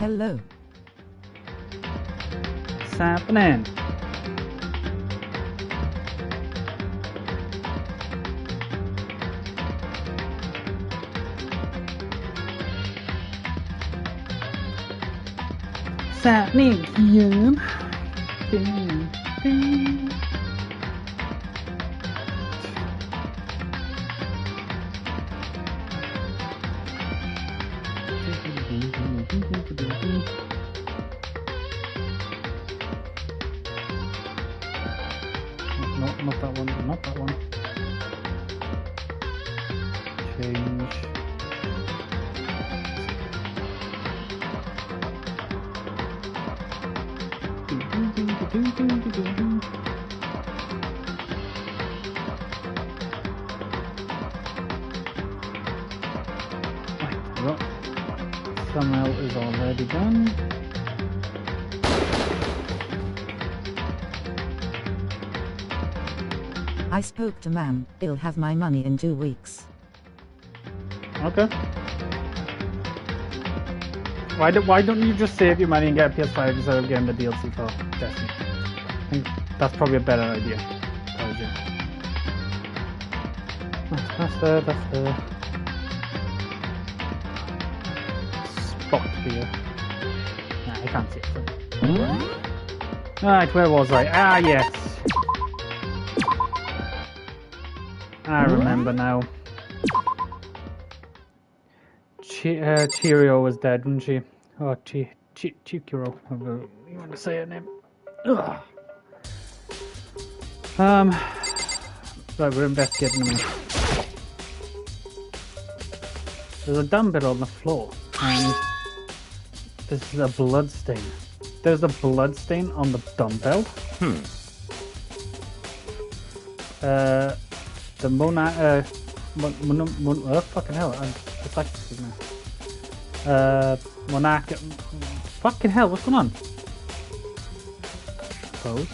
Hello. What's happening? What's happening, Yum? No, not that one, not that one. Change. Right, well, Samuel is already done. I spoke to ma'am. He'll have my money in 2 weeks. Okay. Why don't you just save your money and get a PS5 instead of getting the DLC for Destiny? I think that's probably a better idea. That's the spot here. Nah, I can't see it. Right, where was I? Ah, yes. I remember now. Cheerio was dead, wasn't she? Oh, Chikiro. You want to say her name? Ugh. Right, we're investigating them. There's a dumbbell on the floor, and this is a blood stain. There's a blood stain on the dumbbell. The fucking hell, I'm dyslexic now. Monarch. Fucking hell, what's going on? Suppose.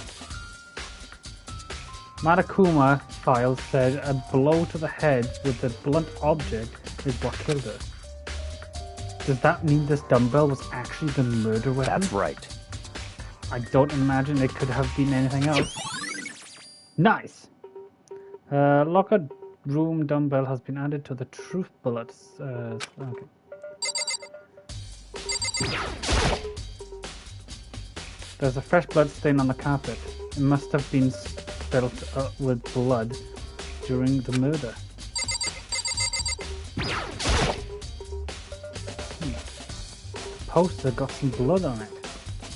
Matakuma files said a blow to the head with a blunt object is what killed her. Does that mean this dumbbell was actually the murder weapon? That's right. I don't imagine it could have been anything else. Nice! Locker room dumbbell has been added to the truth bullets. Okay. There's a fresh blood stain on the carpet. It must have been spilled with blood during the murder. The poster got some blood on it.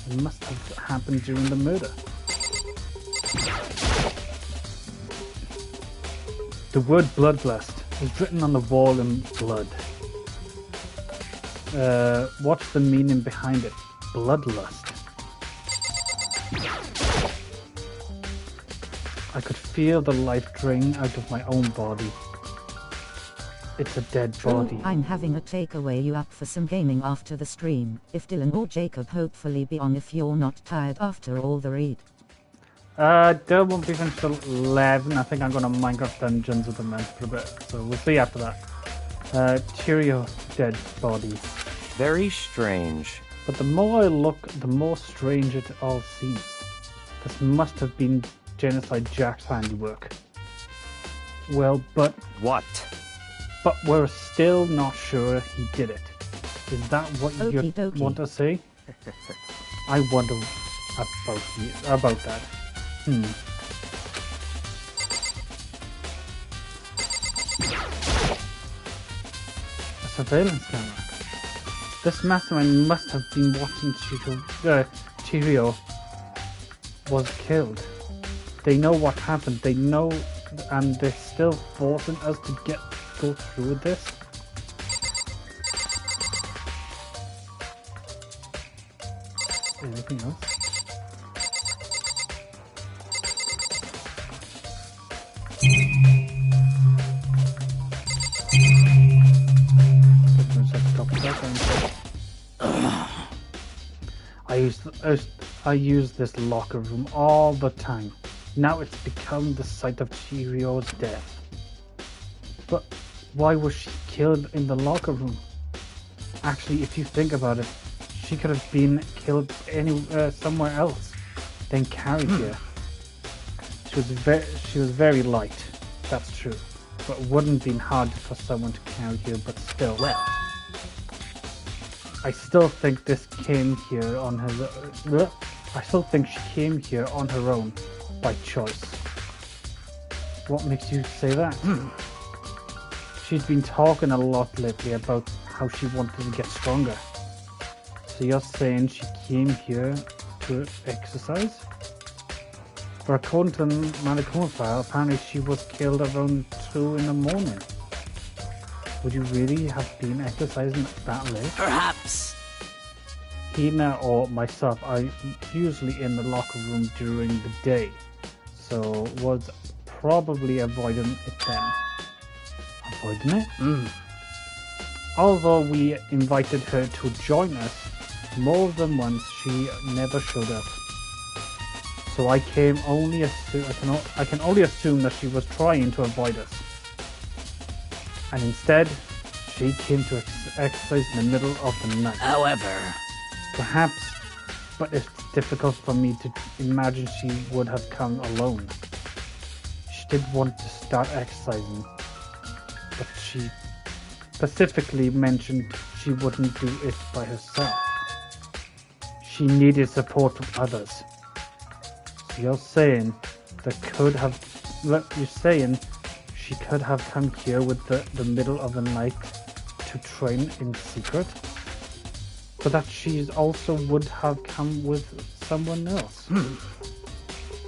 It must have happened during the murder. The word bloodlust is written on the wall in blood. What's the meaning behind it? Bloodlust. I could feel the life drain out of my own body. It's a dead body. I'm having a takeaway you up for some gaming after the stream. If Dylan or Jacob hopefully be on if you're not tired after all the read. There won't be until 11. I think I'm going to Minecraft Dungeons with the men for a bit. So we'll see after that. Cheerio, dead body. Very strange. But the more I look, the more strange it all seems. This must have been Genocide Jack's handiwork. Well, but... What? But we're still not sure he did it. Is that what you want to say? I wonder about that. A surveillance camera. This mastermind must have been watching Cheerio was killed. They know what happened. They know, and they're still forcing us to go through with this. Anything else? I use this locker room all the time. Now it's become the site of Cheerio's death. But why was she killed in the locker room? Actually, if you think about it, she could have been killed somewhere else, then carried here. She was very light, that's true, but it wouldn't have been hard for someone to carry here. But still, Well, I still think this came here on her. I still think she came here on her own, by choice. What makes you say that? She's been talking a lot lately about how she wanted to get stronger. So you're saying she came here to exercise? But according to the Manakuma file, apparently she was killed around 2 in the morning. Would you really have been exercising that late? perhaps. Hina or myself are usually in the locker room during the day, so was probably avoiding it then. Avoiding it? Although we invited her to join us more than once, she never showed up. So I can only assume that she was trying to avoid us. And instead, she came to exercise in the middle of the night. However, Perhaps, but it's difficult for me to imagine she would have come alone. She did want to start exercising, but she specifically mentioned she wouldn't do it by herself. She needed support from others. So you're saying she could have come here with the middle of the night to train in secret? But that she also would have come with someone else.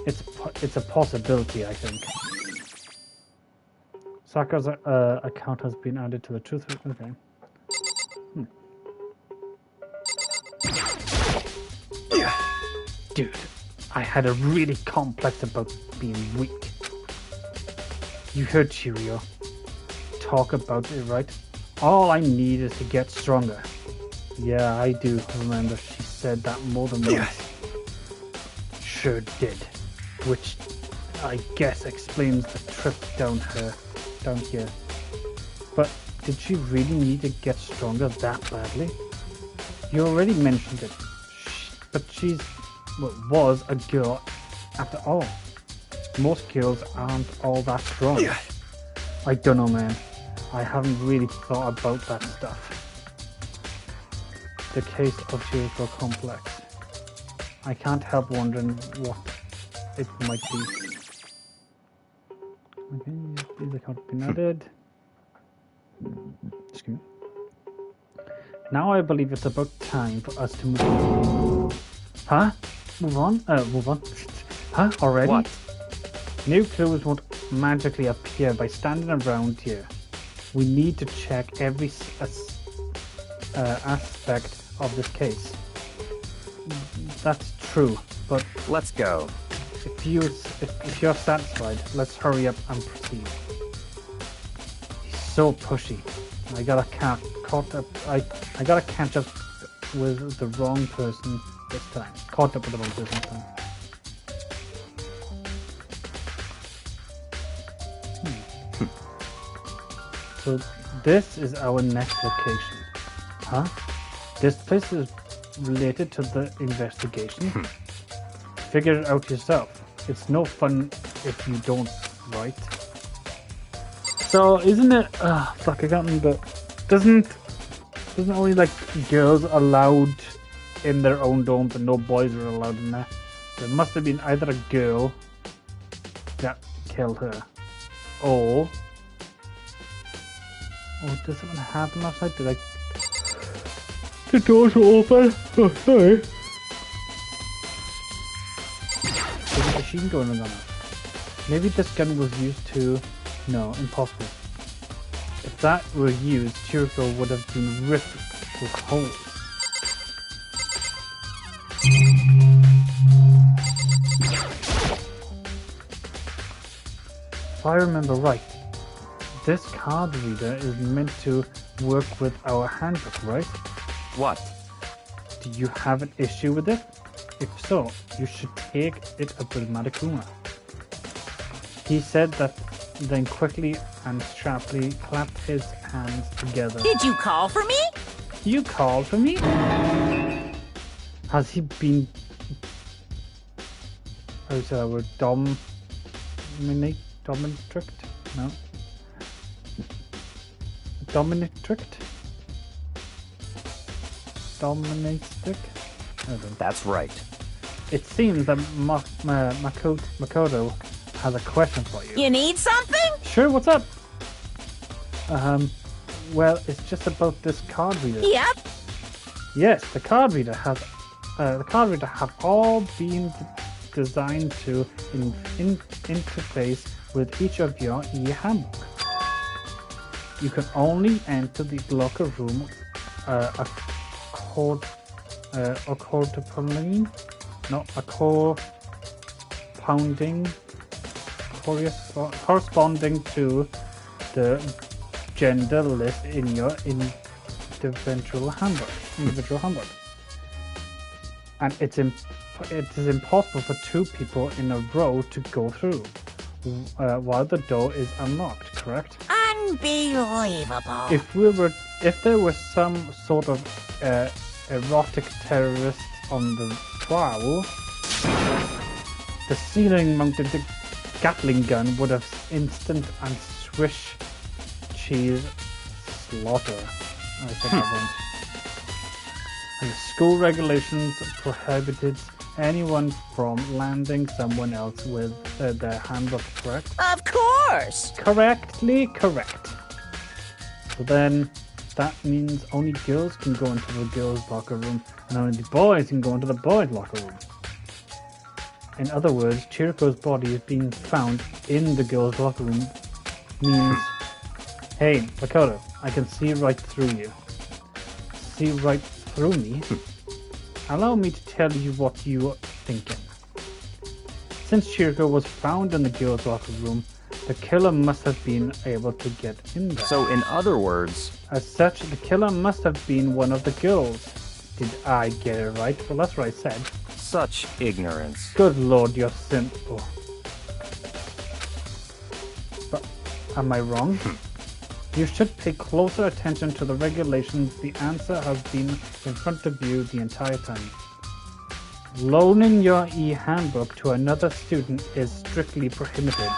It's a possibility, I think. Sakura's account has been added to the truth. Okay. Dude, I had a really complex about being weak. You heard Chirio talk about it, right? All I need is to get stronger. Yeah, I do remember she said that more than once. Sure did. Which I guess explains the trip down here. But did she really need to get stronger that badly? You already mentioned it. But was a girl after all. Most girls aren't all that strong. I don't know, man. I haven't really thought about that stuff. The case of Chiriko complex. I can't help wondering what it might be. Okay, these accounts have been added. Excuse me. Now I believe it's about time for us to move on. Huh? Move on? Move on. Huh? Already? What? New clues won't magically appear by standing around here. We need to check every aspect of this case. That's true, but Let's go. if you're satisfied, let's hurry up and proceed. He's so pushy. I gotta catch up with the wrong person this time. Caught up with the wrong person this time. So this is our next location. Huh? This place is related to the investigation. Figure it out yourself. It's no fun if you don't, right? So isn't it fuck, I can't remember. Doesn't only like girls allowed in their own dome, but no boys were allowed in there? There must have been either a girl that killed her, or did something happen outside? The doors were open. Oh, sorry. There's a machine going on. Maybe this gun was used to... No, impossible. If that were used, Chiriko would have been ripped with holes. If I remember right, this card reader is meant to work with our handbook, right? What? Do you have an issue with it? If so, you should take it up with Madakuma. He said that, then quickly and sharply clapped his hands together. Did you call for me? You called for me? Has he been... How is that word? Dominatrixed? No. Dominatrixed? Dominatrix? I don't know. That's right. It seems that Makoto has a question for you. You need something? Sure, what's up? Well, it's just about this card reader. Yep. Yes, the card reader have all been designed to interface with each of your e-handbook. You can only enter the locker room corresponding to the gender list in your individual handbook. And it is impossible for two people in a row to go through while the door is unlocked, correct? Unbelievable. If there were some sort of erotic terrorist on the prowl, the ceiling-mounted Gatling gun would have instant and swish cheese slaughter. I said that once. And the school regulations prohibited anyone from landing someone else with their handbook, correct? Of course. Correctly correct. So then that means only girls can go into the girls' locker room and only the boys can go into the boys' locker room. In other words, Chiriko's body is being found in the girls' locker room means, hey, Makoto, I can see right through you. See right through me? Allow me to tell you what you are thinking. Since Chiriko was found in the girls' locker room, the killer must have been able to get in there. So, in other words... As such, the killer must have been one of the girls. Did I get it right? Well, that's what I said. Such ignorance. Good lord, you're simple. But am I wrong? You should pay closer attention to the regulations. The answer has been in front of you the entire time. Loaning your e-handbook to another student is strictly prohibited.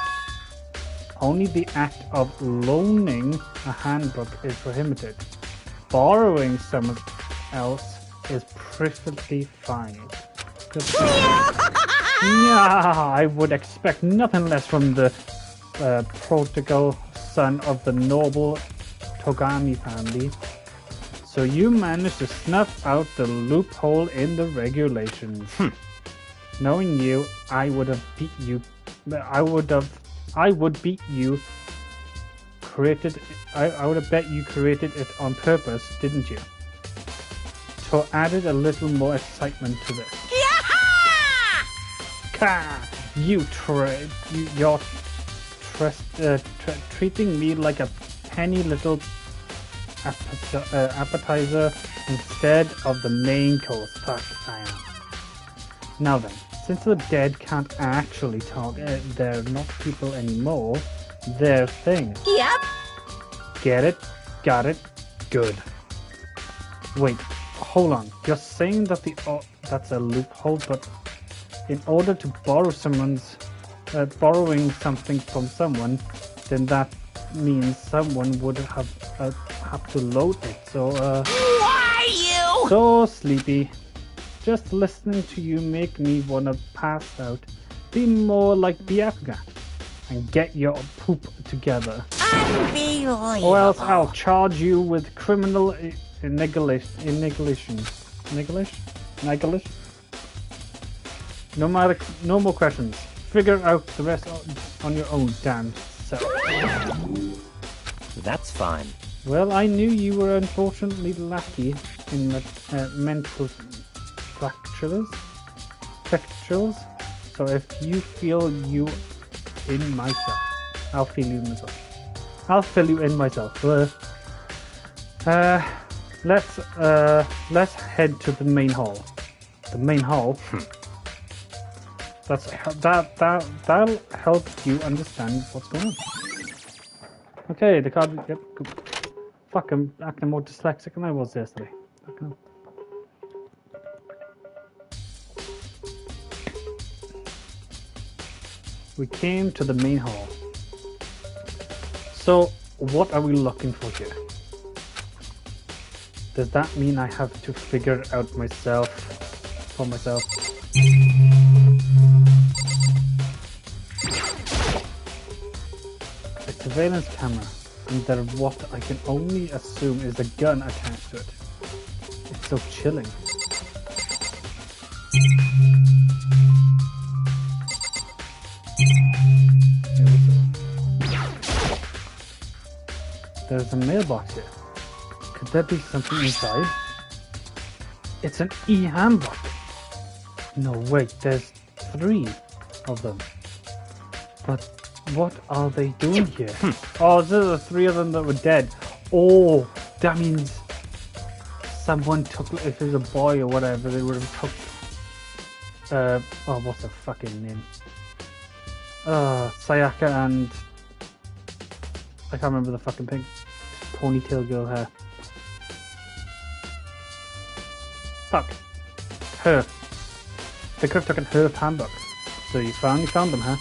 Only the act of loaning a handbook is prohibited. Borrowing someone else is perfectly fine. Yeah, I would expect nothing less from the prodigal son of the noble Togami family. So you managed to snuff out the loophole in the regulations. Knowing you, I would beat you. I would bet you created it on purpose, didn't you? So added a little more excitement to this. You're treating me like a penny little appetizer instead of the main course. Fuck, I am. Now then, since the dead can't actually talk, they're not people anymore, they're things. Yep. Get it? Got it? Good. Wait, hold on. You're saying that that's a loophole, but in order to borrowing something from someone, then that means someone would have to load it. So Why you? So sleepy. Just listening to you make me wanna pass out. Be more like Bianca and get your poop together. Unbelievable. Or else I'll charge you with criminal negligence. No more questions. Figure out the rest on your own, damn self. That's fine. Well, I knew you were unfortunately lucky in the mental fractures. So if you feel you in myself, I'll feel you in myself. I'll fill you in myself. Let's head to the main hall. The main hall. That'll help you understand what's going on. Okay, the card. Yep. Good. Fuck, I'm acting more dyslexic than I was yesterday. We came to the main hall. So, what are we looking for here? Does that mean I have to figure it out myself? For myself? A surveillance camera, and there's what I can only assume is a gun attached to it. It's so chilling. There's a mailbox here. Could there be something inside? It's an e-handbook. No, wait, there's 3 of them. But what are they doing here? Oh, these are the 3 of them that were dead. Oh, that means someone took, if it was a boy or whatever, they would have took, oh, what's her fucking name? Sayaka and, I can't remember the fucking pink ponytail girl hair. Fuck. Her. They could have taken her handbook. So you finally found them, huh?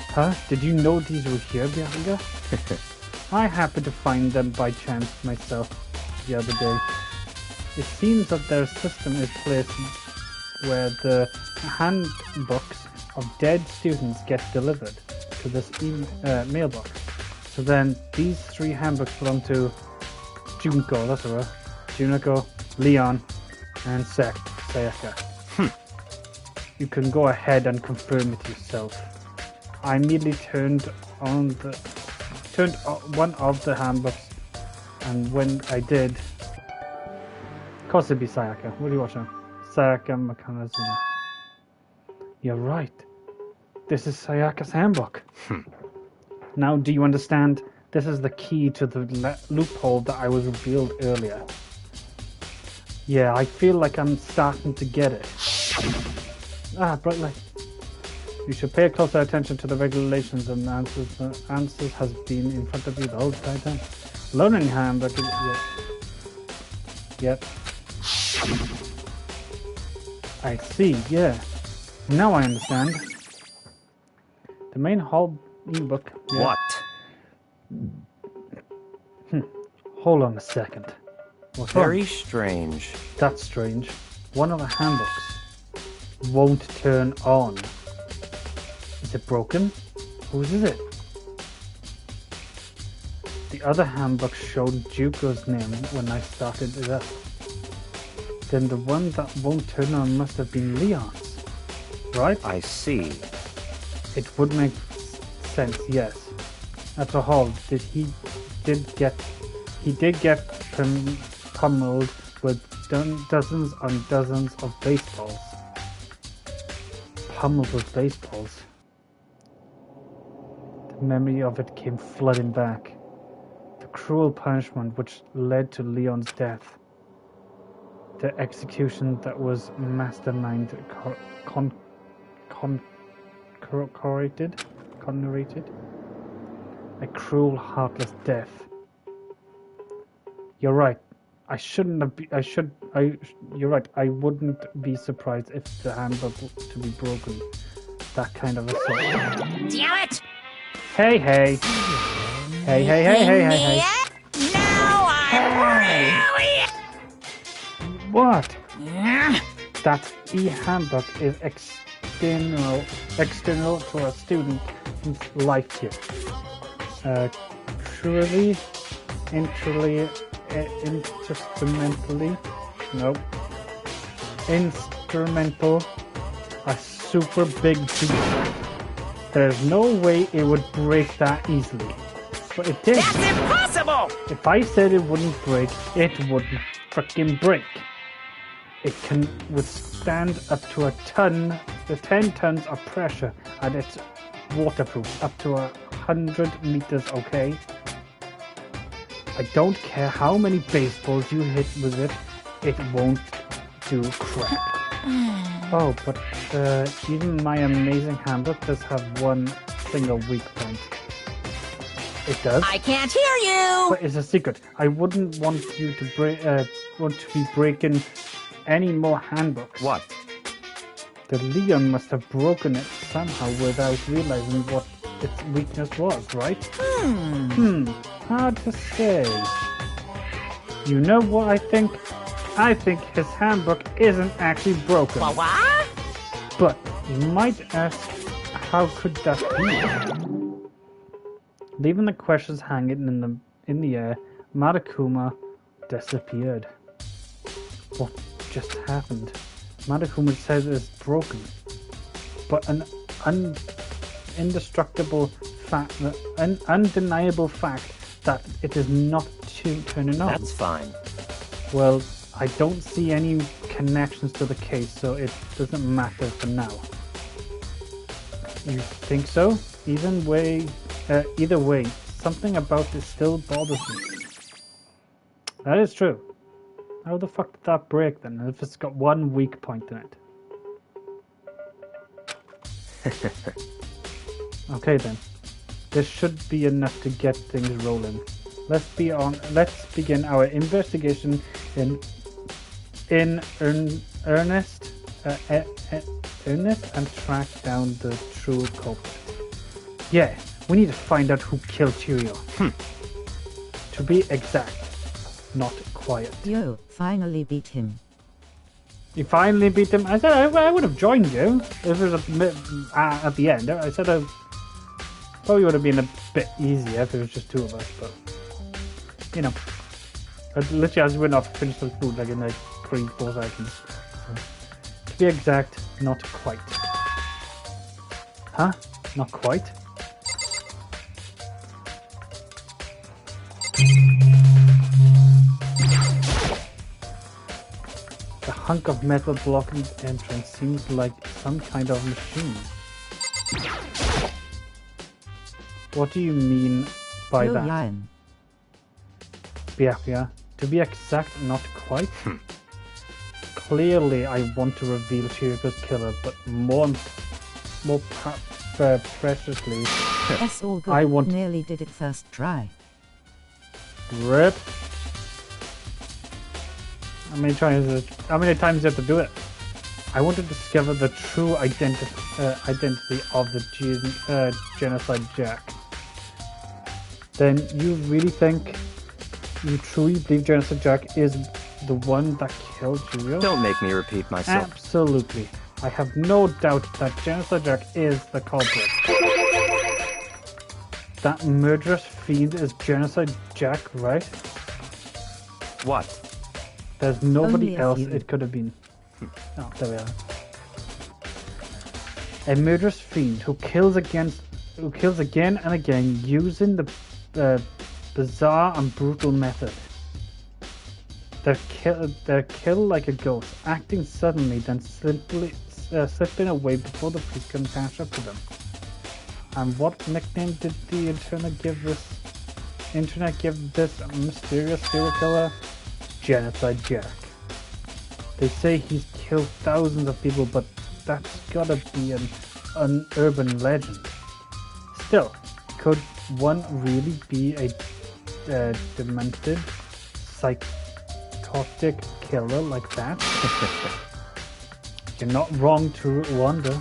Huh? Did you know these were here, Bianca? I happened to find them by chance myself the other day. It seems that their system is placed where the handbooks of dead students get delivered to this mailbox. So then these 3 handbooks belong to Junko, that's right. Junko, Leon, and Sayaka. You can go ahead and confirm it yourself. I immediately turned on one of the handbooks, and when I did, of course it'd be Sayaka. What are you watching? Sayaka Makanazuma. You're right. This is Sayaka's handbook. Now, do you understand? This is the key to the loophole that I was revealed earlier. Yeah, I feel like I'm starting to get it. Ah, bright light. You should pay closer attention to the regulations and answers. The answers has been in front of you the whole time. Learning handbook. Yep. I see. Yeah. Now I understand. The main hall e-book. Yeah. What? Hold on a second. What's Very wrong? strange. That's strange. One of the handbooks won't turn on. Is it broken? Whose is it? The other handbook showed Juko's name when I started it up. Then the one that won't turn on must have been Leon's, right? I see. It would make sense, yes. After all, he did get pummeled with dozens and dozens of baseballs. Pummeled with baseballs. The memory of it came flooding back. The cruel punishment which led to Leon's death. The execution that was mastermind narrated. A cruel, heartless death. You're right. You're right. I wouldn't be surprised if the handbook to be broken. That kind of assault. Damn it! Hey. Hey. Now I'm really... What? That e-handbook is external to a student's life here. Truly, instrumentally, instrumental, a super big deal. There's no way it would break that easily. But it did. That's impossible! If I said it wouldn't break, it wouldn't frickin' break. It can withstand up to 10 tons of pressure, and it's waterproof up to 100 meters, okay? I don't care how many baseballs you hit with it, it won't do crap. Oh, but even my amazing handbook does have one single weak point. It does? I can't hear you! But it's a secret. I wouldn't want you to be breaking any more handbooks. What? But Leon must have broken it somehow without realizing what its weakness was, right? Hard to say. You know what I think? I think his handbook isn't actually broken. What? But you might ask, how could that be? Leaving the questions hanging in the air, Madakuma disappeared. What just happened? Madakuma says it's broken, but an indestructible fact, an undeniable fact that it is not turning on. That's fine. Well, I don't see any connections to the case, so it doesn't matter for now. You think so? Either way, something about this still bothers me. That is true. How the fuck did that break then, if it's got one weak point in it? Okay then. This should be enough to get things rolling. Let's begin our investigation in earnest and track down the true culprit. Yeah, we need to find out who killed Cheerio. To be exact, not quiet. Yo, finally beat him. You finally beat him? I said I would have joined you if it was at the end. I said I probably would have been a bit easier if it was just two of us, but you know, I literally just went off and finished the food like in like 3-4 seconds. So, to be exact, not quite. Huh? Not quite? The hunk of metal blocking the entrance seems like some kind of machine. What do you mean by Yo, that? Yan. Yeah. To be exact, not quite. Clearly, I want to reveal Chiriko's killer, but more preciously, That's all good. I want- Nearly did it first try. RIP. How many times do you have to do it? I want to discover the true identity of the Genocide Jack. Then you really think, you truly believe Genocide Jack is the one that killed Cheerio? Don't make me repeat myself. Absolutely. I have no doubt that Genocide Jack is the culprit. That murderous fiend is Genocide Jack, right? What? There's nobody Only a else few. it could have been. Oh, there we are. A murderous fiend who kills again and again using the bizarre and brutal method. They kill like a ghost, acting suddenly, then simply slipping away before the police can catch up to them. And what nickname did the internet give this mysterious serial killer? Genocide Jack. They say he's killed thousands of people, but that's gotta be an urban legend. Still, could one really be a demented, psychotic killer like that? You're not wrong to wonder.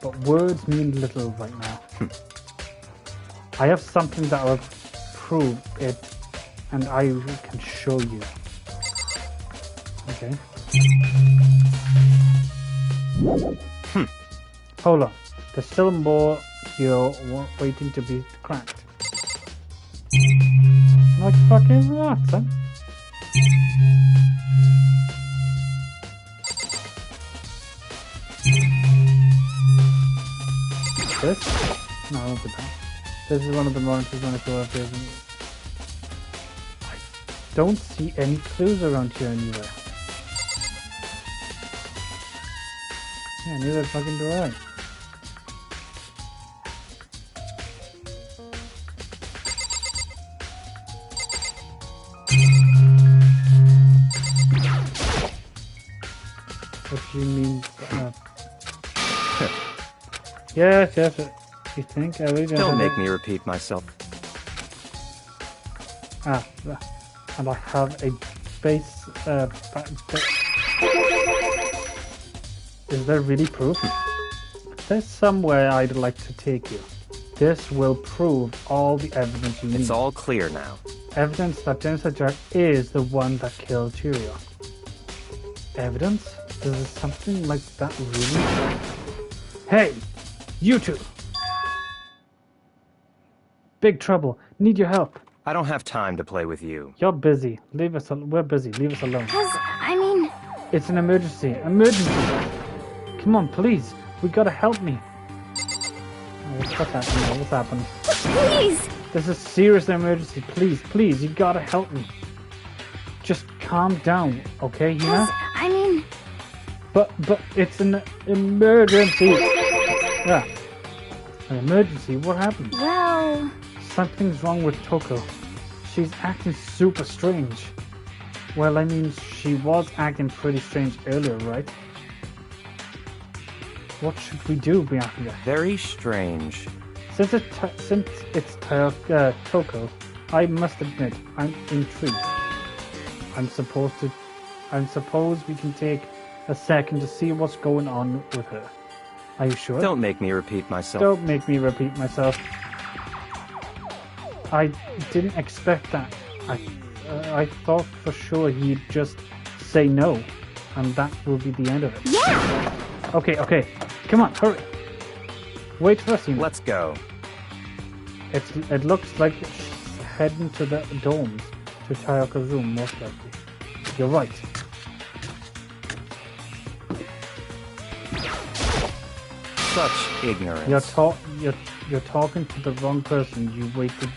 But words mean little right now. I have something that will prove it, and I can show you. Okay. Hold on. There's still more here waiting to be cracked. Like fucking what, son? This? No, I won't put that. This is one of the monitors when I go up there. I don't see any clues around here anywhere. Yeah, neither fucking do I. What do you mean? Yes, you think I really Don't make me repeat myself. and I have a base Is there really proof? There's somewhere I'd like to take you. This will prove all the evidence you need. It's all clear now. Evidence that Jennifer Jack is the one that killed Cheerio. Evidence? Is something like that really? Hey! You two! Big trouble. Need your help. I don't have time to play with you. You're busy. We're busy. Leave us alone. It's an emergency. Emergency! Come on, please. We gotta help me. What's happening? What's happening? Please! This is a serious emergency. Please, you gotta help me. Just calm down, okay, Hina? But it's an emergency. Yeah. An emergency? What happened? Well... Something's wrong with Toko. She's acting super strange. Well, I mean, she was acting pretty strange earlier, right? What should we do, Bianca? Very strange. Since it's Toko, I must admit, I'm intrigued. I suppose we can take a second to see what's going on with her. Are you sure? Don't make me repeat myself. Don't make me repeat myself. I didn't expect that. I thought for sure he'd just say no, and that would be the end of it. Yeah! Okay. Come on, hurry. Wait for us, Hina. Let's go. It looks like she's heading to the dorms, to Tayoka's room, most likely. You're right. Such ignorance. You're talking to the wrong person. You waited.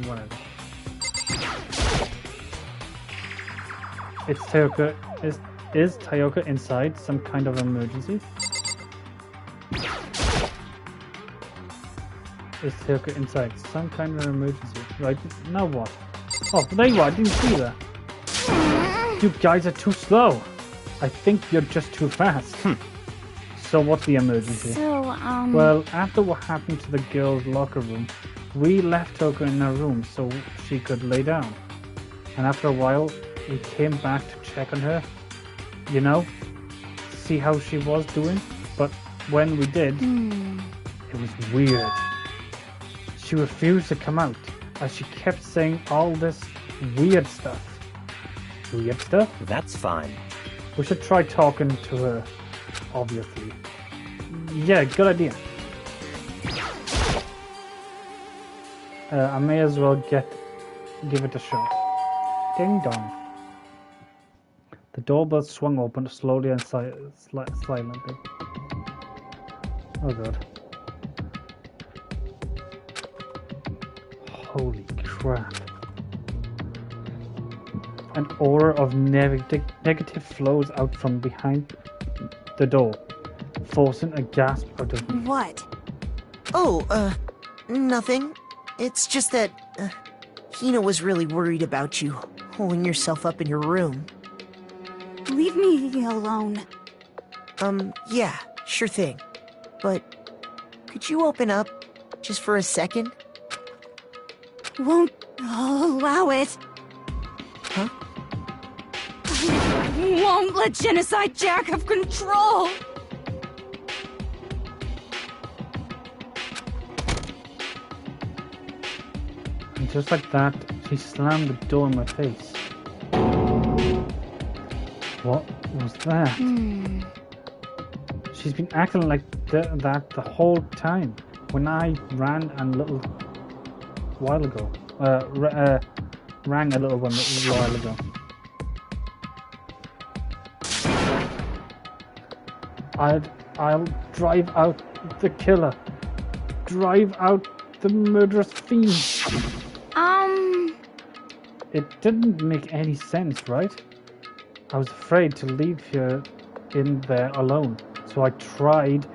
Whatever. It's Tayoka. Is Tayoka inside some kind of emergency? Is Tayoka inside some kind of emergency? Right, now what? Oh, there you are, I didn't see that. You guys are too slow. I think you're just too fast. So what's the emergency? Well, after what happened to the girls' locker room, we left Toko in her room so she could lay down. And after a while, we came back to check on her. You know, see how she was doing. But when we did, it was weird. She refused to come out, as she kept saying all this weird stuff. Weird stuff? That's fine. We should try talking to her, obviously. Yeah, good idea. I may as well give it a shot. Ding dong. The doorbell swung open slowly and silently. Oh god. Holy crap. An aura of negative flows out from behind the door, forcing a gasp out of me. What? Oh, nothing. It's just that, Hina was really worried about you, holding yourself up in your room. Leave me alone. Yeah, sure thing. But, could you open up, just for a second? Won't allow it. Huh? I won't let Genocide Jack have control. And just like that, she slammed the door in my face. What was that? She's been acting like that the whole time. When I ran a little while ago. Rang a little while ago. I'll drive out the killer. Drive out the murderous fiend. It didn't make any sense, right? I was afraid to leave her in there alone, so I tried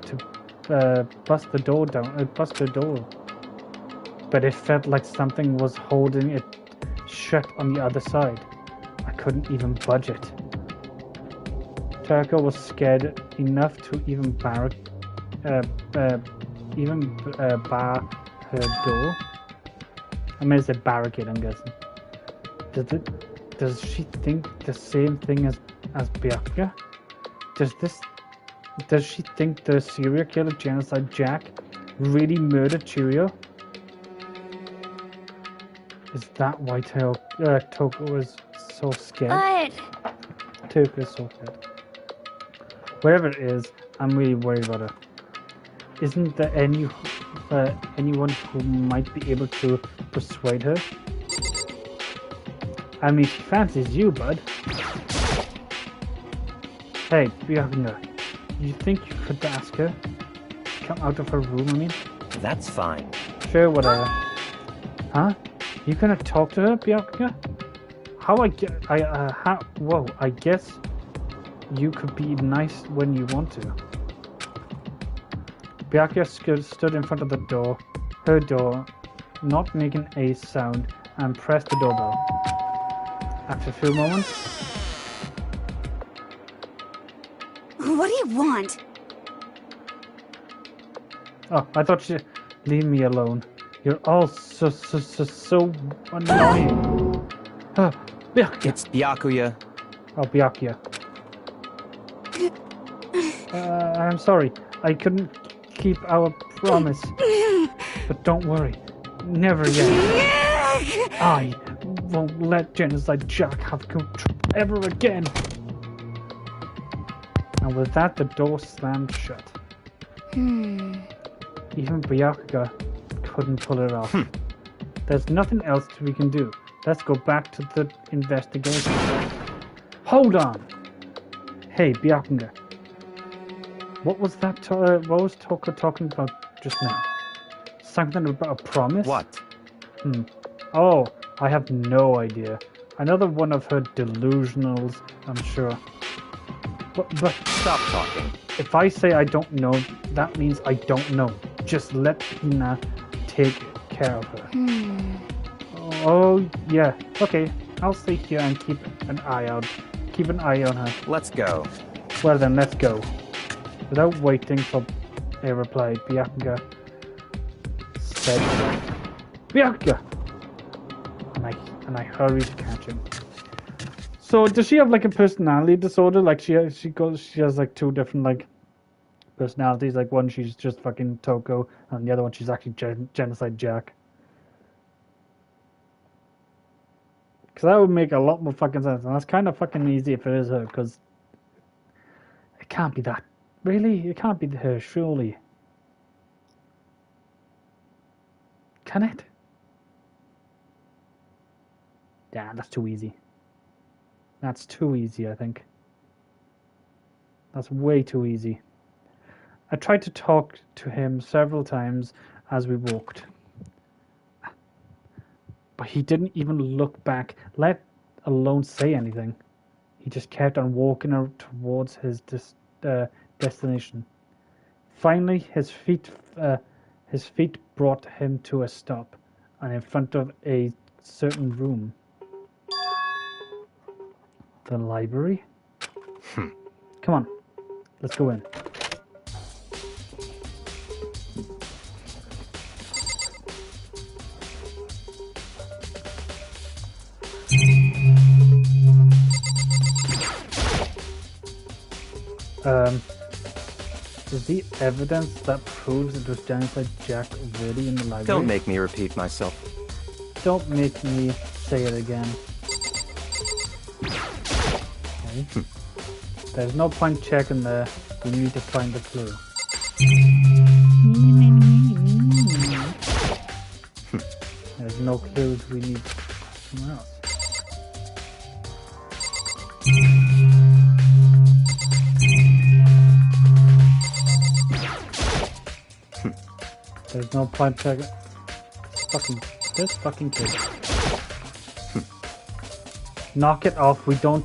to bust her door. But it felt like something was holding it shut on the other side. I couldn't even budge it. Turko was scared enough to even bar her door. I mean, it's a barricade, I'm guessing. Does she think the same thing as as Bianca? Does she think the serial killer Genocide Jack really murdered Cheerio? Is that why Toko is so scared? But Toko is so scared. Whatever it is, I'm really worried about her. Isn't there anyone who might be able to persuade her? I mean, she fancies you, bud. Hey, Bianca, you think you could ask her to come out of her room, I mean? That's fine. Sure, whatever. Huh? You gonna talk to her, Bianca? I guess you could be nice when you want to. Bianca stood in front of her door, not making a sound, and pressed the doorbell. After a few moments, what do you want? oh, I thought she'd leave me alone. You're all so annoying. Oh, Bianca. It's Byakuya. Oh, Byakuya. I'm sorry. I couldn't keep our promise. But don't worry. Never again. I won't let Genocide Jack have control ever again. And with that, the door slammed shut. Even Byakuya couldn't pull it off. There's nothing else we can do. Let's go back to the investigation. Hold on! Hey, Byakuya. What was that? What was Toko talking about just now? Something about a promise? What? Oh, I have no idea. Another one of her delusionals, I'm sure. But Stop talking. if I say I don't know, that means I don't know. Just let Hina take care of her. Oh, yeah. Okay, I'll stay here and keep an eye on her. Let's go. Well then, let's go. Without waiting for a reply, Bianca said, Bianca! And I hurried to catch him. So, does she have like a personality disorder? Like she has like two different like personalities. Like one she's just fucking Toko, and the other one she's actually Genocide Jack. Because that would make a lot more fucking sense, and that's kind of fucking easy if it is her. Because it can't be that. Really, it can't be her. Surely, can it? Yeah, that's too easy. That's too easy, I think. That's way too easy. I tried to talk to him several times as we walked. But he didn't even look back, let alone say anything. He just kept on walking towards his destination. Finally, his feet brought him to a stop, and in front of a certain room. The library? Come on, let's go in. Is the evidence that proves it was Genocide Jack really in the library? Don't make me repeat myself. Don't make me say it again. Okay. There's no point checking there. We need to find the clue. There's no clues. We need somewhere else. There's no point checking. This fucking kid. Knock it off. We don't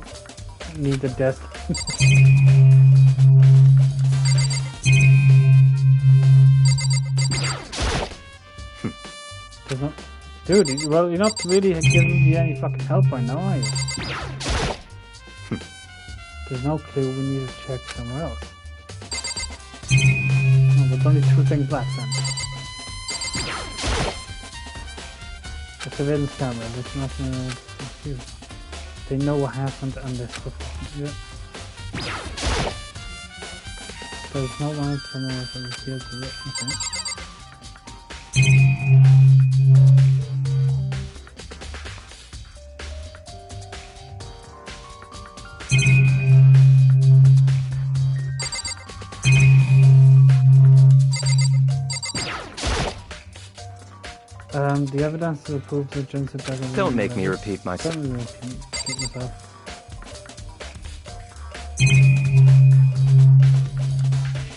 need the desk. There's no, dude. Well, you're not really giving me any fucking help right now, are you? There's no clue. We need to check somewhere else. Oh, there's only two things left then. The surveillance camera. There's nothing else to do. They know what happened and they're still fucking. Yeah. There's no one to know if it appears to look. Okay. The evidence that proves the Jensen doesn't. Don't make me repeat myself. Don't repeat myself.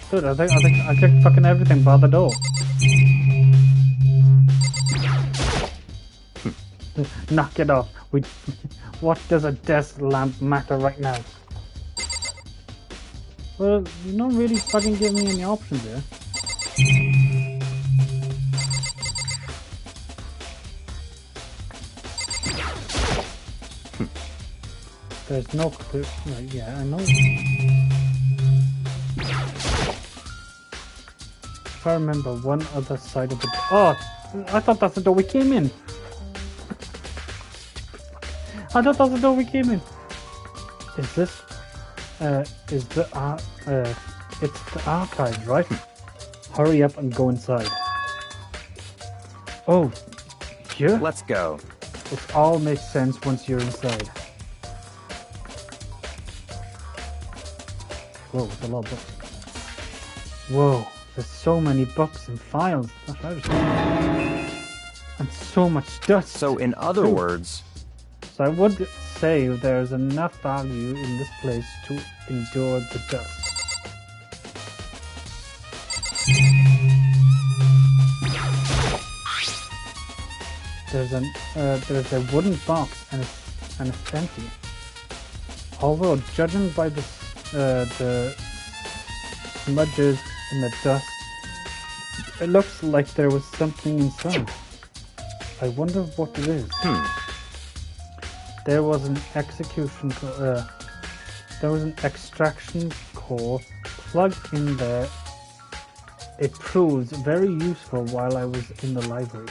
Dude, I kicked fucking everything by the door. Knock it off. What does a desk lamp matter right now? Well, you're not really fucking giving me any options here. There's no clue. Right, yeah, I know. If I remember one other side of the door. Oh, I thought that's the door we came in. I thought that's the door we came in. Is this? It's the archive, right? Hurry up and go inside. Oh, here? Let's go. It all makes sense once you're inside. Whoa, there's a lot of books. Whoa, there's so many books and files. That's what I was saying. And so much dust. So in other words... So I would say there's enough value in this place to endure the dust. There's a wooden box and it's empty. Although judging by the smudges in the dust, it looks like there was something inside. I wonder what it is. There was an extraction core plugged in there. It proves very useful while I was in the library.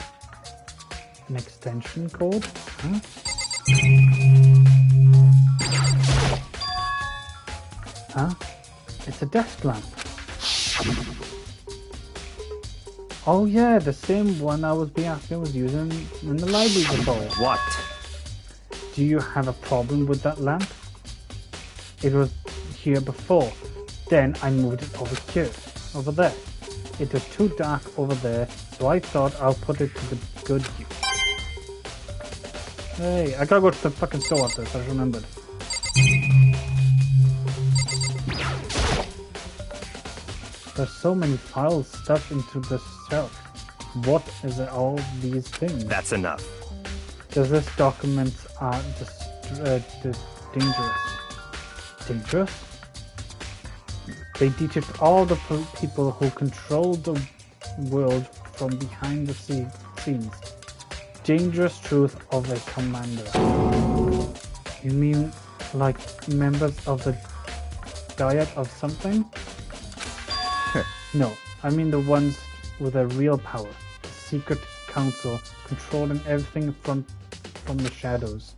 An extension cord? Huh? Huh? It's a desk lamp. Oh yeah, the same one I was using in the library before. What? Do you have a problem with that lamp? It was here before. Then I moved it over there. It was too dark over there, so I thought I'll put it to the good use. Hey, I gotta go to the fucking store after this, I just remembered. There's so many files stuffed into this shelf. What is it, all these things? That's enough. Does this documents are dangerous? Dangerous? They detect all the people who control the world from behind the scenes. Dangerous truth of a commander. You mean like members of the diet of something? No, I mean the ones with a real power. The secret council controlling everything from the shadows.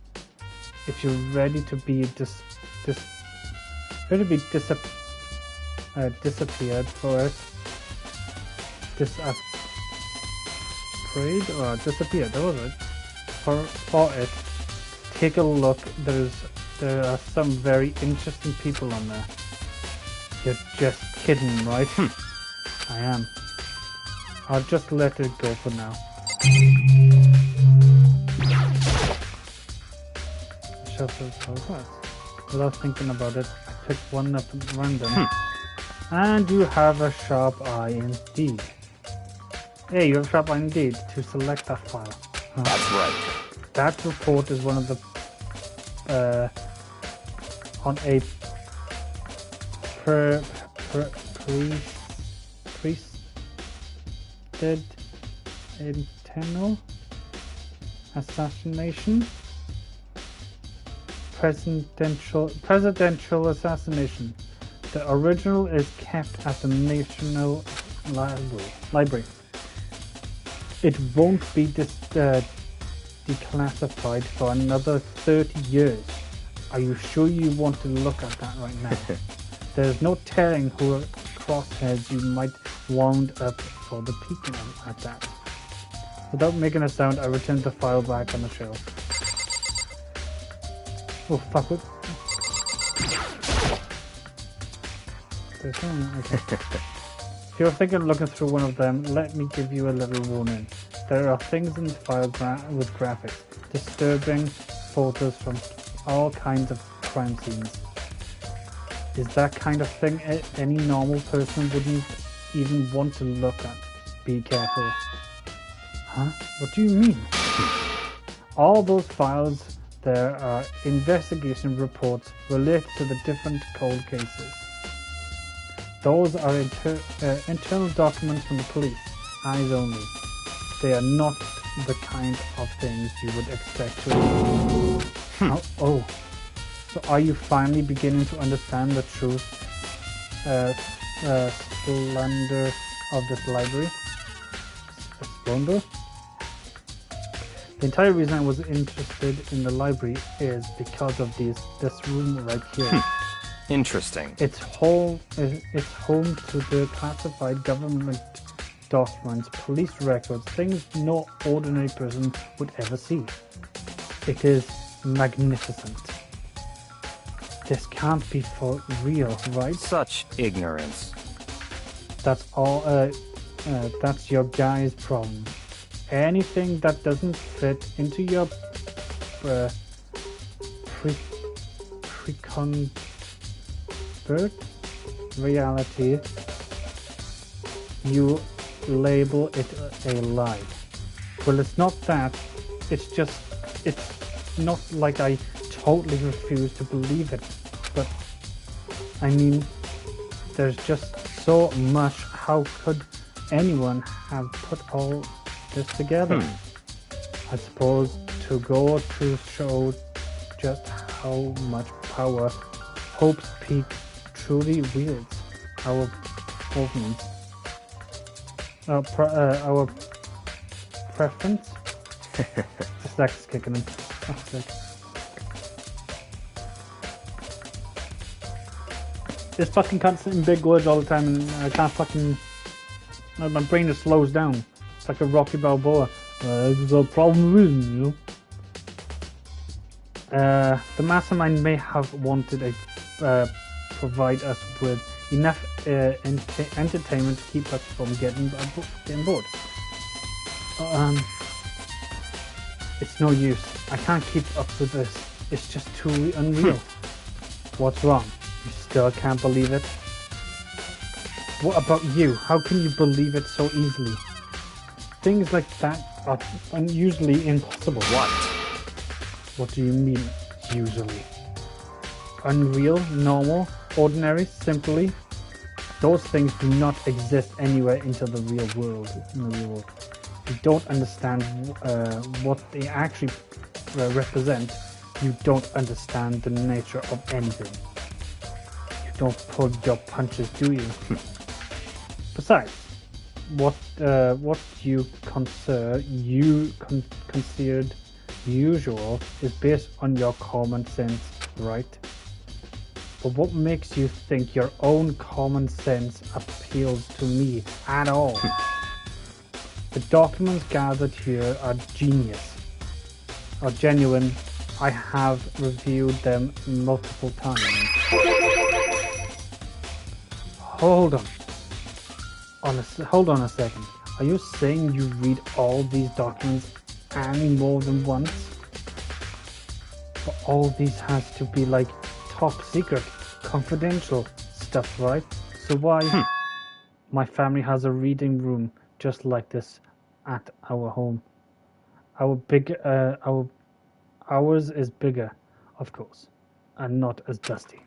If you're ready to be disappeared for it, disappeared, that was it. For it, take a look. There are some very interesting people on there. You're just kidding, right? I am. I'll just let it go for now. Without thinking about it, I picked one up at random. And you have a sharp eye indeed. Hey, you have a sharp eye indeed to select that file. That's right. That report is one of the on a priested internal assassination. Presidential assassination. The original is kept at the National Library. It won't be declassified for another 30 years. Are you sure you want to look at that right now? There's no telling who crosshairs you might wound up for the peeking at that. Without making a sound, I returned the file back on the shelf. Oh fuck it. Okay. If you're thinking of looking through one of them, let me give you a little warning. There are things in the file with graphics, disturbing photos from all kinds of crime scenes. Is that kind of thing any normal person wouldn't even want to look at? Be careful. Huh? What do you mean? All those files there are investigation reports related to the different cold cases. Those are internal documents from the police, eyes only. They are not the kind of things you would expect to read. Oh, so are you finally beginning to understand the true splendor of this library? Splendor? The entire reason I was interested in the library is because of this room right here. Interesting. It's home to the classified government documents, police records, things no ordinary person would ever see. It is magnificent. This can't be for real, right? Such ignorance. That's all. That's your guy's problem. Anything that doesn't fit into your preconceived reality, you label it a lie. Well, it's not that. It's not like I totally refuse to believe it, but I mean, there's just so much. How could anyone have put all this together? I suppose to go to show just how much power Hope's Peak truly wields. Our movements, our preference. This is kicking in. Oh, sick. This fucking can't sit in big words all the time, and I can't fucking. My brain just slows down. It's like a Rocky Balboa. There's a problem with it, you know. The mastermind may have wanted to provide us with enough entertainment to keep us from getting bored. It's no use. I can't keep up with this. It's just too unreal. What's wrong? You still can't believe it? What about you? How can you believe it so easily? Things like that are usually impossible. What? What do you mean, usually? Unreal, normal, ordinary, simply? Those things do not exist anywhere into the real world. You don't understand what they actually represent. You don't understand the nature of anything. You don't pull your punches, do you? Besides, what you considered usual is based on your common sense, right? But what makes you think your own common sense appeals to me at all? The documents gathered here are genuine. I have reviewed them multiple times. Hold on a second. Are you saying you read all these documents and more than once? But all these has to be like top secret, confidential stuff, right? So why? My family has a reading room just like this at our home. Ours is bigger, of course, and not as dusty.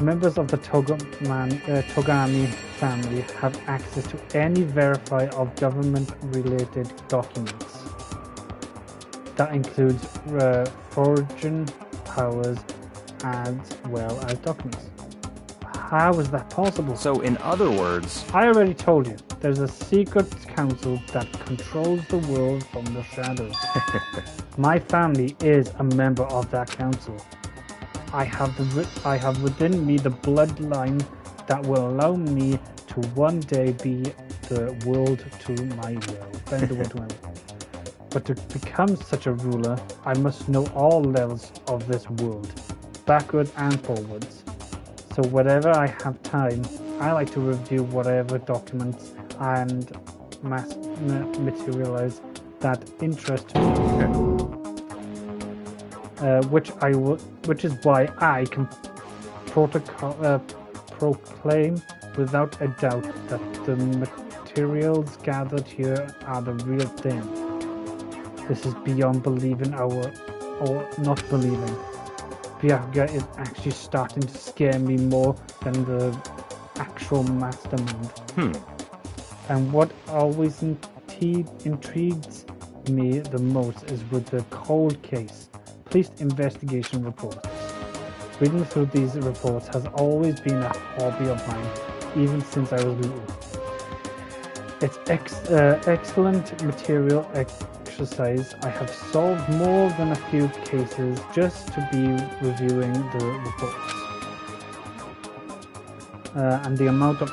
Members of the Togami family have access to any verify of government-related documents. That includes foreign powers as well as documents. How is that possible? So, in other words, I already told you, there's a secret council that controls the world from the shadows. My family is a member of that council. I have within me the bloodline that will allow me to one day be the world to my will. Bend the world to my will. But to become such a ruler, I must know all levels of this world, backwards and forwards. So whenever I have time, I like to review whatever documents and materialize that interest me. Which is why I can proclaim without a doubt that the materials gathered here are the real thing. This is beyond believing or not believing. Byakuya is actually starting to scare me more than the actual mastermind. And what always intrigues me the most is with the cold case, police investigation reports. Reading through these reports has always been a hobby of mine, even since I was little. It's excellent material exercise. I have solved more than a few cases just to be reviewing the reports. And the amount of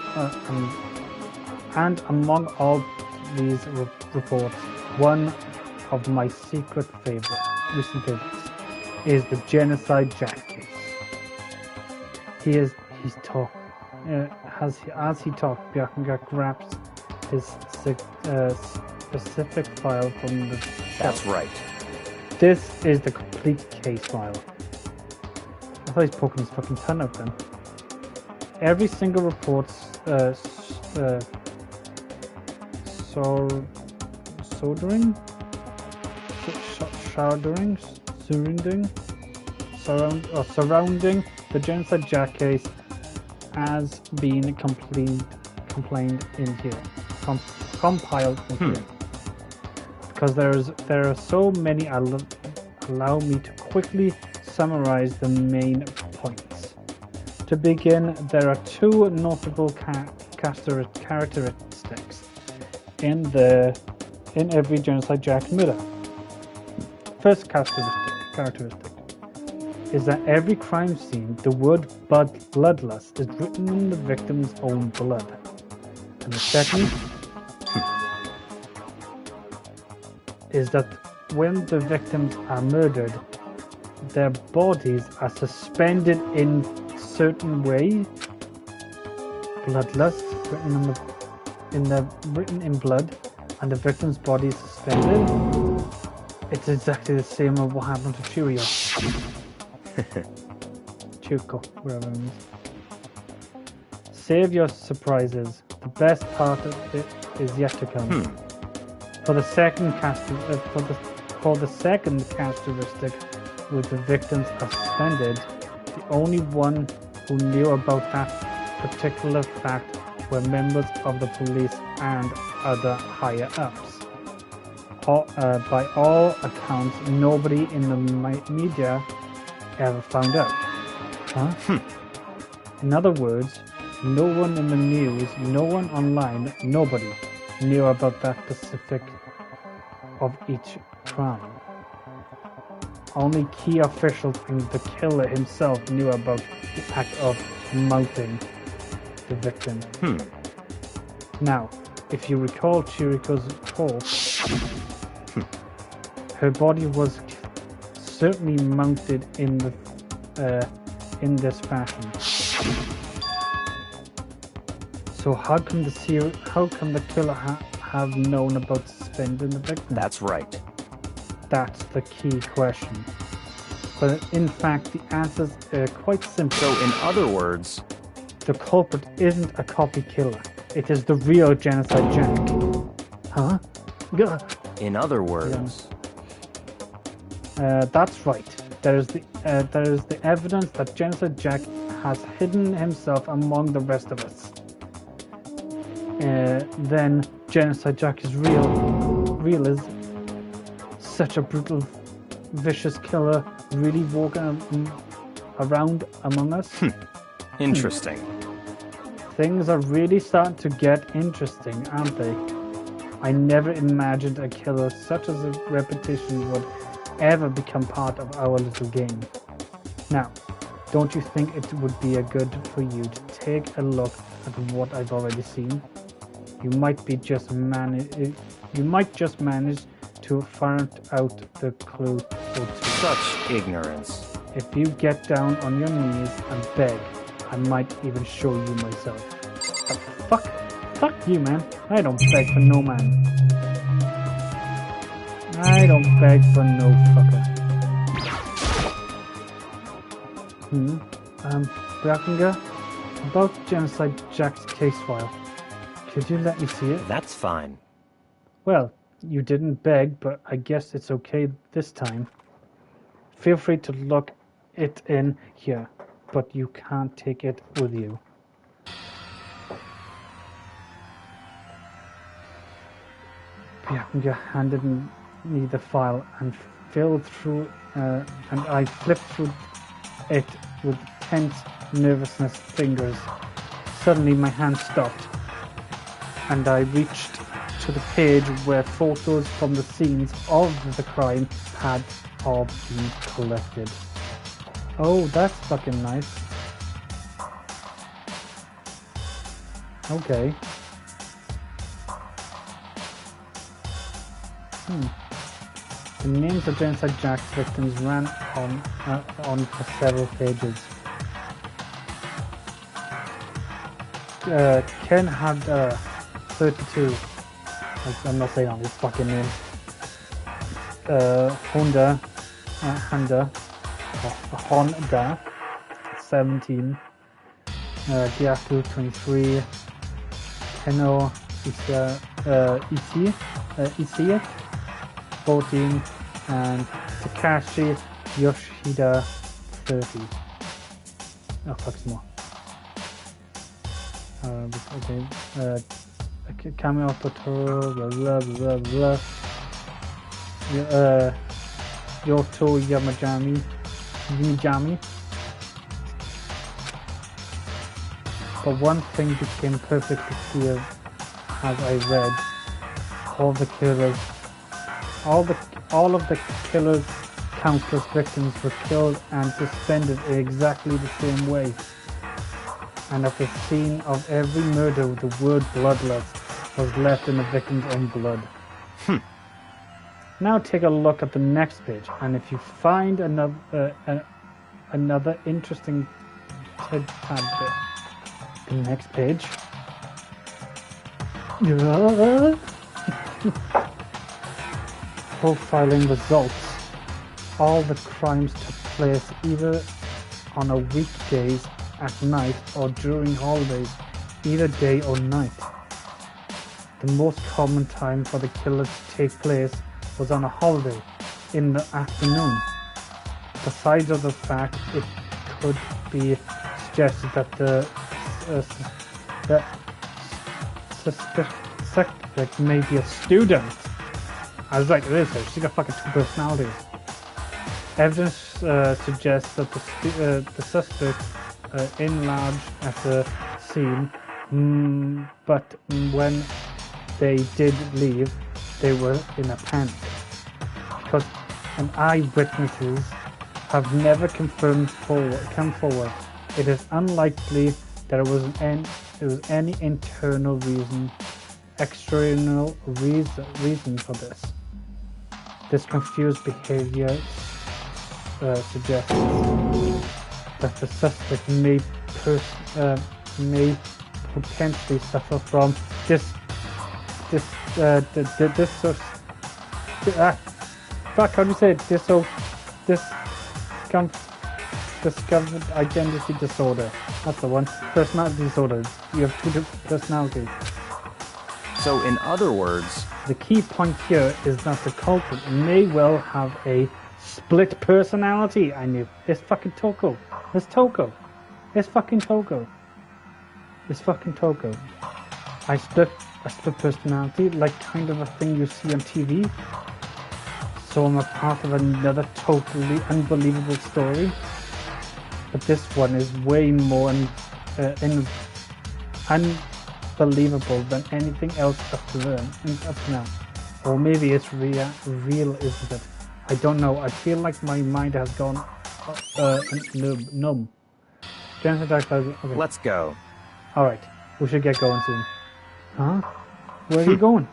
and among all these reports, one of my recent favorites is the Genocide Jack case. As he talked, Byakuya grabs his specific file from the shelf. that's right. This is the complete case file. I thought he's poking his fucking tongue out then. Every single report's surrounding the Genocide Jack case has been compiled in here. Because there are so many, allow me to quickly summarize the main points. To begin, there are two notable characteristics in every Genocide Jack murder. First characteristic is that every crime scene, the word bloodlust is written in the victim's own blood. And the second is that when the victims are murdered, their bodies are suspended in certain way. Bloodlust written in blood, and the victim's body is suspended. It's exactly the same as what happened to Churio. Chuko, wherever it is. Save your surprises. The best part of it is yet to come. For the second characteristic, with the victims are suspended, the only one who knew about that particular fact were members of the police and other higher ups. By all accounts, nobody in the media ever found out. In other words, no one in the news, no one online, nobody knew about that specific of each crime. Only key officials and the killer himself knew about the act of mounting the victim. Now, if you recall Chiriko's corpse, her body was certainly mounted in this fashion. So how come the killer have known about suspending the victim? That's right. That's the key question. But in fact, the answers are quite simple. So, in other words, the culprit isn't a copy killer. It is the real Genocide Jack. Huh? in other words, that's right. There is the evidence that Genocide Jack has hidden himself among the rest of us. Then Genocide Jack is real is such a brutal, vicious killer really walking around among us. Interesting. things are really starting to get interesting, aren't they? I never imagined a killer such as a repetition would ever become part of our little game. Now, don't you think it would be a good for you to take a look at what I've already seen? You might just manage to find out the clue or two. Such ignorance. If you get down on your knees and beg, I might even show you myself. Fuck you, man. I don't beg for no man. I don't beg for no fucker. Brackinger, about Genocide Jack's case file. Could you let me see it? That's fine. Well, you didn't beg, but I guess it's okay this time. Feel free to look it in here, but you can't take it with you. Brackinger handed me the file and I flipped through it with tense nervousness fingers. Suddenly my hand stopped and I reached to the page where photos from the scenes of the crime had all been collected. Oh, that's fucking nice. Okay. The names of Genocide Jack's victims ran on for several pages. Ken had 32. I'm not saying all his fucking names. Honda 17. Diaku 23. Keno Isi 14, and Takashi Yoshida 30. Oh fuck, some more. Okay. Cameo Totoro, blah blah blah blah. Yoto Yamijami. But one thing became perfectly clear as I read. All of the killer's countless victims were killed and suspended in exactly the same way. And at the scene of every murder, the word bloodlust was left in the victim's own blood. Now take a look at the next page, and if you find another interesting tidbit, the next page. Profiling results. All the crimes took place either on a weekdays at night or during holidays, either day or night. The most common time for the killer to take place was on a holiday in the afternoon. Besides of the fact it could be suggested that the suspect may be a student. I was right, it is her. She's got fucking two personalities. Evidence suggests that the suspect enlarged at the scene, but when they did leave, they were in a panic. Because eyewitnesses have never come forward. It is unlikely there was any external reason for this. This confused behavior suggests that the suspect may potentially suffer from discovered identity disorder. That's the one. Personality disorder. You have two different personalities. So, in other words, the key point here is that the culprit may well have a split personality. I knew. It's fucking Toko. It's Toko. It's fucking Toko. It's fucking Toko. I split personality, like kind of a thing you see on TV. So I'm a part of another totally unbelievable story. But this one is way more unbelievable than anything else up to now. Or maybe it's real, isn't it? I don't know. I feel like my mind has gone numb. Okay. Let's go. Alright, we should get going soon. Huh? Where are you going?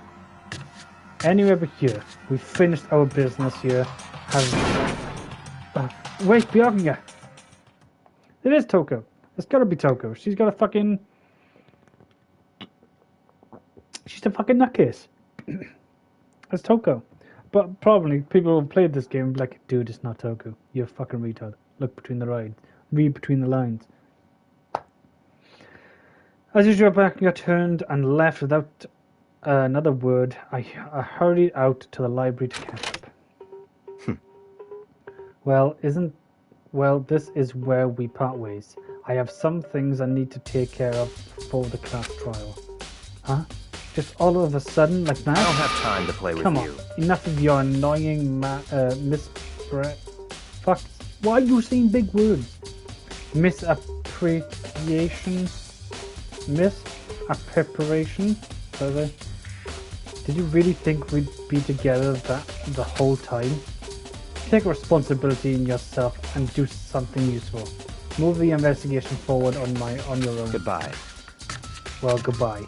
Anywhere but here. We finished our business here. Wait, Byakuya! It is Toko. It's gotta be Toko. She's got a fucking... She's a fucking nutcase. It's Toko. But probably people who played this game will be like, dude, it's not Toko. You're a fucking retard. Look between the lines. Read between the lines. As usual, Byakuya turned and left without another word. I hurried out to the library to catch up. Well, this is where we part ways. I have some things I need to take care of for the class trial. Huh? Just all of a sudden, like that? I don't have time to play with Come you. on, enough of your annoying fuck. Why are you saying big words? Misappropriation? Did you really think we'd be together the whole time? Take responsibility in yourself and do something useful. Move the investigation forward on your own. Goodbye. Well, goodbye.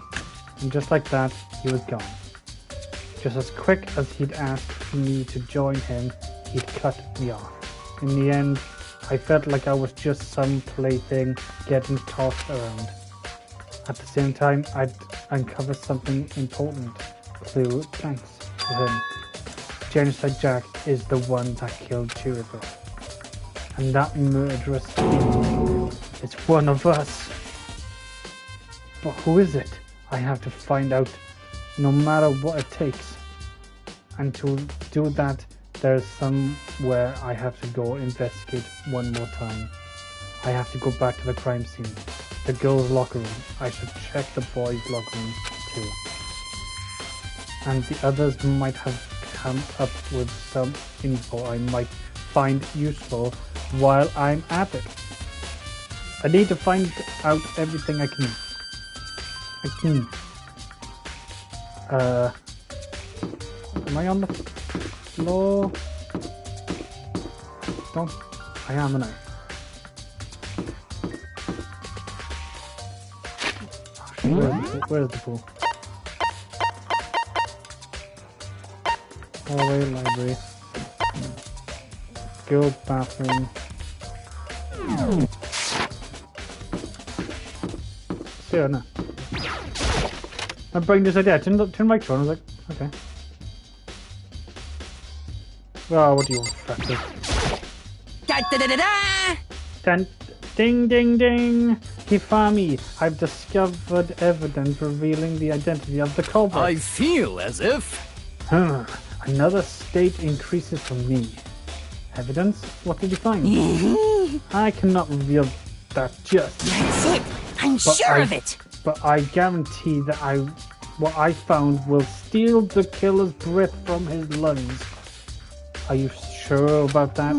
And just like that, he was gone. Just as quick as he'd asked me to join him, he'd cut me off. In the end, I felt like I was just some plaything getting tossed around. At the same time, I'd uncovered something important. Clue, thanks to him. Genocide Jack is the one that killed Chirico. And that murderous fiend is one of us. But who is it? I have to find out, no matter what it takes. And to do that, there's somewhere I have to go investigate one more time. I have to go back to the crime scene. The girls' locker room. I should check the boys' locker room too. And the others might have come up with some info I might find useful while I'm at it. I need to find out everything I can. Am I on the floor? Don't. I am now. Where's the pool? Hallway, library. Girls' bathroom. Yeah, no. My brain just idea. I turned my on. I was like, okay. Well, what do you want, Factor? Da da da da da! Ding ding ding! Hifami, I've discovered evidence revealing the identity of the culprit. I feel as if... Another state increases for me. Evidence? What did you find? I cannot reveal that just. That's it! I'm sure of it! But I guarantee that what I found will steal the killer's breath from his lungs. Are you sure about that?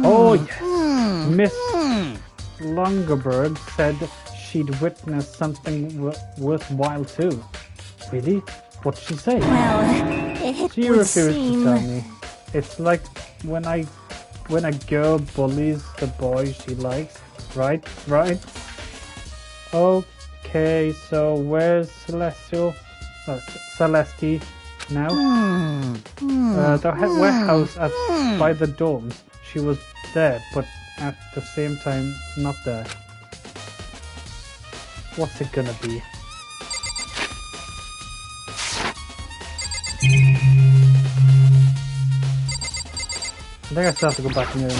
Oh yes. Miss Longerberg said she'd witnessed something worthwhile too. Really? What did she say? Well, it She would refused seem... to tell me. It's like when a girl bullies the boy she likes, right? Right? Okay, so where's Celeste now? The warehouse by the dorms. She was there, but at the same time not there. What's it gonna be? I think I still have to go back in the room.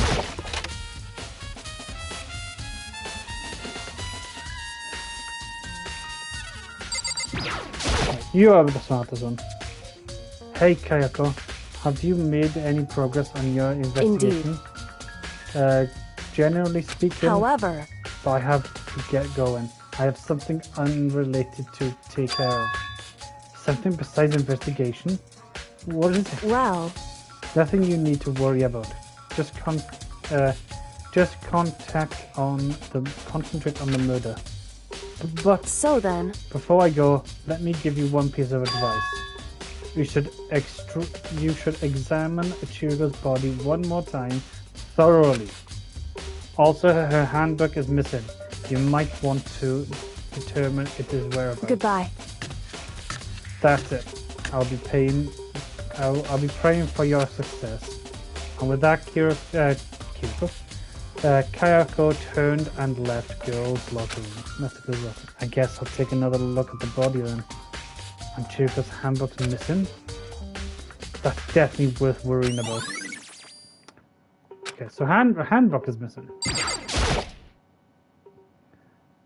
You are the smartest one. Hey Kayako, have you made any progress on your investigation? Generally speaking, However, I have to get going. I have something unrelated to take care of. Something besides investigation? What is it? well, Nothing you need to worry about. Just concentrate on the murder. But So then, before I go, let me give you one piece of advice. You should examine Chiriko's body one more time, thoroughly. Also, her handbook is missing. You might want to determine its whereabouts. goodbye. That's it. I'll be praying for your success. And with that, Kayako turned and left girls' locker room. I guess I'll take another look at the body then. And Chiriko's handbook's missing. That's definitely worth worrying about. Okay, so her handbook is missing.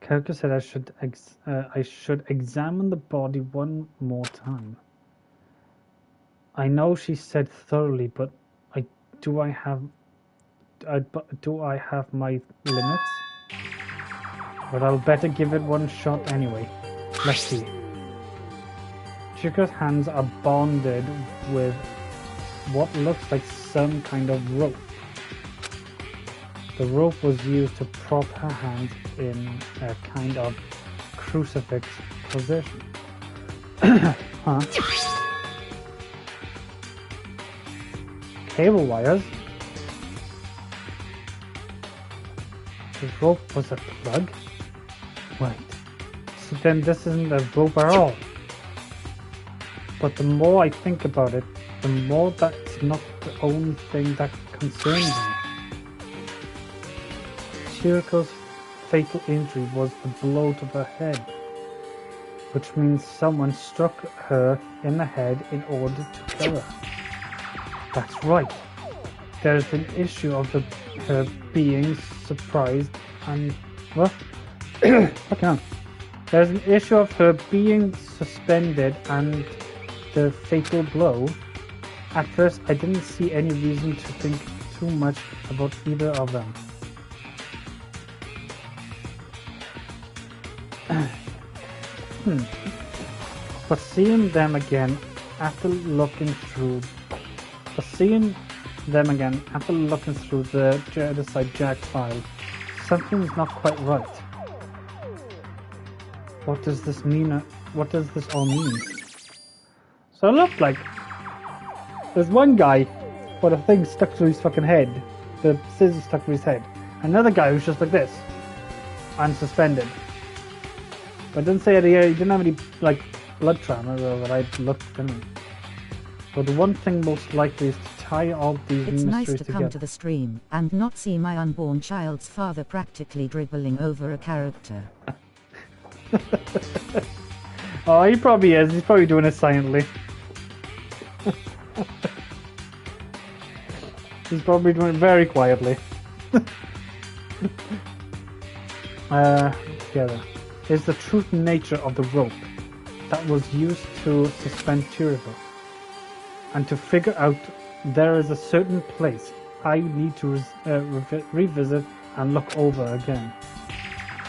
Kayako said I should examine the body one more time. I know she said thoroughly, but do I have my limits? But I'll better give it one shot anyway. Let's see. Chiriko's hands are bonded with what looks like some kind of rope. The rope was used to prop her hands in a kind of crucifix position. Huh? Cable wires. The rope was a plug? Wait, so then this isn't a rope at all. But the more I think about it, the more that's not the only thing that concerns me. Chiriko's fatal injury was the blow to the head, which means someone struck her in the head in order to kill her. That's right. There's an issue of her being surprised and what? Okay. There's an issue of her being suspended and the fatal blow. At first, I didn't see any reason to think too much about either of them. But seeing them again after looking through the Genocide Jack file, something's not quite right. What does this mean? What does this all mean? So it looked like there's one guy with a thing stuck to his fucking head, the scissors stuck to his head. Another guy who's just like this, and suspended. But it didn't say he didn't have any like blood trauma that I looked anyway. But the one thing most likely is to tie all these It's mysteries nice to together. come to the stream and not see my unborn child's father practically dribbling over a character. Oh, he probably is. He's probably doing it silently. He's probably doing it very quietly. Together is the true nature of the rope that was used to suspend Chiriko. And to figure out, there is a certain place I need to revisit and look over again.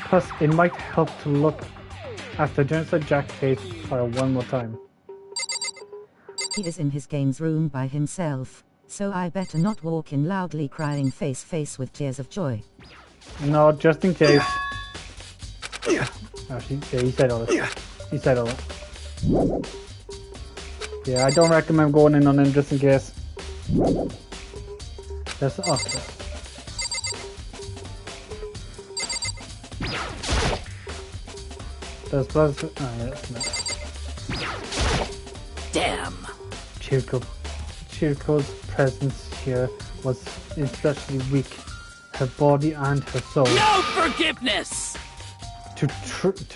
Plus, it might help to look at the Genocide Jack case file one more time. He is in his games room by himself, so I better not walk in loudly crying face with tears of joy. No, just in case. Oh, he said all this. He said all that. Yeah, I don't recommend going in on him just in case. There's There's plus. Oh, yeah, no. Damn. Chiriko's presence here was especially weak. Her body and her soul. No forgiveness! To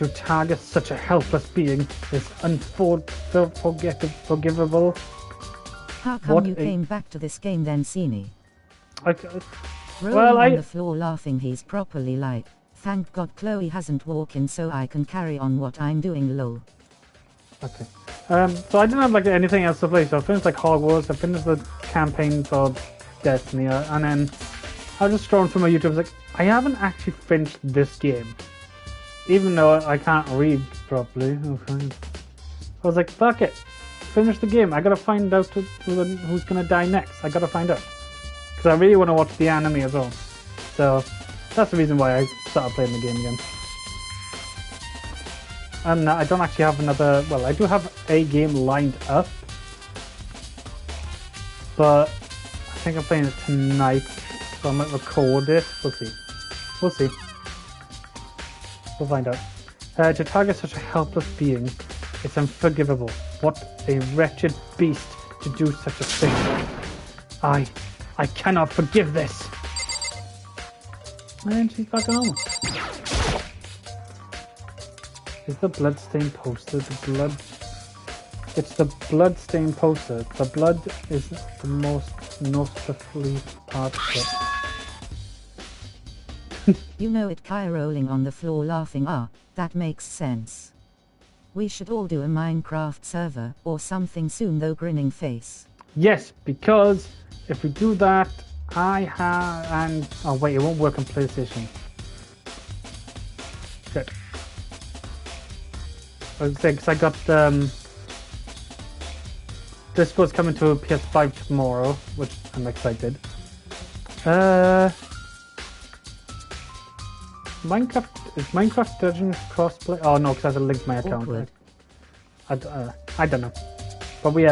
target such a helpless being is unforgivable. How come you came back to this game then, Sini? Well, on the floor laughing, he's properly like, thank God Chloe hasn't walked in so I can carry on what I'm doing, lol. Okay. So I didn't have like anything else to play, so I finished like Hogwarts, I finished the campaign for Destiny, and then I was just scrolling through my YouTube, I was like, I haven't actually finished this game. Even though I can't read properly. Okay. I was like, fuck it. Finish the game. I gotta find out who's gonna die next. I gotta find out. Because I really want to watch the anime as well. So, that's the reason why I started playing the game again. And I don't actually have another... Well, I do have a game lined up. But I think I'm playing it tonight. So I might record it. We'll see. We'll see. We'll find out. To target such a helpless being, it's unforgivable. What a wretched beast to do such a thing. I cannot forgive this. And she's back on. Is the bloodstained poster the blood? It's the bloodstained poster. The blood is the most noticeably part of it. You know it, Kai, rolling on the floor laughing. Ah, that makes sense. We should all do a Minecraft server or something soon though, grinning face. Yes, because if we do that, oh wait, it won't work on PlayStation. Good. I was saying, because I got this was coming to a PS5 tomorrow, which I'm excited. Is Minecraft Dungeon crossplay? Oh no, because I have to link my account. Awkward. I don't know, but we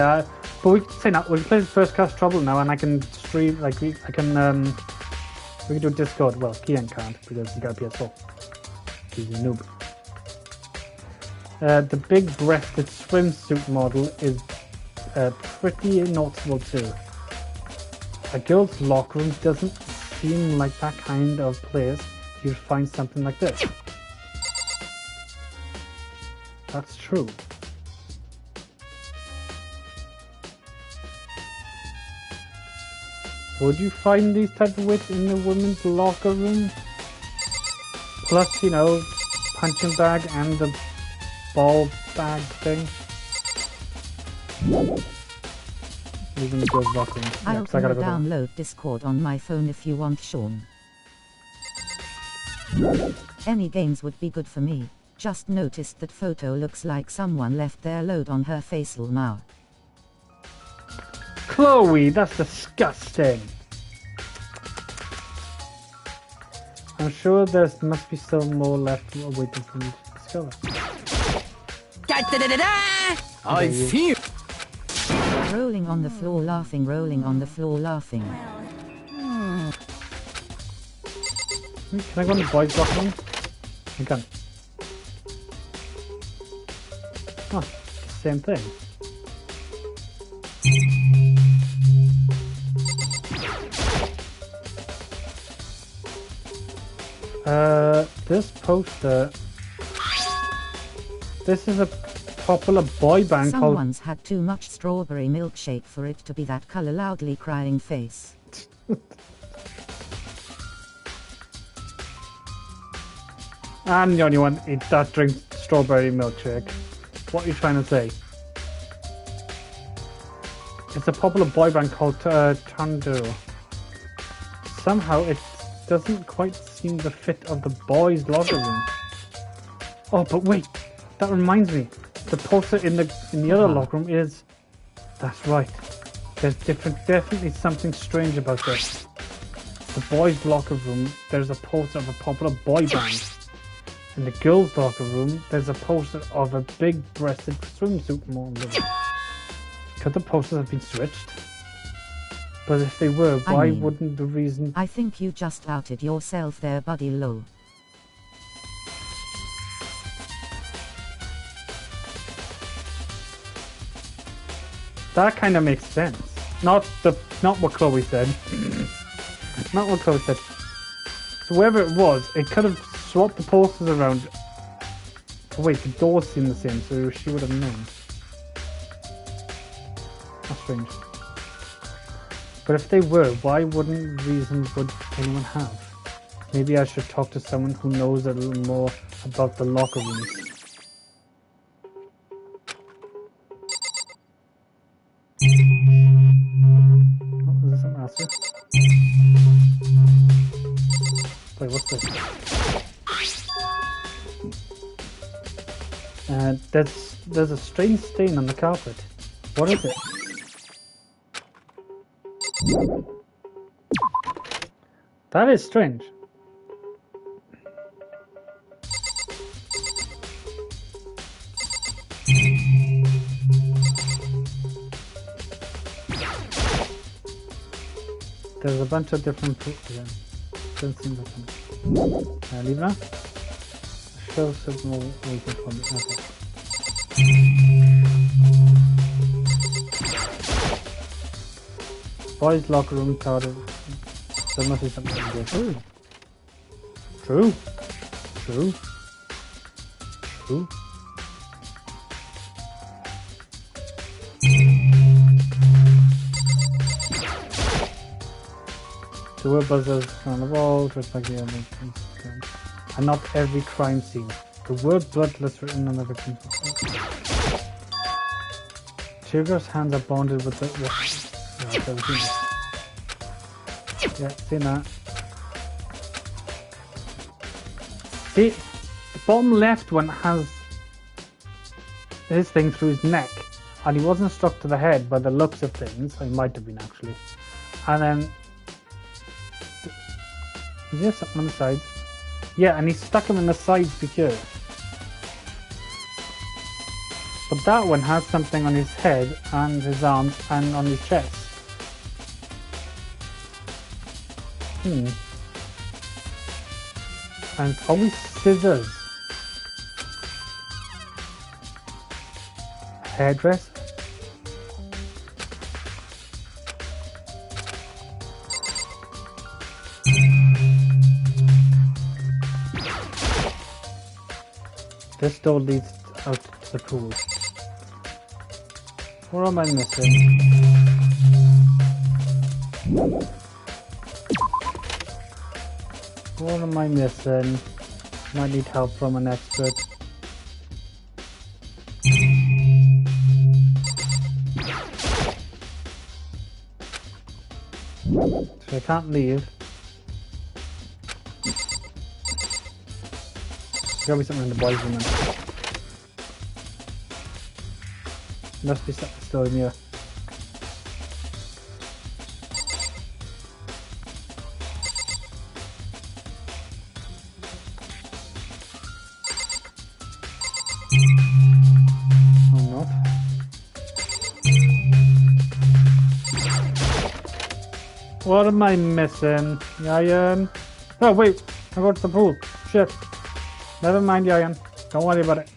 say now we can play the First Class Trouble now, and I can stream like we can do Discord. Well, Kian can't because he got a PS4. He's a noob. The big-breasted swimsuit model is pretty noticeable too. A girl's locker room doesn't seem like that kind of place you'd find something like this. That's true. Would you find these type of wits in the women's locker room? Plus, you know, punching bag and the ball bag thing. Even the girls' locker room. I'll Yeah, I gotta go download Discord on my phone if you want, Sean. Any games would be good for me. Just noticed that photo looks like someone left their load on her facial now. Chloe, that's disgusting. I'm sure there must be still more left waiting for me to discover. I feel. Rolling on the floor laughing, rolling on the floor laughing. Can I go on the boys' locker room? I can. Oh, same thing. This poster. This is a popular boy band called. Someone's had too much strawberry milkshake for it to be that color, loudly crying face. I'm the only one that drinks strawberry milkshake. What are you trying to say? It's a popular boy band called Tandu. Somehow it doesn't quite seem the fit of the boys' locker room. Oh, but wait, that reminds me. The poster in the other locker room is. That's right. There's definitely something strange about this. The boys' locker room, there's a poster of a popular boy band. In the girls' locker room, there's a poster of a big-breasted swimsuit model. Could the posters have been switched? But if they were, why wouldn't the reason... I think you just outed yourself there, buddy, lol. That kind of makes sense. Not what Chloe said. Not what Chloe said. So whoever it was, it could have swapped the posters around. Oh wait, the doors seem the same, so she would have known. That's strange. But if they were, why wouldn't reasons would anyone have? Maybe I should talk to someone who knows a little more about the locker rooms. Oh, is this something else here? Wait, what's this? There's a strange stain on the carpet. What is it? That is strange. There's a bunch of different again. Don't seem different. Leave now. Show signal waiting for me. Okay. Boys' locker room card. There must be something in there. True. True. True. True. The word buzzers on the wall, just like the other things. And not every crime scene. The word bloodless written on the victim's body. Two girls' hands are bonded with the... Yeah, seen that. See, the bottom left one has his thing through his neck. And he wasn't struck to the head by the looks of things. He might have been actually. And then... Is there something on the sides? Yeah, and he stuck him in the sides because. But that one has something on his head and his arms and on his chest. And it's always scissors. Hairdress. This door leads out to the pool. What am I missing? What am I missing? Might need help from an expert. So I can't leave. There's gotta be something in the boys' room. Must be something still in here. Or not. What am I missing? Iron. Oh wait, I got to the pool. Shit. Never mind, Iron. Don't worry about it.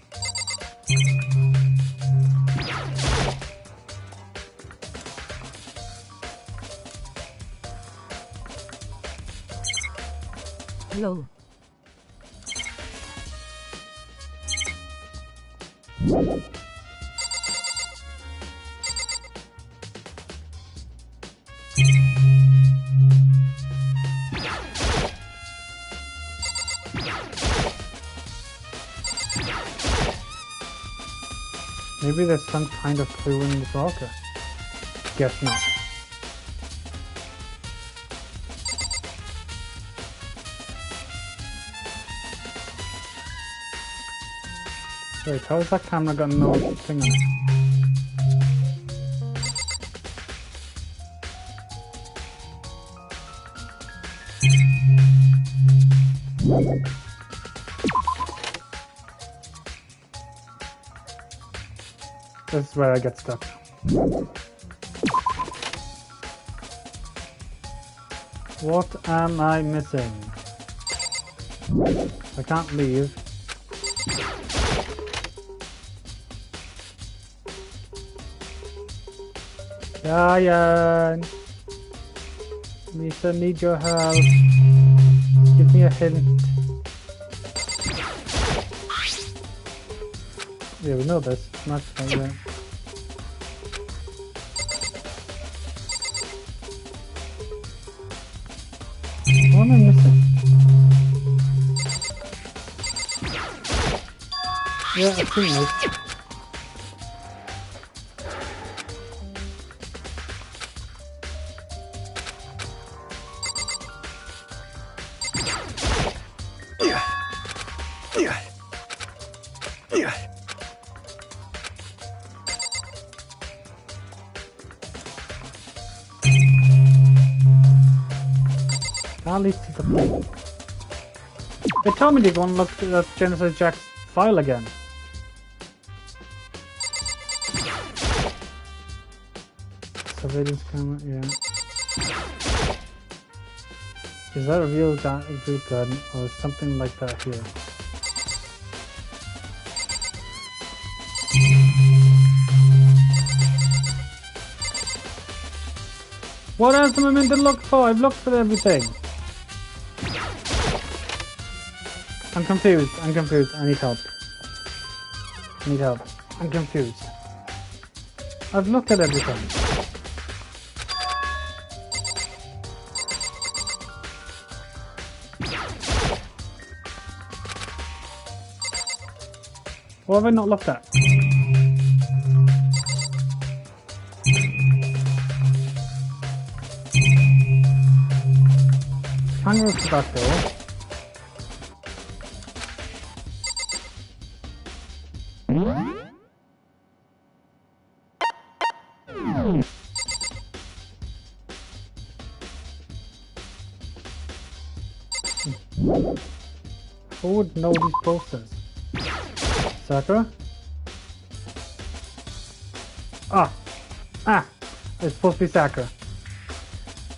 Hello. Maybe there's some kind of clue in this locker. Guess not. Wait, how has that camera got no thing on it? This is where I get stuck. What am I missing? I can't leave. Ryan! Lisa, need your help. Give me a hint. Yeah, we know this. Not like that. What am I missing? Yeah, I think this. That leads to the pool. They told me to go and look at Genesis Jack's file again. Surveillance camera, yeah. Is that a real gun or something like that here? What else am I meant to look for? I've looked for everything. I'm confused. I'm confused. I need help. I need help. I'm confused. I've looked at everything. What have I not looked at? Hang on to that door. Who would know these posters? Sakura? It's supposed to be Sakura.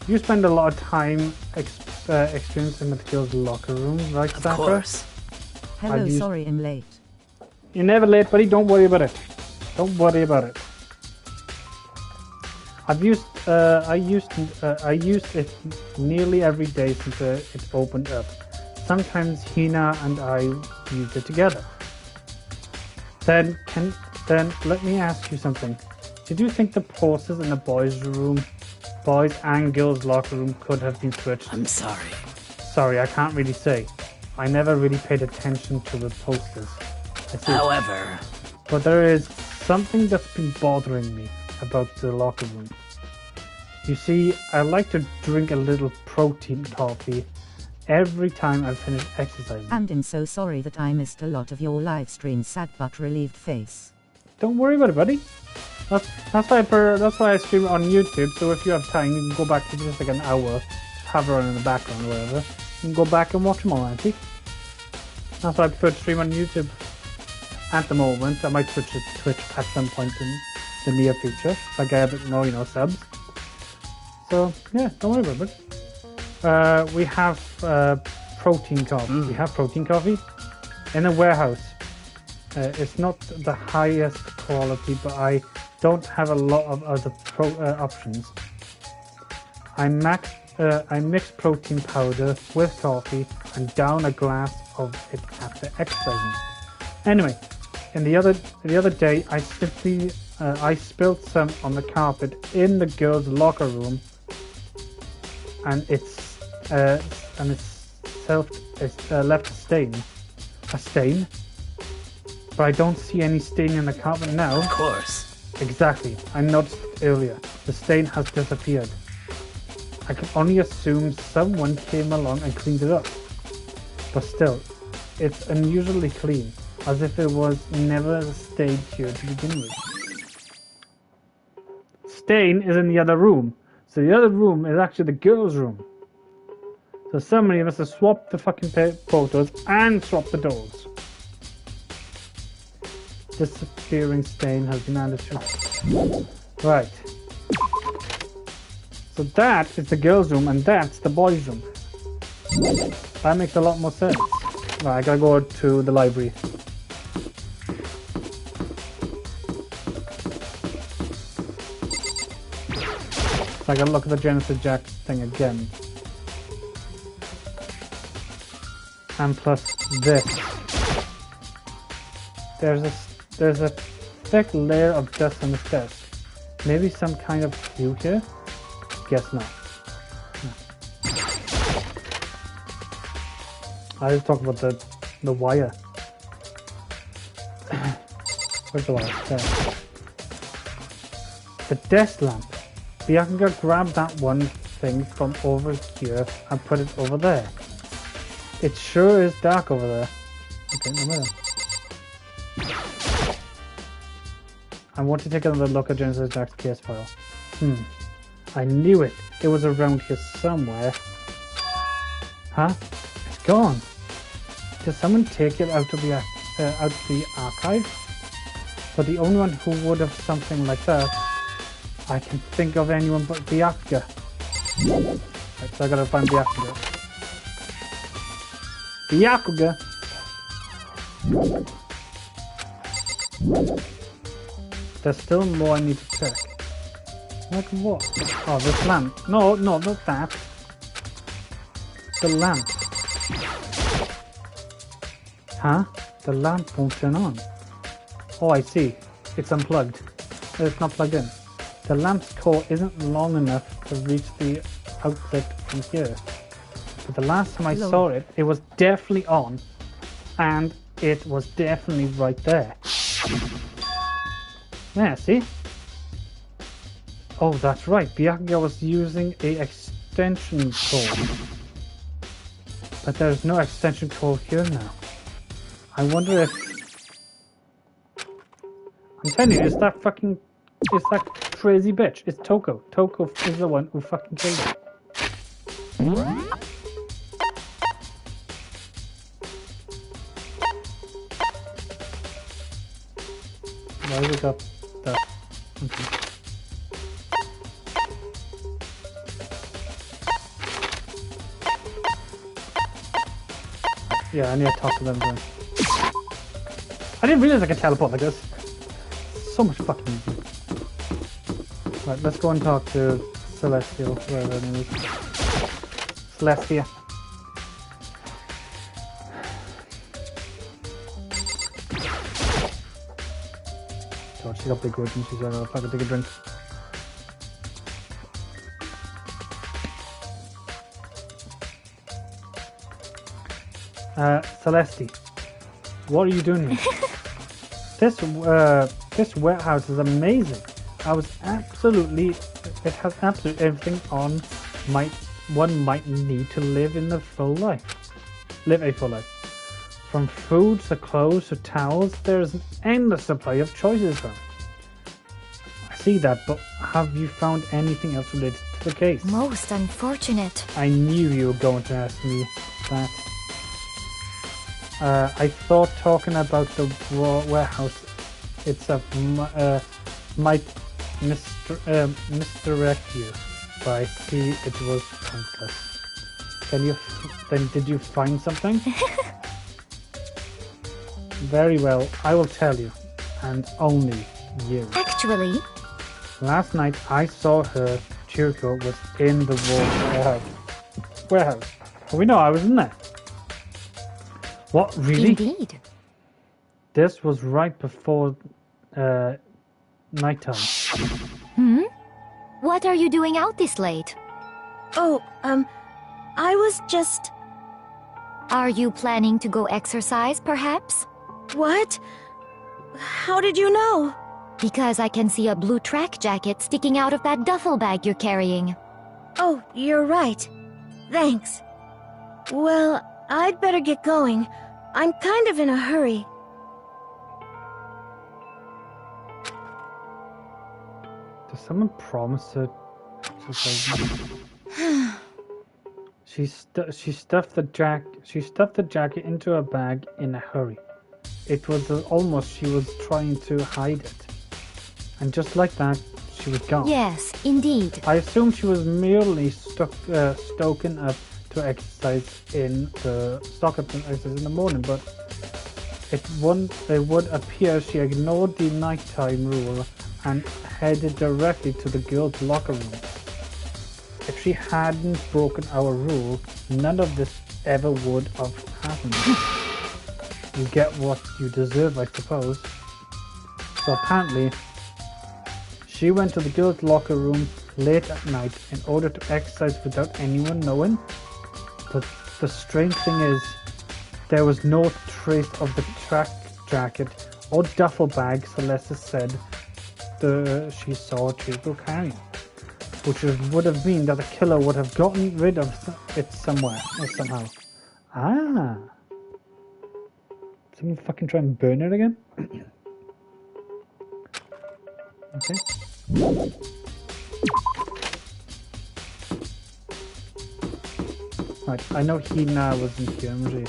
You spend a lot of time experiencing the girls' locker room, right, Sakura? Of course. Hello, sorry I'm late. You're never late, buddy. Don't worry about it. Don't worry about it. I used it nearly every day since it opened up. Sometimes Hina and I used it together. Then let me ask you something. Did you think the posters in the boys' and girls' locker room could have been switched? I'm sorry. Sorry, I can't really say. I never really paid attention to the posters. However, but there is something that's been bothering me about the locker room. You see, I like to drink a little protein coffee every time I finish exercising. And I'm so sorry that I missed a lot of your live stream. Sad but relieved face. Don't worry about it, buddy. That's why I stream it on YouTube. So if you have time, you can go back to just like an hour, have it on in the background or whatever. You can go back and watch them all, Auntie. That's why I prefer to stream on YouTube at the moment. I might switch to Twitch at some point in the near future if I get a bit more, subs. So yeah, don't worry about it. We have protein coffee. We have protein coffee in a warehouse. It's not the highest quality, but I don't have a lot of other options. I mix protein powder with coffee and down a glass of it after exercising. Anyway, the other day I simply I spilled some on the carpet in the girls' locker room, and it's left a stain. But I don't see any stain in the carpet now. of course. Exactly, I noticed it earlier. The stain has disappeared. I can only assume someone came along and cleaned it up. But still, it's unusually clean, as if it was never stayed here to begin with. Stain is in the other room, so the other room is actually the girls' room. So somebody must have swapped the fucking photos and swapped the dolls. Disappearing stain has been added to. Right. So that is the girls' room and that's the boys' room. That makes a lot more sense. Right, I gotta go to the library. So I gotta look at the Genesis Jack thing again. And plus this. There's a thick layer of dust on this desk. Maybe some kind of clue here? Guess not. No. I just talk about the wire. Where's the wire? There. The desk lamp. Bianca grabbed that one thing from over here and put it over there. It sure is dark over there. Okay, no matter. I want to take another look at Genesis Jack's case file. I knew it. It was around here somewhere. Huh? It's gone. Did someone take it out of the archive? But the only one who would have something like that I can think of anyone but Byakuya. Right, so I gotta find Byakuya. Byakuya! There's still more I need to check. Like what? Oh, this lamp. No, not that. The lamp. Huh? The lamp won't turn on. Oh, I see. It's unplugged. It's not plugged in. The lamp's cord isn't long enough to reach the outlet from here. But the last time I saw it, it was definitely on. And it was definitely right there. Yeah, see? Oh, that's right. Byakuya was using a extension cord. But there's no extension cord here now. I wonder if... I'm telling you, it's that crazy bitch. It's Toko. Toko is the one who fucking killed her. Why we got that? Okay. Yeah, I need to talk to them then. I didn't realize I could teleport like this. So much fucking easy. Right, let's go and talk to Celestial, wherever her name is. Celestia. God, she got big words and she's like, oh, fuck, take a drink. Celesti, what are you doing here? This warehouse is amazing. It has absolutely everything one might need to live a full life. From food to clothes to towels, there is an endless supply of choices from. I see that, but have you found anything else related to the case? Most unfortunate. I knew you were going to ask me that. I thought talking about the warehouse itself might misdirect you, but I see it was pointless. Then did you find something? Very well, I will tell you, and only you. Actually, last night I saw her. Chirko was in the warehouse. Well, we know I was in there. What, really? Indeed. This was right before nighttime. What are you doing out this late? Oh, I was just... Are you planning to go exercise, perhaps? What? How did you know? Because I can see a blue track jacket sticking out of that duffel bag you're carrying. Oh, you're right. Thanks. Well, I'd better get going. I'm kind of in a hurry. Does someone promise her? She stuffed the jacket into a bag in a hurry. It was almost she was trying to hide it, and just like that, she was gone. Yes, indeed. I assume she was merely stoking up to exercise in the morning, but it would appear she ignored the nighttime rule and headed directly to the girls' locker room. If she hadn't broken our rule, none of this ever would have happened. You get what you deserve, I suppose. So apparently, she went to the girls' locker room late at night in order to exercise without anyone knowing. But the strange thing is, there was no trace of the track jacket or duffel bag Celeste said she saw Chico carrying, which would have meant that the killer would have gotten rid of it somewhere or somehow. Ah. Someone fucking try and burn it again? Okay. Right, I know Hina wasn't here, was he?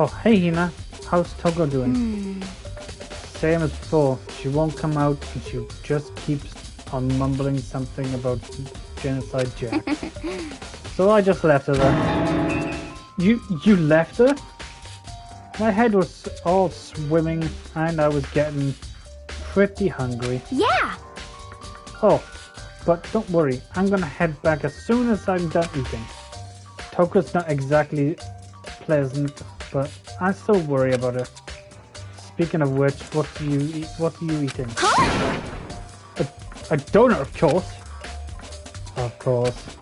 Oh, hey Hina. How's Togo doing? Same as before. She won't come out and she just keeps on mumbling something about Genocide Jack. So I just left her there. You left her? My head was all swimming and I was getting pretty hungry. Yeah! Oh, but don't worry. I'm gonna head back as soon as I'm done eating. Toko's not exactly pleasant, but I still worry about her. Speaking of which, what are you eating? Huh? A donut, of course. Of course.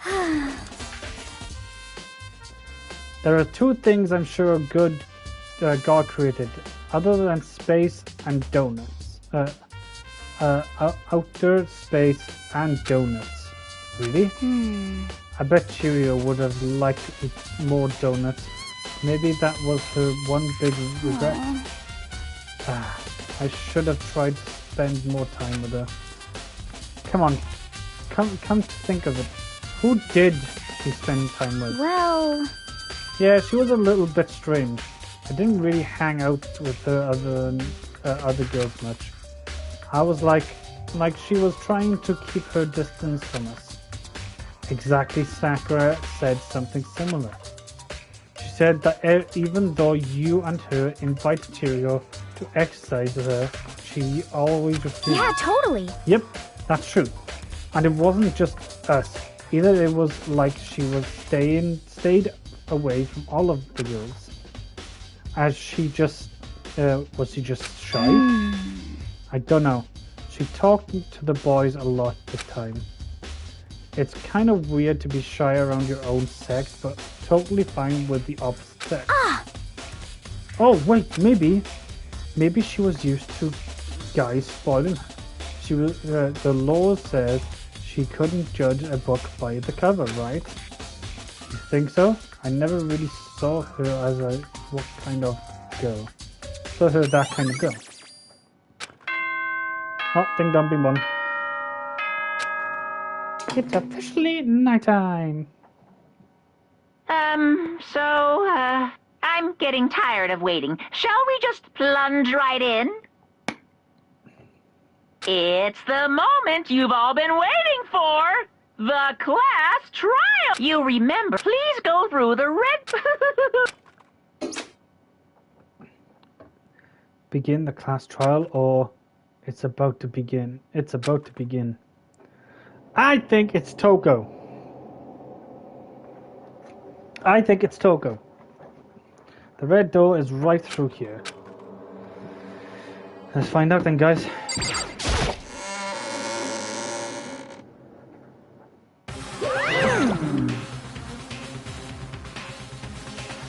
There are two things I'm sure good God created, other than space and donuts. Outer space and donuts. Really? I bet Cheerio would have liked to eat more donuts. Maybe that was her one big regret. I should have tried to spend more time with her. Come on, come to think of it. Who did she spend time with? Well... Yeah, she was a little bit strange. I didn't really hang out with her other than other girls much. I was like she was trying to keep her distance from us. Exactly, Sakura said something similar. She said that even though you and her invited Cheerio to exercise with her, she always refused. Yeah, totally. Yep, that's true. And it wasn't just us. Either it was like she was stayed away from all of the girls. As she just, was she just shy? I don't know. She talked to the boys a lot this time. It's kind of weird to be shy around your own sex, but totally fine with the opposite sex. Oh wait, maybe she was used to guys spoiling her. She was, the law says she couldn't judge a book by the cover, right? You think so? I never really saw her as what kind of girl. Saw her that kind of girl. Oh, ding dong bing bong. It's officially nighttime. I'm getting tired of waiting. Shall we just plunge right in? It's the moment you've all been waiting for! The class trial! You remember, please go through the red... Begin the class trial, or it's about to begin. It's about to begin. I think it's Toko. I think it's Toko. The red door is right through here. Let's find out then, guys.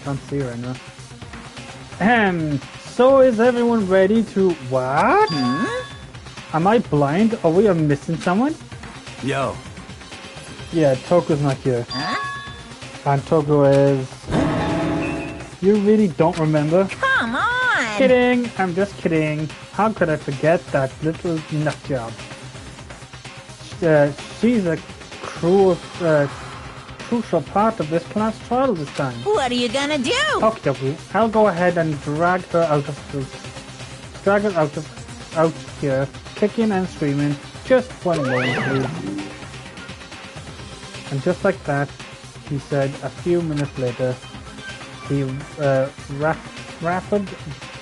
Can't see right now. So is everyone ready to... What? Am I blind or we are missing someone? Yo. Yeah, Toko's not here. And Toko is... You really don't remember? Come on! Kidding! I'm just kidding. How could I forget that little nut job? She's a crucial part of this class trial this time. What are you gonna do? Okay, I'll go ahead and drag her out here, kicking and screaming. Just one moment, please. And just like that, he said a few minutes later, he rapid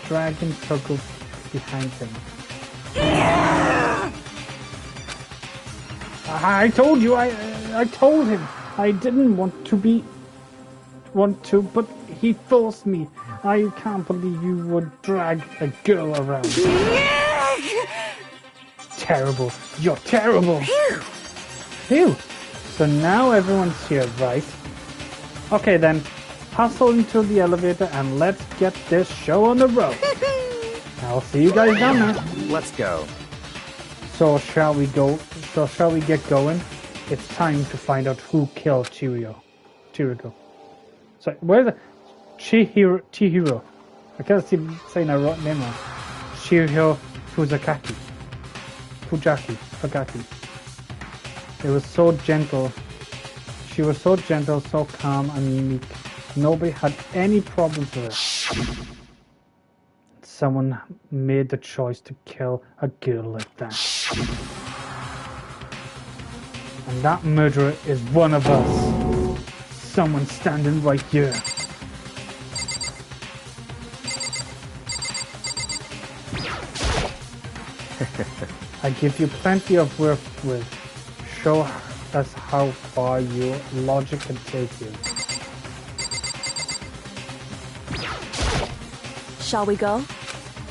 dragging Toko behind him. I told you, I told him I didn't want to, but he forced me. I can't believe you would drag a girl around. Terrible. You're terrible. Phew. So now everyone's here, right? Okay then, hustle into the elevator and let's get this show on the road. I'll see you guys down there. Let's go. So shall we get going? It's time to find out who killed Chihiro. So where's the Chihiro? I can't see saying the right name now. Chihiro Fujaki. It was so gentle. She was so gentle, so calm and unique. Nobody had any problems with her. Someone made the choice to kill a girl like that. And that murderer is one of us. Someone standing right here. I give you plenty of work with. Show us how far your logic can take you. Shall we go?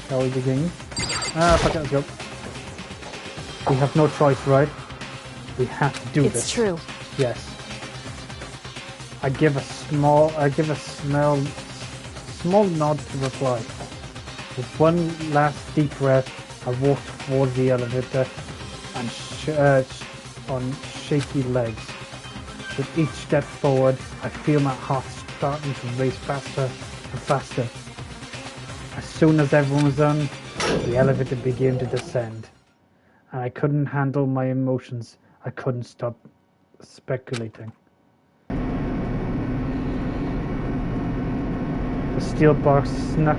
Shall we begin? Fuck it, let's go. We have no choice, right? We have to do this. It's true. Yes. I give a small nod to reply. With one last deep breath, I walk towards the elevator and on shaky legs. With each step forward, I feel my heart starting to race faster and faster. As soon as everyone was done, the elevator began to descend, and I couldn't handle my emotions. I couldn't stop speculating. The steel box sank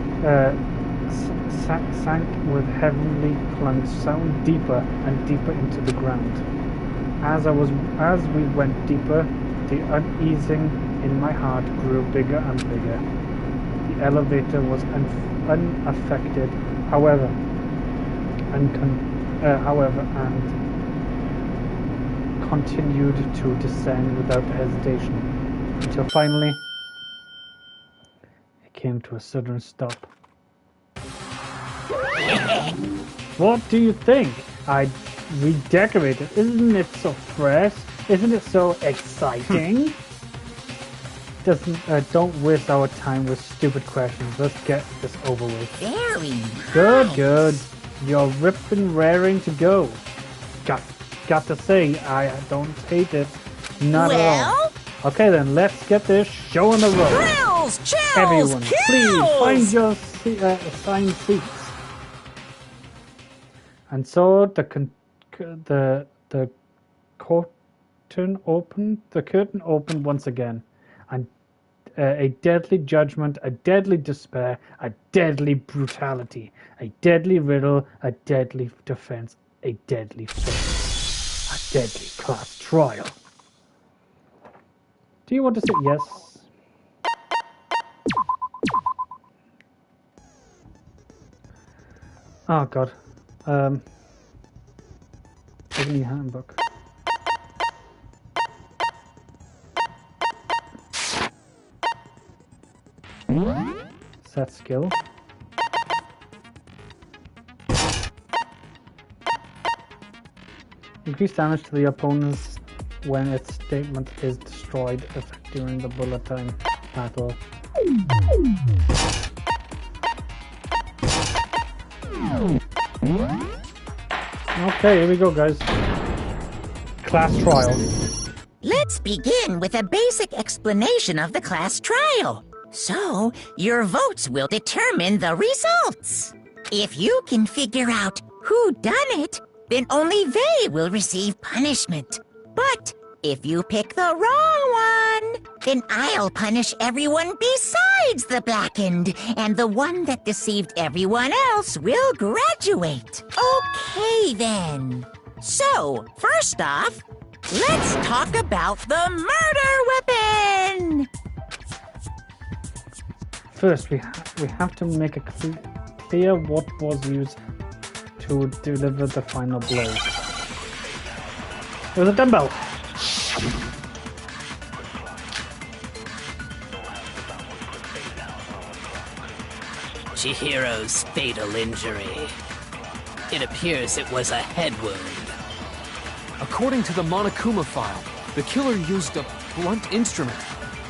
with heavenly plunge sound deeper and deeper into the ground. As we went deeper, the uneasing in my heart grew bigger and bigger. The elevator was unaffected, however, and continued to descend without hesitation, until finally it came to a sudden stop. What do you think? I redecorated. Isn't it so fresh? Isn't it so exciting? Don't waste our time with stupid questions. Let's get this over with. Very nice. Good. You're ripping, raring to go. Got to say, I don't hate it. Not at all. Okay then, let's get this show on the road. Thrills, chills, Everyone, kills. please find your assigned seats. And so the curtain opened once again, and a deadly judgment, a deadly despair, a deadly brutality, a deadly riddle, a deadly defense, a deadly fate, a deadly class trial. Do you want to say yes? Oh God. Give me a handbook. Set skill. Increase damage to the opponents when its statement is destroyed during the bullet time battle. Okay, here we go, guys. Class trial. Let's begin with a basic explanation of the class trial. So, your votes will determine the results. If you can figure out who done it, then only they will receive punishment. But if you pick the wrong one, then I'll punish everyone besides the blackened, and the one that deceived everyone else will graduate. Okay, then. So, first off, let's talk about the murder weapon! First, we have to make it clear what was used to deliver the final blow. It was a dumbbell. Chihiro's fatal injury. It appears it was a head wound. According to the Monokuma file, the killer used a blunt instrument.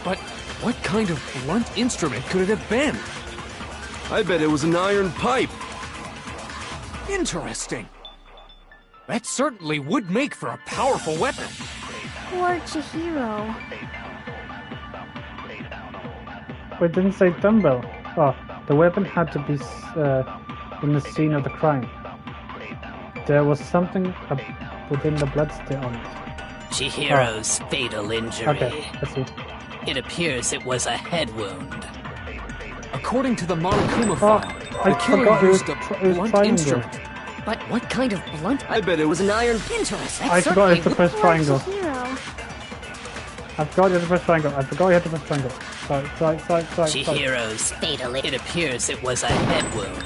But what kind of blunt instrument could it have been? I bet it was an iron pipe. Interesting. That certainly would make for a powerful weapon. Poor Chihiro. Wait, didn't say dumbbell. Oh, the weapon had to be in the scene of the crime. There was something within the bloodstain on it. Chihiro's fatal injury. Okay, I see. It appears it was a head wound. According to the Monokuma file, I the killer forgot it was used a it was blunt triangle. instrument. But what kind of blunt? I bet it was an iron. Interesting. I forgot it's the Certainly first triangle. Hero. I forgot you had to press triangle. I forgot you had to press triangle. Sorry. Chihiro's fatally. It appears it was a head wound.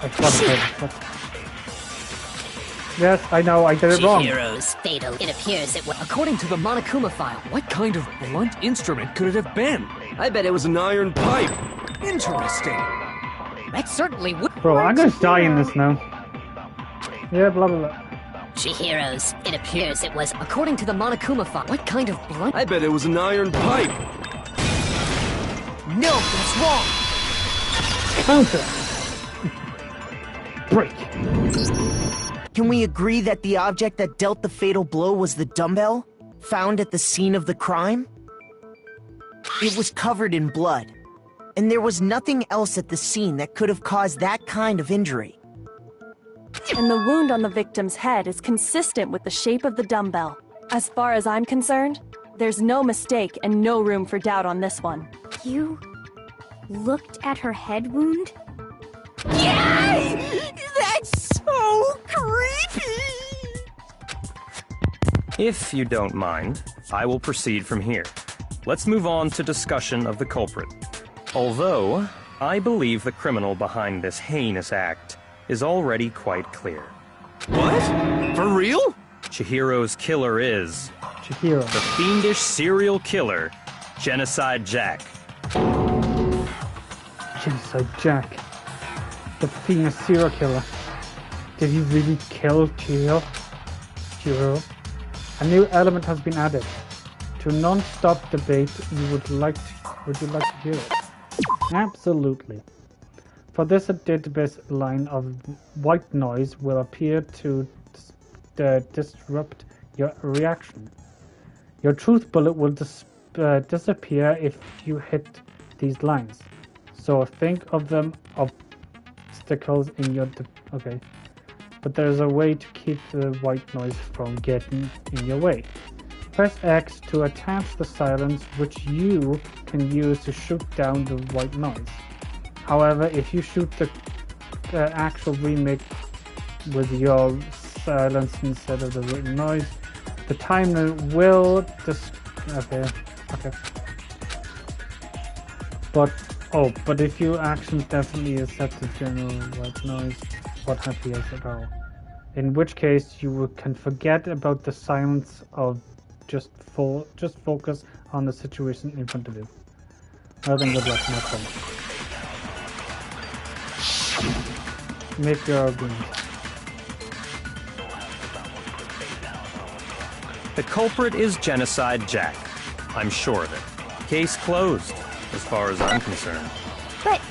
I forgot it. Yes, I know, I did it wrong. Chihiro's fatal. It appears it was. According to the Monokuma file, what kind of blunt instrument could it have been? I bet it was an iron pipe. Interesting. That certainly would. Bro, I'm gonna die in this now. Yeah, blah blah blah. Chihiro's. It appears it was. According to the Monokuma file, what kind of blunt? I bet it was an iron pipe. No, that's wrong. Counter! Break! Can we agree that the object that dealt the fatal blow was the dumbbell, found at the scene of the crime? It was covered in blood, and there was nothing else at the scene that could have caused that kind of injury. And the wound on the victim's head is consistent with the shape of the dumbbell. As far as I'm concerned, there's no mistake and no room for doubt on this one. You looked at her head wound? Yay! That's so creepy! If you don't mind, I will proceed from here. Let's move on to discussion of the culprit. Although, I believe the criminal behind this heinous act is already quite clear. What? For real? Chihiro's killer is... Chihiro. the fiendish serial killer, Genocide Jack. Genocide Jack. The famous serial killer. Did he really kill Chihiro? A new element has been added. To non-stop debate, would you like to hear it? Absolutely. For this, a database line of white noise will appear to disrupt your reaction. Your truth bullet will disappear if you hit these lines. So think of them obstacles in your... okay. But there's a way to keep the white noise from getting in your way. Press X to attach the silence, which you can use to shoot down the white noise. However, if you shoot the actual remake with your silence instead of the written noise, the timer will okay. But if your action definitely set the general white noise, what happens at all? In which case you can forget about the silence of just focus on the situation in front of you. I think that's my point. Make your argument. The culprit is Genocide Jack. I'm sure of it. Case closed, as far as I'm concerned. But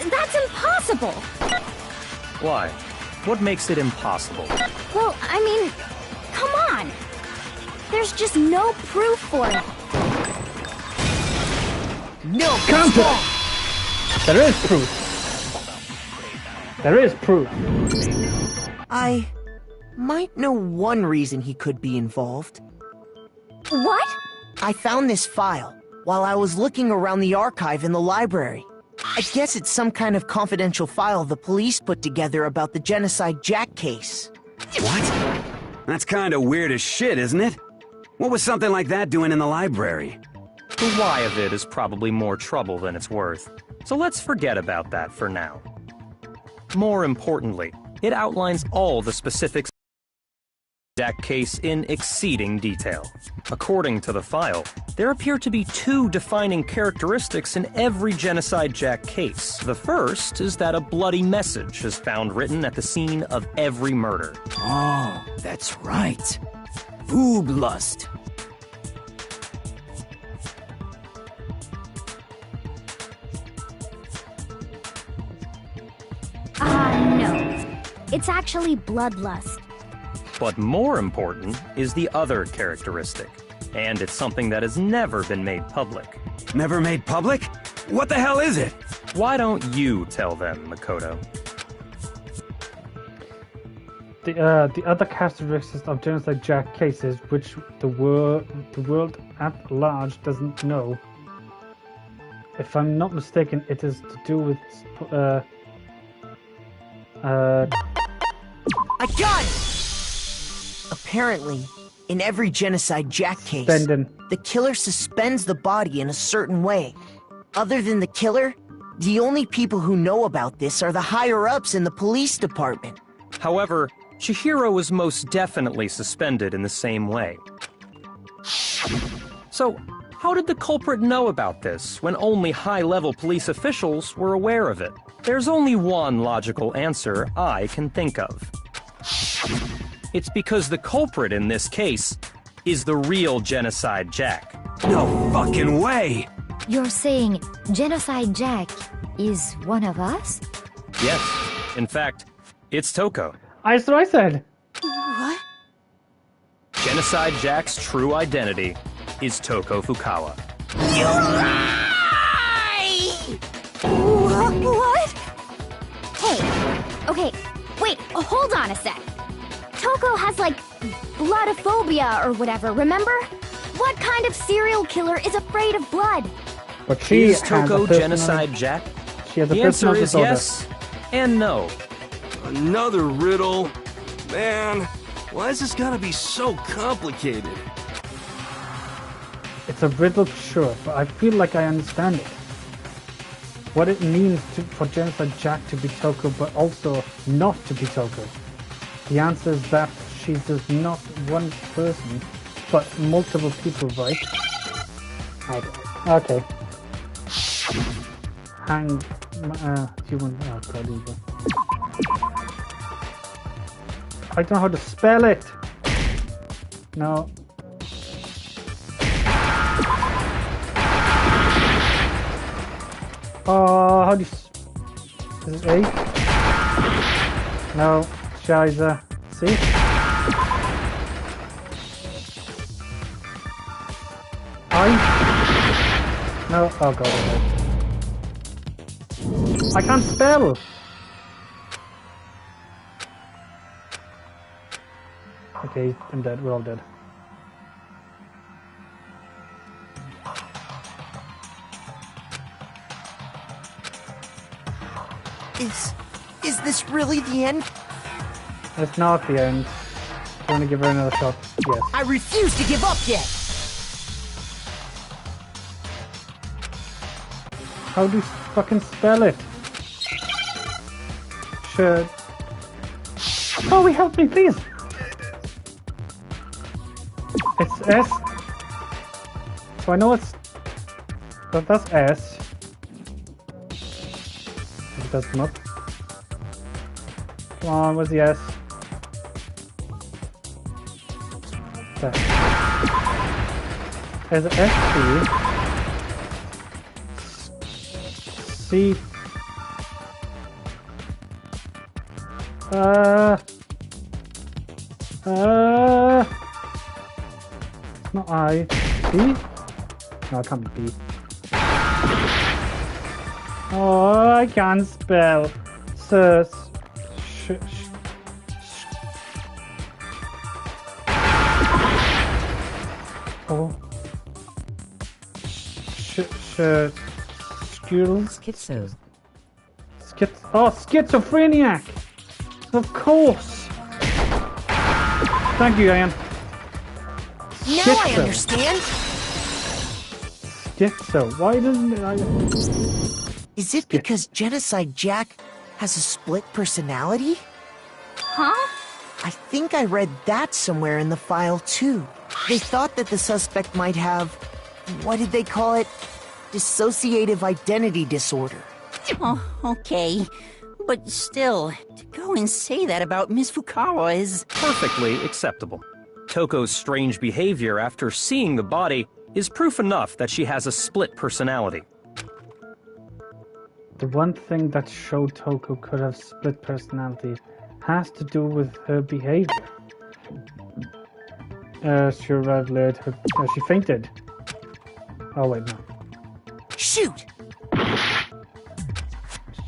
that's impossible! Why? What makes it impossible? Well, I mean, come on! There's just no proof for it. No, counter! There is proof. There is proof. I might know one reason he could be involved. What? I found this file while I was looking around the archive in the library. I guess it's some kind of confidential file the police put together about the Genocide Jack case. What? That's kind of weird as shit, isn't it? What was something like that doing in the library? The why of it is probably more trouble than it's worth. So let's forget about that for now. More importantly, it outlines all the specifics of the Jack case in exceeding detail. According to the file, there appear to be two defining characteristics in every Genocide Jack case. The first is that a bloody message is found written at the scene of every murder. Oh, that's right. Booblust. No. It's actually bloodlust. But more important is the other characteristic, and it's something that has never been made public. Never made public? What the hell is it? Why don't you tell them, Makoto? The other characteristics of Genocide Jack cases, which the world at large doesn't know. If I'm not mistaken, it is to do with I got it! Apparently, in every Genocide Jack case, the killer suspends the body in a certain way. Other than the killer, the only people who know about this are the higher-ups in the police department. However, Chihiro was most definitely suspended in the same way. So, how did the culprit know about this when only high-level police officials were aware of it? There's only one logical answer I can think of. It's because the culprit in this case is the real Genocide Jack. No fucking way! You're saying Genocide Jack is one of us? Yes. In fact, it's Toko. That's what I said. What? Genocide Jack's true identity is Toko Fukawa. You lie! What? Hey, okay, wait, hold on a sec. Toko has, like, bloodophobia or whatever, remember? What kind of serial killer is afraid of blood? But she is Toko Genocide Jack? She has a the answer is disorder. yes and no. Another riddle? Man, why is this gotta be so complicated? It's a riddle, sure, but I feel like I understand it. What it means for Genocide Jack to be Toko, but also not to be Toko. The answer is that she's just not one person, but multiple people, right? Okay. Human. Oh god, evil. I don't know how to spell it. No. Oh, how do you... Is it A? No. Shiza. C? I? No. Oh god, I can't spell! Okay, I'm dead. We're all dead. Is this really the end? It's not the end. Do you want to give her another shot? Yes. I refuse to give up yet! How do you fucking spell it? Should... Oh, help me, please! It's S. So I know it's... But that's S. It does come up. Come on, where's the S? There. There's an S, C. It's not I. B? No, it can't be B. Oh, I can't spell. Oh. Schizo. Schizophrenic! Of course! Thank you, Ian. Now I understand! Schizo. Why doesn't it... Is it because Genocide Jack has a split personality? Huh? I think I read that somewhere in the file, too. They thought that the suspect might have... what did they call it? Dissociative identity disorder. Oh, okay. But still, to go and say that about Miss Fukawa is... perfectly acceptable. Toko's strange behavior after seeing the body is proof enough that she has a split personality. The one thing that showed Toko could have split personality has to do with her behavior. She arrived late. She fainted. Oh wait, no. Shoot!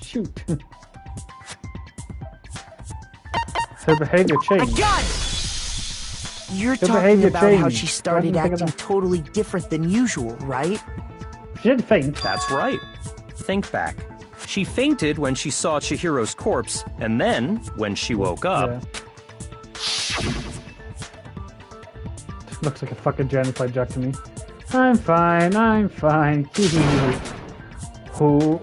Shoot. Her behavior changed. You're Her talking behavior about how changed. she started Why didn't I think acting of that? totally different than usual, right? She didn't faint. That's right. Think back. She fainted when she saw Chihiro's corpse, and then, when she woke up... Yeah. Looks like a fucking genocide jack to me. I'm fine, I'm fine. Who's a... Who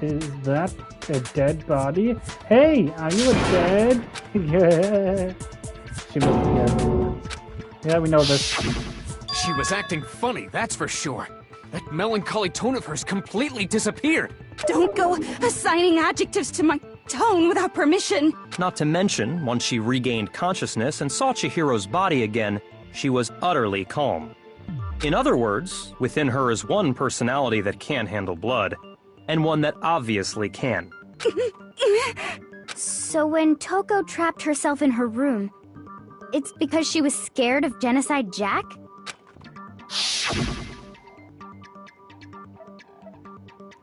is that? A dead body? Hey, are you a dead? Yeah. She must be, yeah, we know this. She was acting funny, that's for sure. That melancholy tone of hers completely disappeared. Don't go assigning adjectives to my tone without permission. Not to mention, once she regained consciousness and saw Chihiro's body again, she was utterly calm. In other words, within her is one personality that can handle blood, and one that obviously can. So when Toko trapped herself in her room, it's because she was scared of Genocide Jack?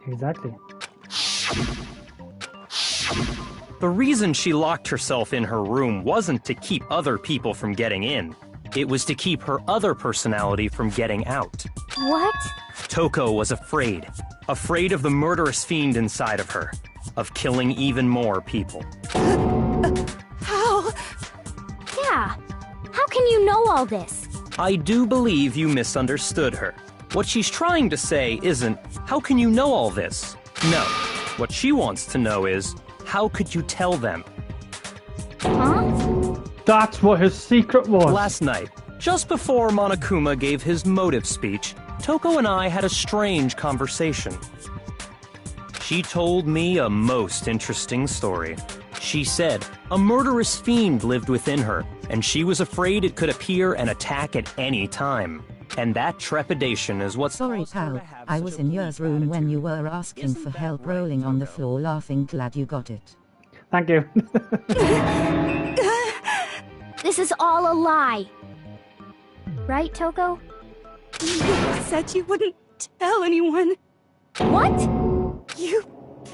Exactly. The reason she locked herself in her room wasn't to keep other people from getting in. It was to keep her other personality from getting out. What? Toko was afraid. Afraid of the murderous fiend inside of her. Of killing even more people. How? Yeah. How can you know all this? I do believe you misunderstood her. What she's trying to say isn't, how can you know all this? No. What she wants to know is, how could you tell them? Huh? That's what his secret was. Last night, just before Monokuma gave his motive speech, Toko and I had a strange conversation. She told me a most interesting story. She said a murderous fiend lived within her, and she was afraid it could appear and attack at any time. And that trepidation is what... Sorry, pal. I was in your room when you were asking for help, rolling on the floor laughing. Glad you got it. Thank you. This is all a lie. Right, Toko? You said you wouldn't tell anyone. What? You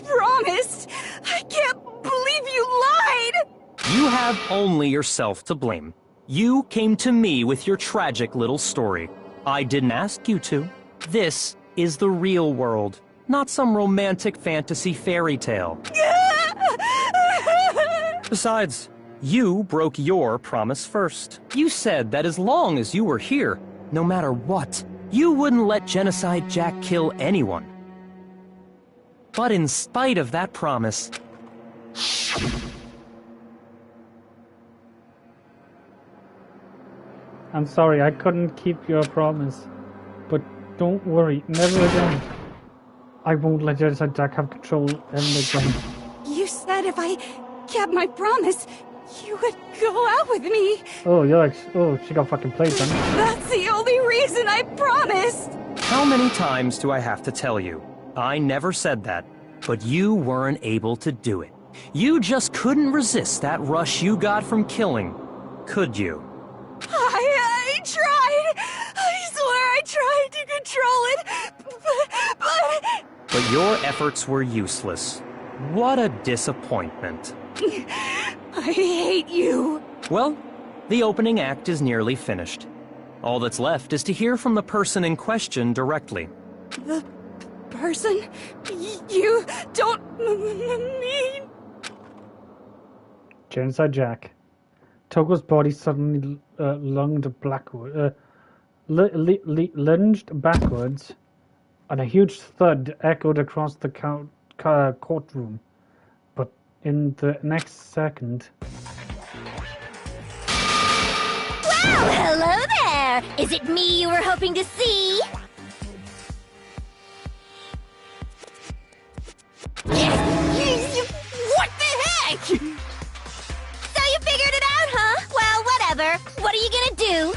promised! I can't believe you lied! You have only yourself to blame. You came to me with your tragic little story. I didn't ask you to. This is the real world, not some romantic fantasy fairy tale. Besides, you broke your promise first. You said that as long as you were here, no matter what, you wouldn't let Genocide Jack kill anyone. But in spite of that promise... I'm sorry, I couldn't keep your promise. But don't worry, never again. I won't let Genocide Jack have control ever again. You said if I kept my promise, you would go out with me. Oh, you're like, oh, she got fucking played then. That's the only reason I promised. How many times do I have to tell you? I never said that, but you weren't able to do it. You just couldn't resist that rush you got from killing, could you? I tried. I swear I tried to control it, But your efforts were useless. What a disappointment. I hate you. Well, the opening act is nearly finished. All that's left is to hear from the person in question directly. The person? You don't mean... Genocide Jack. Togo's body suddenly lunged backwards, and a huge thud echoed across the courtroom. But in the next second... Well, hello there! Is it me you were hoping to see? What the heck? So you figured it out, huh? Well, whatever. What are you gonna do?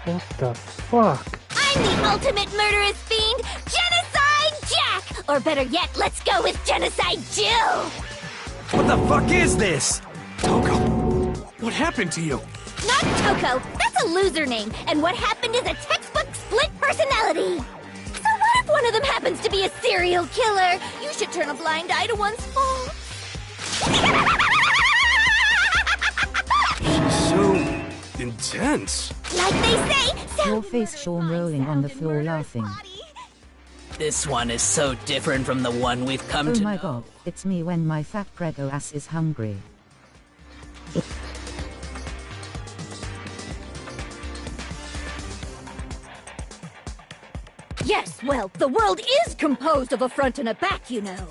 What the fuck? I'm the ultimate murderous fiend, Genocide Jack! Or better yet, let's go with Genocide Jill! What the fuck is this? Toko, what happened to you? Not Toko, that's a loser name, and what happened is a textbook split personality. So what if one of them happens to be a serial killer, you should turn a blind eye to one's fault. She's so intense. Like they say, Your face, Sean, rolling on the floor laughing. This one is so different from the one we've come Oh to my know. god, it's me when my fat prego ass is hungry. yes, well, the world is composed of a front and a back, you know.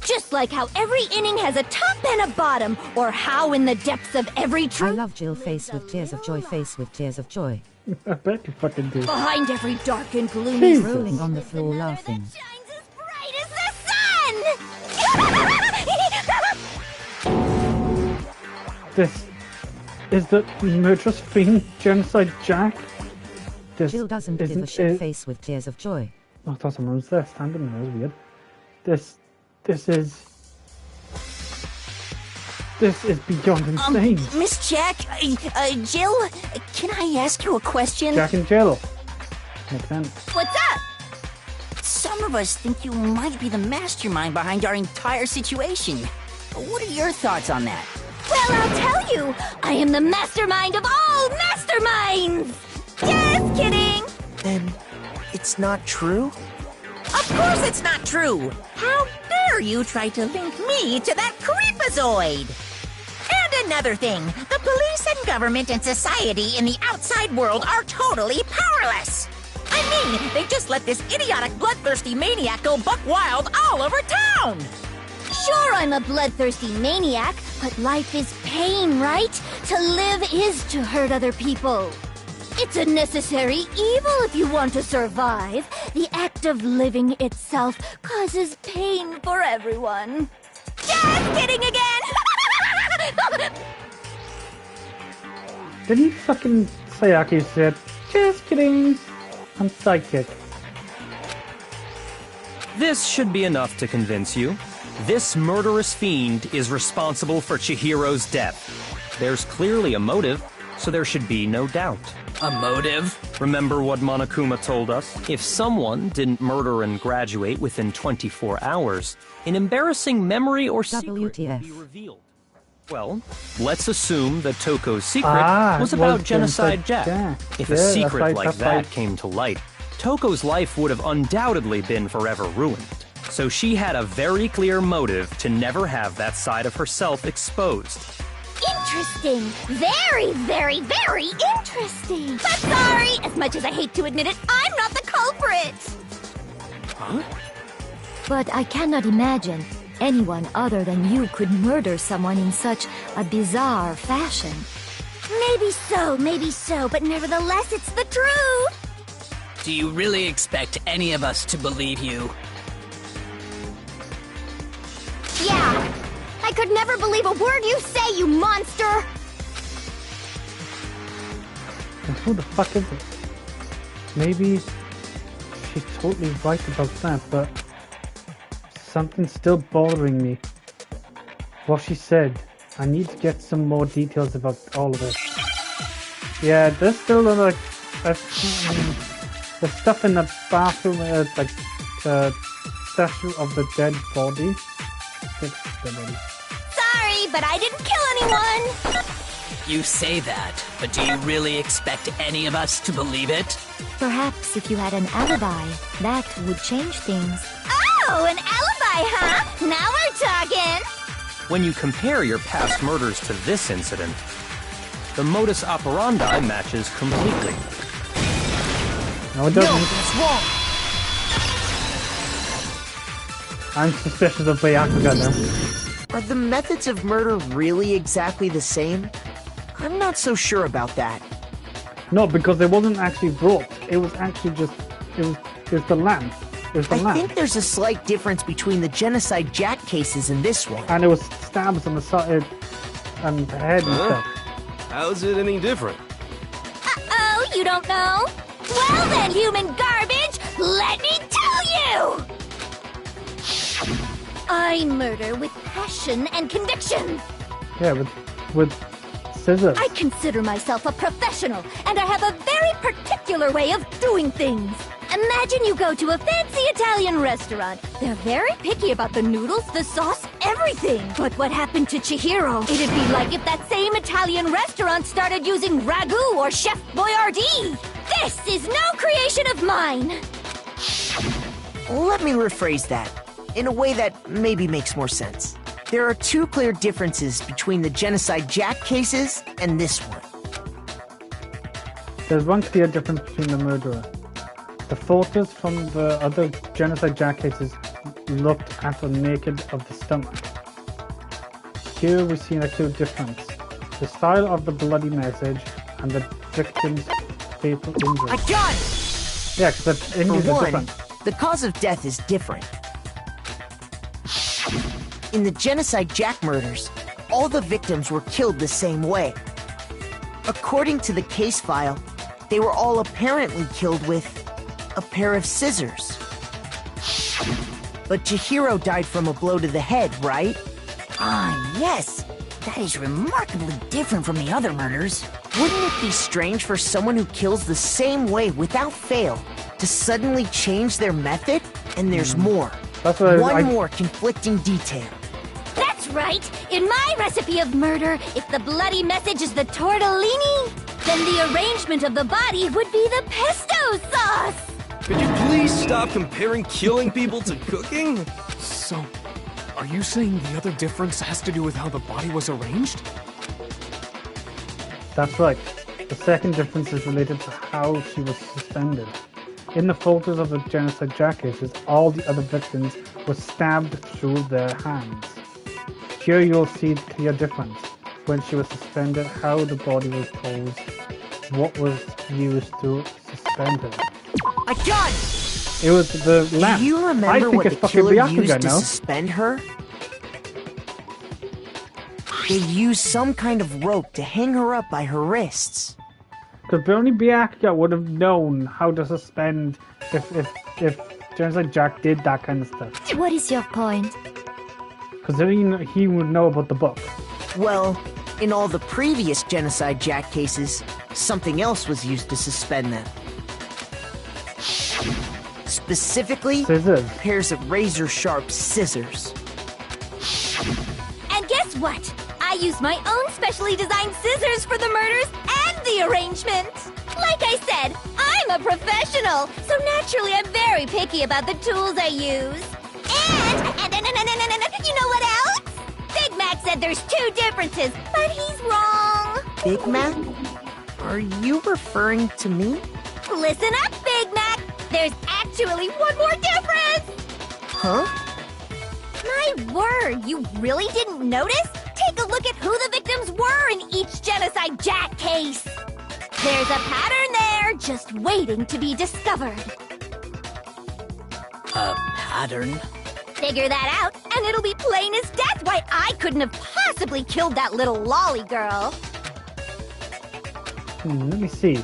Just like how every inning has a top and a bottom, or how in the depths of every I true love Jill face with tears of joy, face with tears of joy. I bet you fucking do. behind every dark and gloomy Jesus. Rolling on the floor laughing. shines as bright as the sun! This is the murderous fiend genocide Jack. This Jill doesn't give a isn't shit, it- face with tears of joy. Oh, I thought someone was there standing there. That was weird. This is beyond insane. Miss Jack, Jill, can I ask you a question? Jack and Jill. Makes sense. What's up? Some of us think you might be the mastermind behind our entire situation. What are your thoughts on that? Well, I'll tell you, I am the mastermind of all masterminds! Just kidding! Then it's not true? Of course it's not true! How dare you try to link me to that creepazoid! And another thing, the police and government and society in the outside world are totally powerless! I mean, they just let this idiotic, bloodthirsty maniac go buck wild all over town! Sure, I'm a bloodthirsty maniac, but life is pain, right? To live is to hurt other people. It's a necessary evil if you want to survive. The act of living itself causes pain for everyone. Just kidding again! Did he fucking say like he said, just kidding, I'm psychic. This should be enough to convince you. This murderous fiend is responsible for Chihiro's death. There's clearly a motive, so there should be no doubt. A motive? Remember what Monokuma told us? If someone didn't murder and graduate within 24 hours, an embarrassing memory or secret would WTF. be revealed. Well, let's assume that Toko's secret was about Genocide Jack. If a secret like that came to light, Toko's life would have undoubtedly been forever ruined. So she had a very clear motive to never have that side of herself exposed. Interesting. Very, very, very interesting. But sorry, as much as I hate to admit it, I'm not the culprit. Huh? But I cannot imagine anyone other than you could murder someone in such a bizarre fashion. Maybe so, but nevertheless, it's the truth. Do you really expect any of us to believe you? Yeah. I could never believe a word you say, you monster! And who the fuck is it? Maybe she's totally right about that, but something's still bothering me. What she said. I need to get some more details about all of this. Yeah, there's still like the stuff in the bathroom, like the statue of the dead body. Sorry, but I didn't kill anyone! You say that, but do you really expect any of us to believe it? Perhaps if you had an alibi, that would change things. Oh, an alibi, huh? Now we're talking! When you compare your past murders to this incident, the modus operandi matches completely. No, it doesn't. What's wrong? I'm suspicious of Byakuga now. Are the methods of murder really exactly the same? I'm not so sure about that. No, because it wasn't actually brought. It was actually just it was the lamp. It was the I lamp. think there's a slight difference between the Genocide Jack cases and this one. And it was stabs on the side and the head and stuff. How's it any different? Uh-oh, you don't know? Well then, human garbage, let me tell you! I murder with passion and conviction. Yeah, with scissors. I consider myself a professional, and I have a very particular way of doing things. Imagine you go to a fancy Italian restaurant. They're very picky about the noodles, the sauce, everything. But what happened to Chihiro? It'd be like if that same Italian restaurant started using ragu or Chef Boyardee. This is no creation of mine. Let me rephrase that, in a way that maybe makes more sense. There are two clear differences between the Genocide Jack cases and this one. There's one clear difference between the murderer. The photos from the other Genocide Jack cases looked at the naked of the stomach. Here we see a clear difference. The style of the bloody message and the victim's fatal injury. I got it! Yeah, because the injuries are different. The cause of death is different. In the Genocide Jack murders, all the victims were killed the same way. According to the case file, they were all apparently killed with a pair of scissors. But Chihiro died from a blow to the head, right? Ah, yes. That is remarkably different from the other murders. Wouldn't it be strange for someone who kills the same way without fail to suddenly change their method? And there's more. That's what One more conflicting detail. That's right! In my recipe of murder, if the bloody message is the tortellini, then the arrangement of the body would be the pesto sauce! Could you please stop comparing killing people to cooking? So, are you saying the other difference has to do with how the body was arranged? That's right. The second difference is related to how she was suspended. In the photos of the Genocide Jack cases, all the other victims were stabbed through their hands. Here you'll see the clear difference. When she was suspended, how the body was posed, what was used to suspend her. I got it! It was the lamp. Do you remember what the killer used to suspend her? They used some kind of rope to hang her up by her wrists. Because only Byakuya would have known how to suspend if Genocide Jack did that kind of stuff. What is your point? Because he would know about the book. Well, in all the previous Genocide Jack cases, something else was used to suspend them. Specifically, scissors. Pairs of razor-sharp scissors. And guess what? I used my own specially designed scissors for the murders and the arrangement. Like I said, I'm a professional, so naturally I'm very picky about the tools I use. And you know what else? Big Mac said there's two differences, but he's wrong. Big Mac? Are you referring to me? Listen up, Big Mac. There's actually one more difference. Huh? My word, you really didn't notice? Take a look at who the victims were in each Genocide Jack case. There's a pattern there, just waiting to be discovered. A pattern? Figure that out, and it'll be plain as death why I couldn't have possibly killed that little lolly girl. Let me see.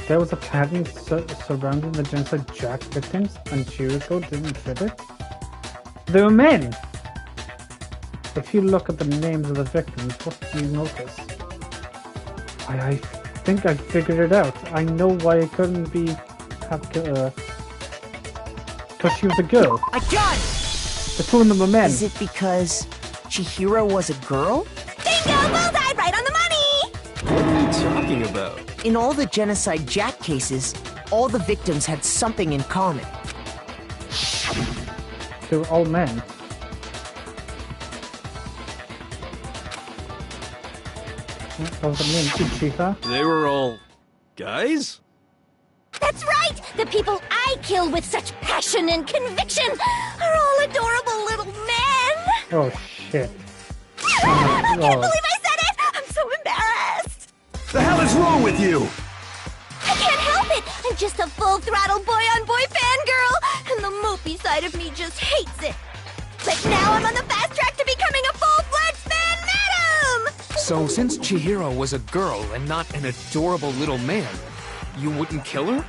There was a pattern surrounding the Genocide Jack victims, and Chihiro didn't fit it. They were men! If you look at the names of the victims, what do you notice? I think I figured it out. I know why it couldn't be because she was a girl. I got it! The two of them were men. Is it because Chihiro was a girl? Bingo! Bullseye! Right on the money! What are you talking about? In all the Genocide Jack cases, all the victims had something in common. They were all men. That was the name, Ichika. They were all guys? That's right! The people I kill with such passion and conviction are all adorable little men! Oh, shit. I can't believe I said it! I'm so embarrassed! The hell is wrong with you? I can't help it! I'm just a full-throttle boy-on-boy fangirl, and the mopey side of me just hates it. But now I'm on the fast track to becoming a full-fledged fan madam! So, since Chihiro was a girl and not an adorable little man, you wouldn't kill her?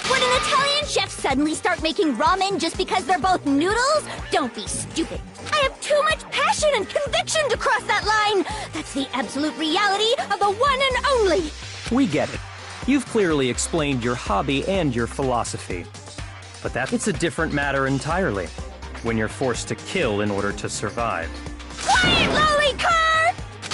Would an Italian chef suddenly start making ramen just because they're both noodles? Don't be stupid. I have too much passion and conviction to cross that line. That's the absolute reality of the one and only. We get it. You've clearly explained your hobby and your philosophy. But it's a different matter entirely, when you're forced to kill in order to survive. Quiet, lowly cur!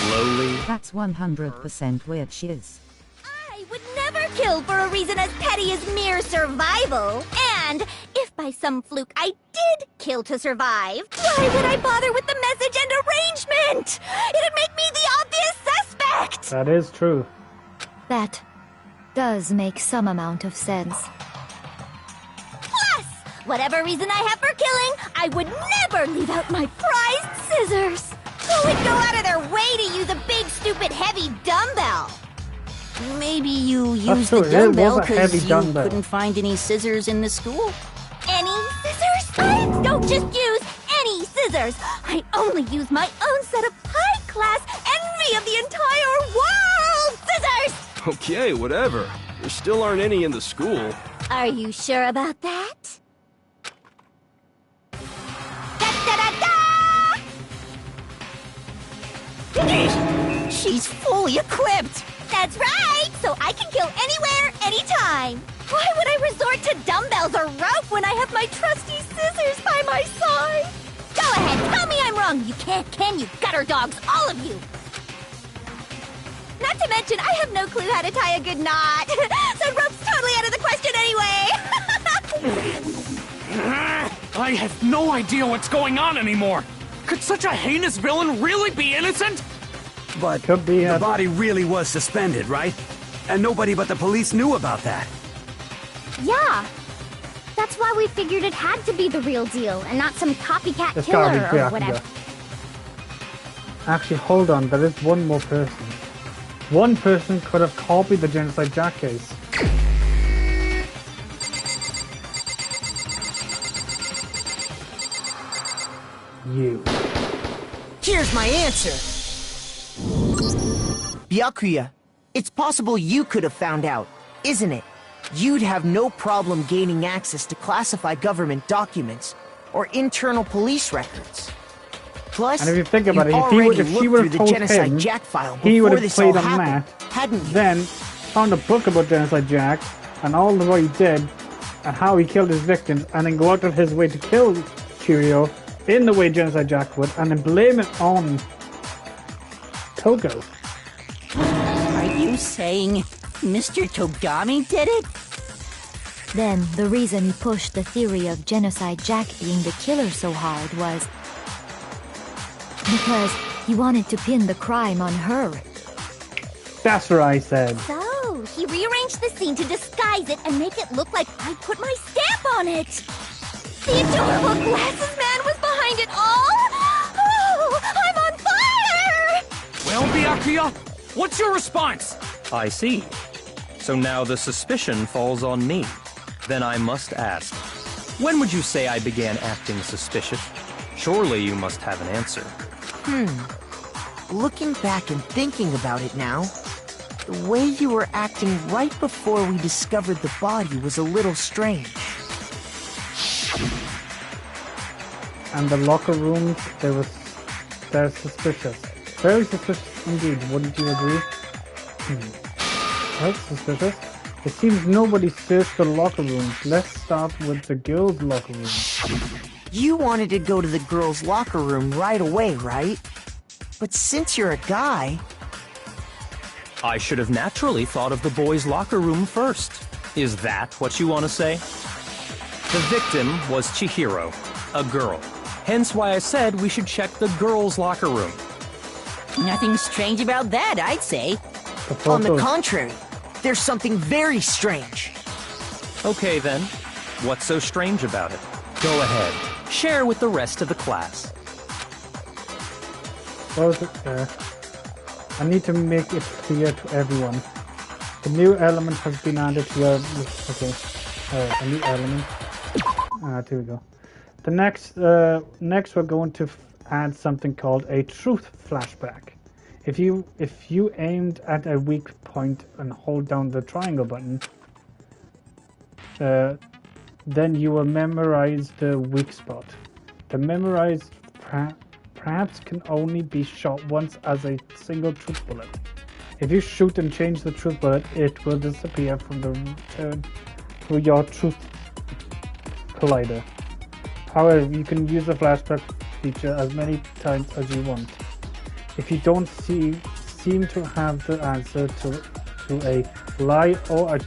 Lowly? That's 100% weird she is. I would never kill for a reason as petty as mere survival. And if by some fluke I did kill to survive, why would I bother with the message and arrangement? It'd make me the obvious suspect! That is true. That does make some amount of sense. Plus, whatever reason I have for killing, I would never leave out my prized scissors. Who would go out of their way to use a big, stupid, heavy dumbbell? Maybe you That's used the true, it was dumbbell a heavy because you dumbbell. couldn't find any scissors in the school. Any scissors? I don't just use any scissors. I only use my own set of high-class envy of the entire world scissors! Okay, whatever. There still aren't any in the school. Are you sure about that? Da-da-da-da! She's fully equipped! That's right! So I can kill anywhere, anytime! Why would I resort to dumbbells or rope when I have my trusty scissors by my side? Go ahead, tell me I'm wrong! You can't, can you, gutter dogs, all of you! Not to mention, I have no clue how to tie a good knot. So rope's totally out of the question anyway. I have no idea what's going on anymore. Could such a heinous villain really be innocent? But Could be, the body really was suspended, right? And nobody but the police knew about that. Yeah. That's why we figured it had to be the real deal and not some copycat It's gotta be killer or Byakuya. whatever. Actually, hold on. There is one more person. One person could have copied the Genocide Jack case. You. Here's my answer. Byakuya, it's possible you could have found out, isn't it? You'd have no problem gaining access to classified government documents or internal police records. Plus, And if you think about it, you if already she would looked have through the told Genocide him, Jack file he would before have this all played on happened, that, hadn't you? then found a book about Genocide Jack and all the what he did and how he killed his victims, and then go out of his way to kill Churio in the way Genocide Jack would, and then blame it on Toko. Are you saying Mr. Togami did it? Then the reason he pushed the theory of Genocide Jack being the killer so hard was because he wanted to pin the crime on her. That's what I said. So, he rearranged the scene to disguise it and make it look like I put my stamp on it. The adorable glasses man was behind it all. Oh, I'm on fire! Well, Byakuya, what's your response? I see. So now the suspicion falls on me. Then I must ask, when would you say I began acting suspicious? Surely you must have an answer. Looking back and thinking about it now, the way you were acting right before we discovered the body was a little strange. And the locker rooms, they're suspicious. Very suspicious indeed, wouldn't you agree? That's suspicious. It seems nobody searched the locker rooms. Let's start with the girls' locker room. You wanted to go to the girls' locker room right away, right? But since you're a guy... I should have naturally thought of the boys' locker room first. Is that what you want to say? The victim was Chihiro, a girl. Hence why I said we should check the girls' locker room. Nothing strange about that, I'd say. On the contrary, there's something very strange. Okay then, what's so strange about it? Go ahead, share with the rest of the class. What was it there? I need to make it clear to everyone. The new element has been added to your... Okay, a new element. Here we go. The next we're going to add something called a truth flashback. If you aimed at a weak point and hold down the triangle button, then you will memorize the weak spot. The memorized perhaps can only be shot once as a single truth bullet. If you shoot and change the truth bullet, it will disappear from the return through your truth collider. However, you can use the flashback feature as many times as you want. If you don't seem to have the answer to a lie or a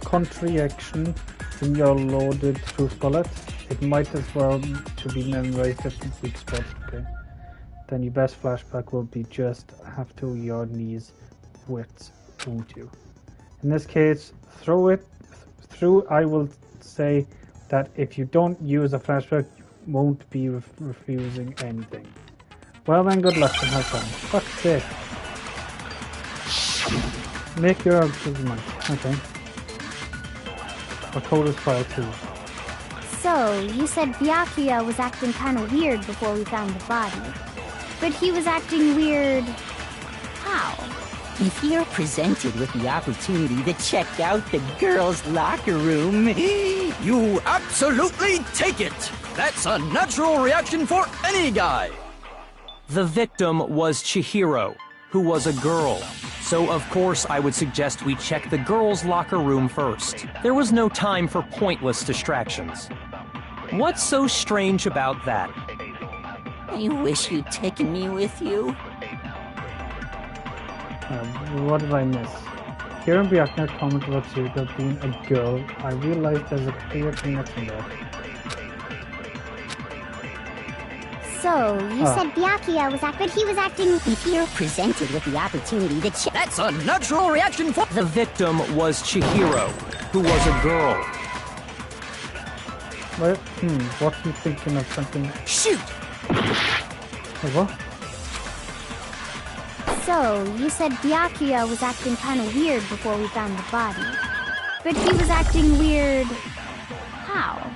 contradiction in your loaded truth bullet, it might as well to be memorized different weak spots. Okay. Then your best flashback will be just have to your knees width, won't you? In this case, throw it through. I will say that if you don't use a flashback, you won't be refusing anything. Well then, good luck and have fun. Fuck's sake. Make your judgment. Okay. A code is file 2. So, you said Byakuya was acting kind of weird before we found the body. But he was acting weird... how? If you're presented with the opportunity to check out the girls' locker room, you absolutely take it! That's a natural reaction for any guy! The victim was Chihiro, who was a girl. So of course I would suggest we check the girls' locker room first. There was no time for pointless distractions. What's so strange about that? I wish you'd taken me with you. What did I miss? Here in Byakuya commented about Chihiro being a girl. I realized there's a clear connection there. So, you said Byakuya was acting, but he was acting... If you're presented with the opportunity to check... That's a natural reaction for... The victim was Chihiro, who was a girl. What? What's he thinking of something? Shoot! What? So, you said Byakuya was acting kind of weird before we found the body. But he was acting weird... how?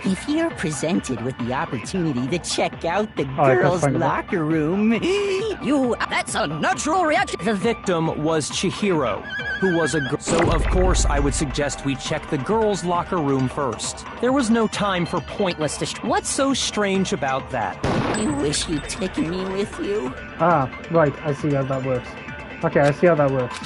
If you're presented with the opportunity to check out the girls' locker room, That's a natural reaction! The victim was Chihiro, who was a girl. So of course I would suggest we check the girls' locker room first. There was no time for pointless What's so strange about that? I wish you'd taken me with you. Ah, right, I see how that works. Okay, I see how that works.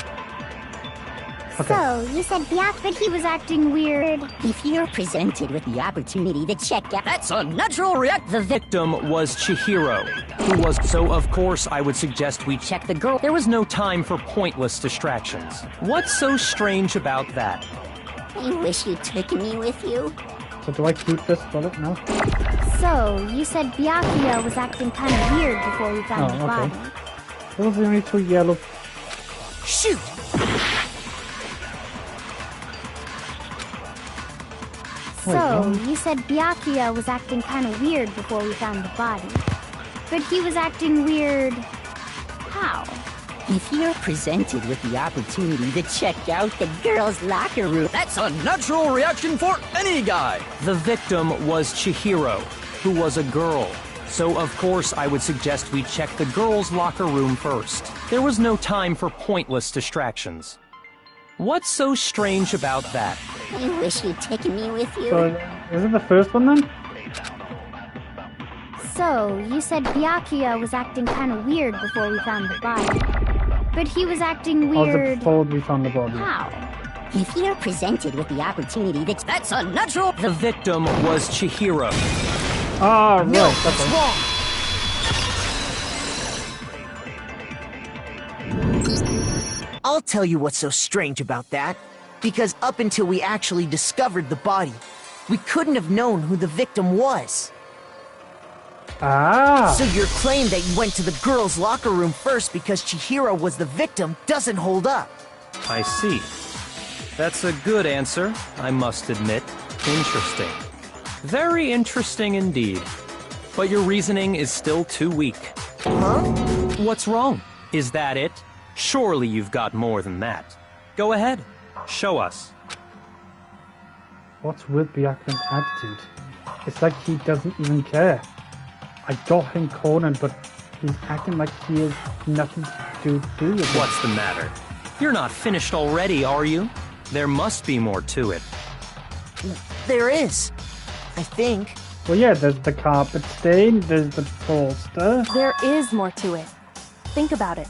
Okay. So, you said Byakuya, but he was acting weird. If you're presented with the opportunity to check out... That's a natural reaction! The victim was Chihiro, who was... So of course I would suggest we check the girl... There was no time for pointless distractions. What's so strange about that? I wish you'd taken me with you. So do I keep this bullet now? So, you said Byakuya was acting kind of weird before we found the body. Those are the only 2 yellow... Shoot! So, you said Byakuya was acting kind of weird before we found the body. But he was acting weird... how? If you're presented with the opportunity to check out the girls' locker room... That's a natural reaction for any guy! The victim was Chihiro, who was a girl. So of course I would suggest we check the girls' locker room first. There was no time for pointless distractions. What's so strange about that? I wish you'd taken me with you. So, is it the first one then? So, you said Byakuya was acting kind of weird before we found the body. But he was acting weird... before we found the body. how? If you're presented with the opportunity to... That's a natural... The victim was Chihiro. Ah, right. No, that's wrong! I'll tell you what's so strange about that. Because up until we actually discovered the body, we couldn't have known who the victim was. Ah! So your claim that you went to the girls' locker room first because Chihiro was the victim doesn't hold up. I see. That's a good answer, I must admit. Interesting. Very interesting indeed. But your reasoning is still too weak. Huh? What's wrong? Is that it? Surely you've got more than that. Go ahead. Show us. What's with Byakuya's attitude? It's like he doesn't even care. I got him cornered, but he's acting like he has nothing to do with it. What's the matter? You're not finished already, are you? There must be more to it. There is. I think. Well, yeah, there's the carpet stain, there's the poster. There is more to it. Think about it.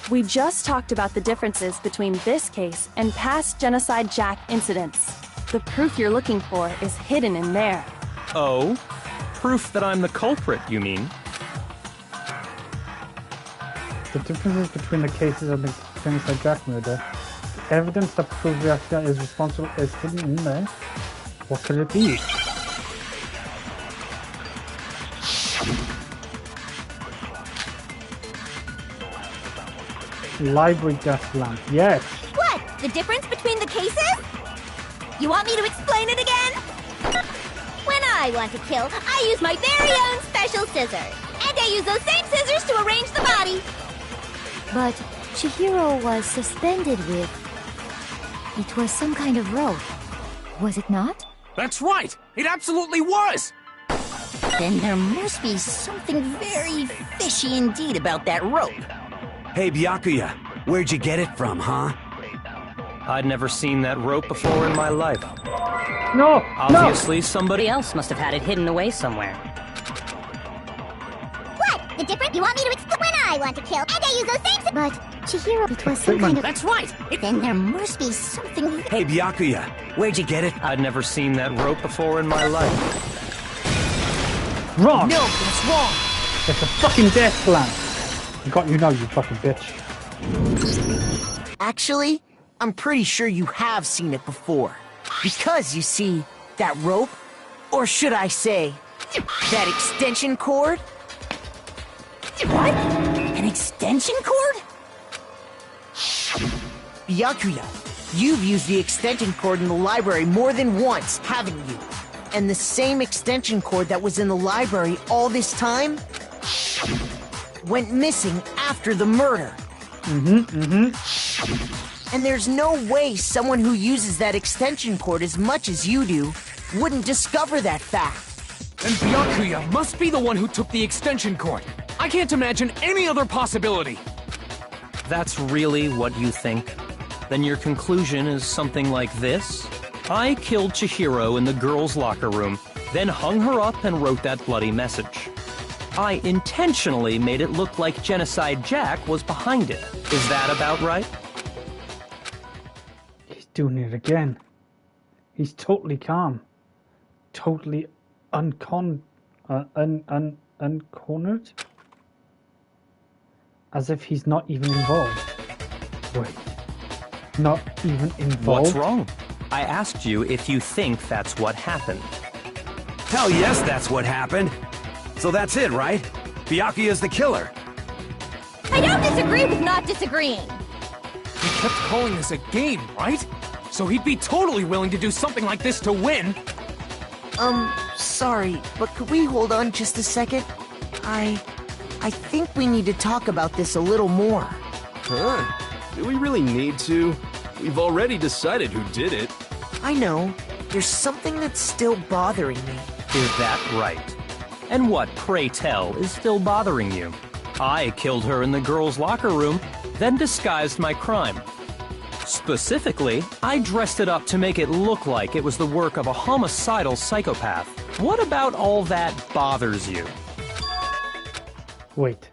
We just talked about the differences between this case and past Genocide Jack incidents. The proof you're looking for is hidden in there. Oh? Proof that I'm the culprit, you mean? The differences between the cases of the Genocide Jack murder. The evidence that proves Byakuya is responsible is hidden in there. What could it be? Library desk lamp, yes. What? The difference between the cases? You want me to explain it again? When I want to kill, I use my very own special scissors. And I use those same scissors to arrange the body. But Chihiro was suspended with... It was some kind of rope. Was it not? That's right! It absolutely was! Then there must be something very fishy indeed about that rope. Hey, Byakuya, where'd you get it from, huh? I'd never seen that rope before in my life. No! Obviously, somebody else must have had it hidden away somewhere. What? The difference? You want me to explain? When I want to kill, and I use those same... But Chihiro, it was some kind of... That's right! Then there must be something... Hey, Byakuya, where'd you get it? I'd never seen that rope before in my life. Wrong! No, that's wrong! It's a fucking desk lamp! I got you now, you fucking bitch. Actually, I'm pretty sure you have seen it before. Because, you see, that rope, or should I say, that extension cord? What? An extension cord? Byakuya, you've used the extension cord in the library more than once, haven't you? And the same extension cord that was in the library all this time went missing after the murder. And there's no way someone who uses that extension cord as much as you do wouldn't discover that fact. And Byakuya must be the one who took the extension cord. I can't imagine any other possibility. That's really what you think? Then your conclusion is something like this? I killed Chihiro in the girls' locker room, then hung her up and wrote that bloody message. I intentionally made it look like Genocide Jack was behind it. Is that about right? He's doing it again. He's totally calm. Totally uncornered. As if he's not even involved. Wait. Not even involved? What's wrong? I asked you if you think that's what happened. Hell yes, that's what happened. So that's it, right? Byakuya's the killer. I don't disagree with not disagreeing. He kept calling this a game, right? So he'd be totally willing to do something like this to win. Sorry, but could we hold on just a second? I think we need to talk about this a little more. Huh? Do we really need to? We've already decided who did it. I know. There's something that's still bothering me. Is that right? And what, pray tell, is still bothering you? I killed her in the girls' locker room, then disguised my crime. Specifically, I dressed it up to make it look like it was the work of a homicidal psychopath. What about all that bothers you? Wait,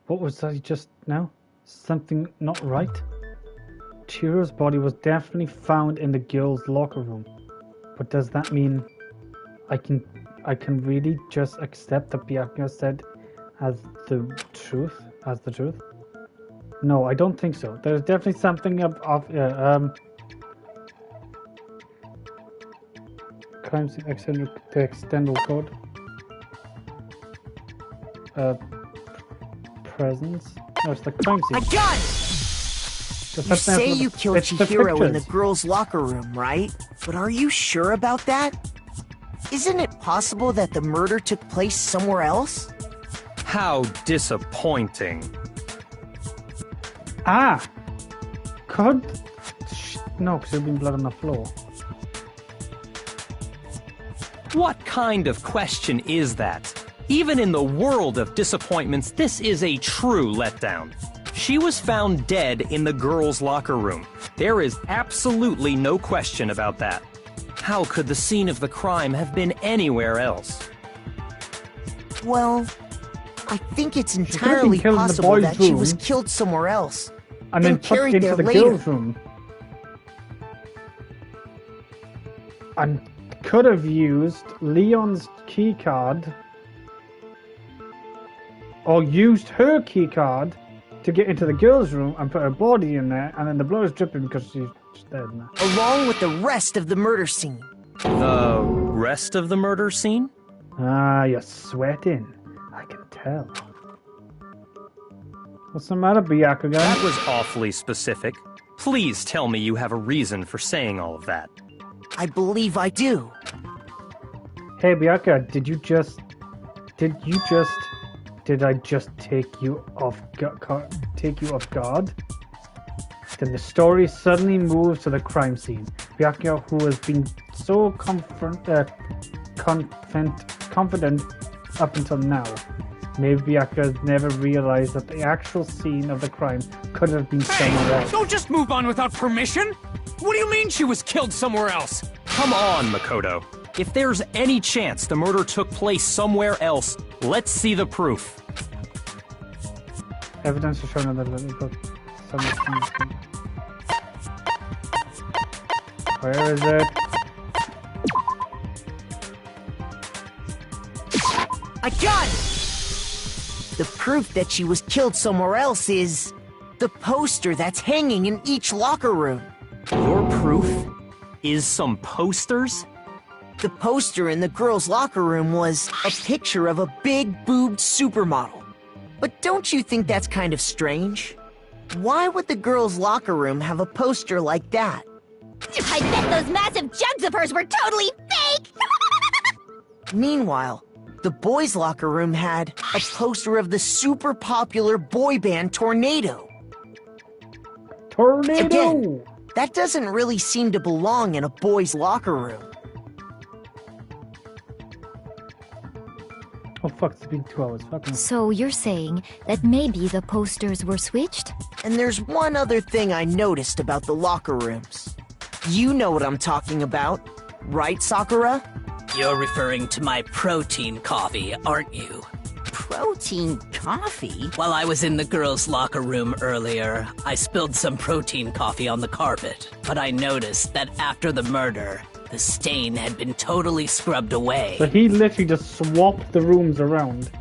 what was that just now? Something not right? Chihiro's body was definitely found in the girls' locker room. But does that mean I can really just accept that Byakuya said as the truth? No, I don't think so. There's definitely something crime scene extended code. Presence. No, it's the crime scene. I got it! You say you killed Chihiro in the girls' locker room, right? But are you sure about that? Isn't it possible that the murder took place somewhere else? How disappointing. Ah! Could... No, because there'd been blood on the floor. What kind of question is that? Even in the world of disappointments, this is a true letdown. She was found dead in the girls' locker room. There is absolutely no question about that. How could the scene of the crime have been anywhere else? Well, I think it's could've been entirely killed in the possible boys' that she was room. killed somewhere else. And then put carried into there the later. girls' room. And could have used Leon's keycard, or used her keycard to get into the girls' room and put her body in there, and then the blood is dripping because she's dead now. Along with the rest of the murder scene. The rest of the murder scene? Ah, you're sweating. I can tell. What's the matter, Byakugan? That was awfully specific. Please tell me you have a reason for saying all of that. I believe I do. Hey, Byakugan, did I just take you off guard? Then the story suddenly moves to the crime scene. Byakugan, who has been so confident up until now. Maybe Byakugan never realized that the actual scene of the crime could have been somewhere else. Don't just move on without permission! What do you mean she was killed somewhere else? Come on, Makoto. If there's any chance the murder took place somewhere else, let's see the proof. Evidence to show that Where is it? I got it! The proof that she was killed somewhere else is the poster that's hanging in each locker room. Your proof is some posters? The poster in the girls' locker room was a picture of a big-boobed supermodel. But don't you think that's kind of strange? Why would the girls' locker room have a poster like that? I bet those massive jugs of hers were totally fake! Meanwhile, the boys' locker room had a poster of the super popular boy band Tornado. Tornado! Again, that doesn't really seem to belong in a boys' locker room. Oh fuck, it's been 2 hours. Fuck me. So you're saying that maybe the posters were switched? And there's one other thing I noticed about the locker rooms. You know what I'm talking about, right, Sakura? You're referring to my protein coffee, aren't you? Protein coffee? While I was in the girls' locker room earlier, I spilled some protein coffee on the carpet. But I noticed that after the murder, the stain had been totally scrubbed away. So he literally just swapped the rooms around.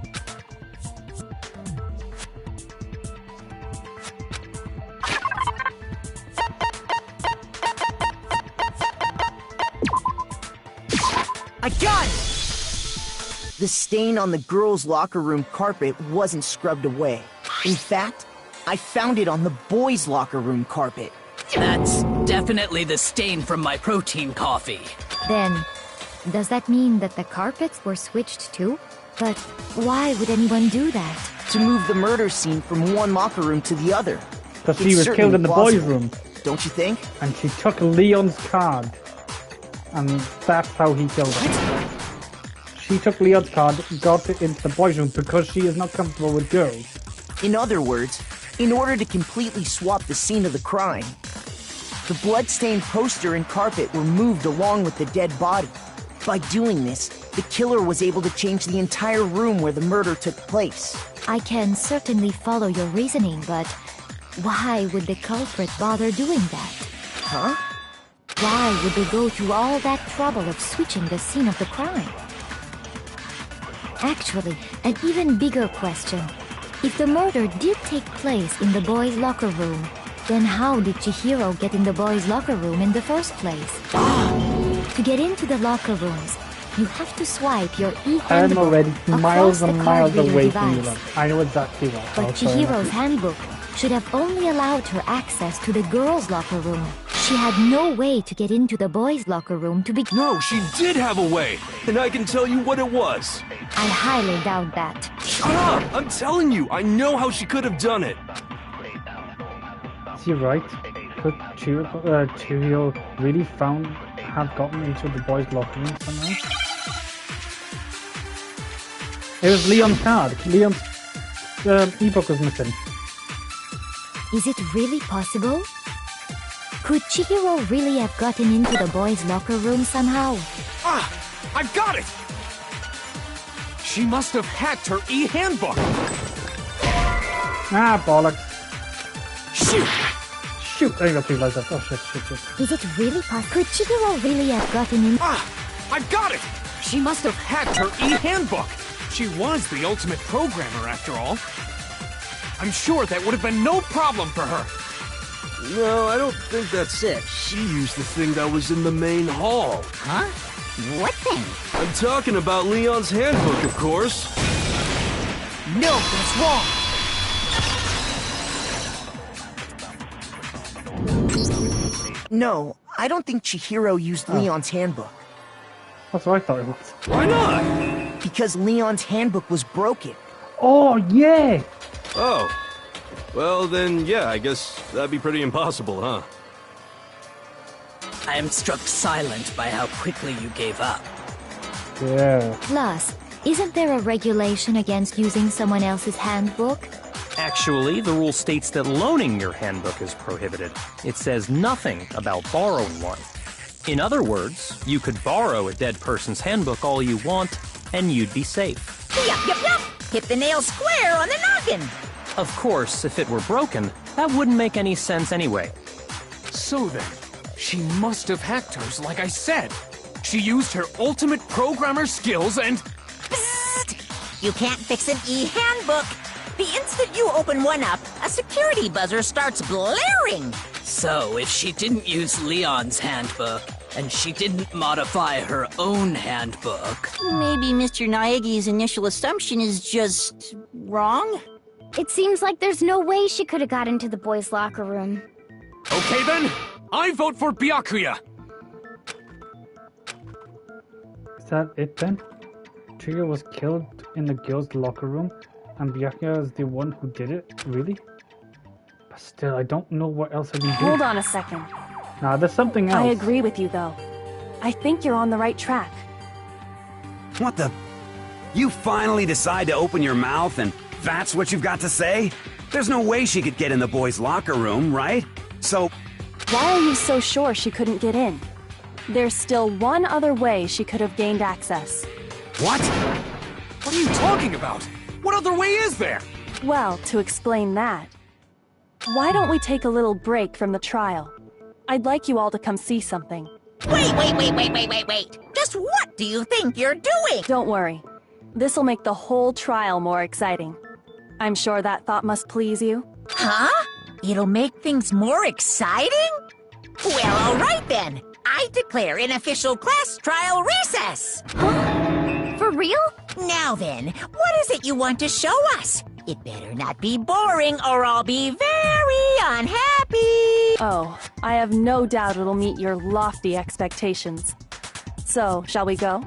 I got it! The stain on the girls' locker room carpet wasn't scrubbed away. In fact, I found it on the boys' locker room carpet. That's definitely the stain from my protein coffee. Then, does that mean that the carpets were switched too? But why would anyone do that? To move the murder scene from one locker room to the other. Because she was killed in the boys' room. Don't you think? And she took Leon's card. And that's how he killed her. She took Leon's card, got it into the boys' room because she is not comfortable with girls. In other words, in order to completely swap the scene of the crime, the blood-stained poster and carpet were moved along with the dead body. By doing this, the killer was able to change the entire room where the murder took place. I can certainly follow your reasoning, but why would the culprit bother doing that? Huh? Why would they go through all that trouble of switching the scene of the crime? Actually, an even bigger question. If the murder did take place in the boys' locker room, then how did Chihiro get in the boys' locker room in the first place? To get into the locker rooms, you have to swipe your e-handbook I'm already miles and miles away from you. device. I know exactly what. But Chihiro's handbook should have only allowed her access to the girls' locker room. She had no way to get into the boys' locker room to begin. No, she did have a way, and I can tell you what it was. I highly doubt that. Shut up! I'm telling you, I know how she could have done it. Is he right? Could Chihiro really have gotten into the boys' locker room somehow? It was Leon's card. Leon's e-book was missing. Is it really possible? Could Chihiro really have gotten into the boys' locker room somehow? Ah! I've got it! She must have hacked her e-handbook! Ah, bollocks. Shoot! Shoot! There you go, people like that. Oh, shit. Is it really possible? Could Chihiro really have gotten in? Ah! I've got it! She must have hacked her e-handbook! She was the ultimate programmer, after all. I'm sure that would have been no problem for her. No, I don't think that's it. She used the thing that was in the main hall. Huh? What thing? I'm talking about Leon's handbook, of course. No, that's wrong. No, I don't think Chihiro used Leon's handbook. That's what I thought it was. Why not? Because Leon's handbook was broken. Oh, yeah! Oh. Well, then, yeah, I guess that'd be pretty impossible, huh? I am struck silent by how quickly you gave up. Yeah. Plus, isn't there a regulation against using someone else's handbook? Actually, the rule states that loaning your handbook is prohibited. It says nothing about borrowing one. In other words, you could borrow a dead person's handbook all you want, and you'd be safe. Yup. Hit the nail square on the noggin. Of course, if it were broken, that wouldn't make any sense anyway. So then, she must have hacked hers, like I said. She used her ultimate programmer skills and... Psst! You can't fix an e-handbook. The instant you open one up, a security buzzer starts blaring. So, if she didn't use Leon's handbook, and she didn't modify her own handbook... Maybe Mr. Naegi's initial assumption is just... wrong? It seems like there's no way she could have got into the boys' locker room. Okay then, I vote for Byakuya! Is that it then? Chihiro was killed in the girls' locker room, and Byakuya is the one who did it? Really? But still, I don't know what else I can do. Hold on a second. Nah, there's something else. I agree with you, though. I think you're on the right track. What the? You finally decide to open your mouth and that's what you've got to say? There's no way she could get in the boys' locker room, right? So... Why are you so sure she couldn't get in? There's still one other way she could have gained access. What? What are you talking about? What other way is there? Well, to explain that, why don't we take a little break from the trial? I'd like you all to come see something. Wait. Just what do you think you're doing? Don't worry. This'll make the whole trial more exciting. I'm sure that thought must please you. Huh? It'll make things more exciting? Well, all right then. I declare an official class trial recess. Huh? For real? Now then, what is it you want to show us? It better not be boring or I'll be very unhappy. Oh, I have no doubt it'll meet your lofty expectations. So, shall we go?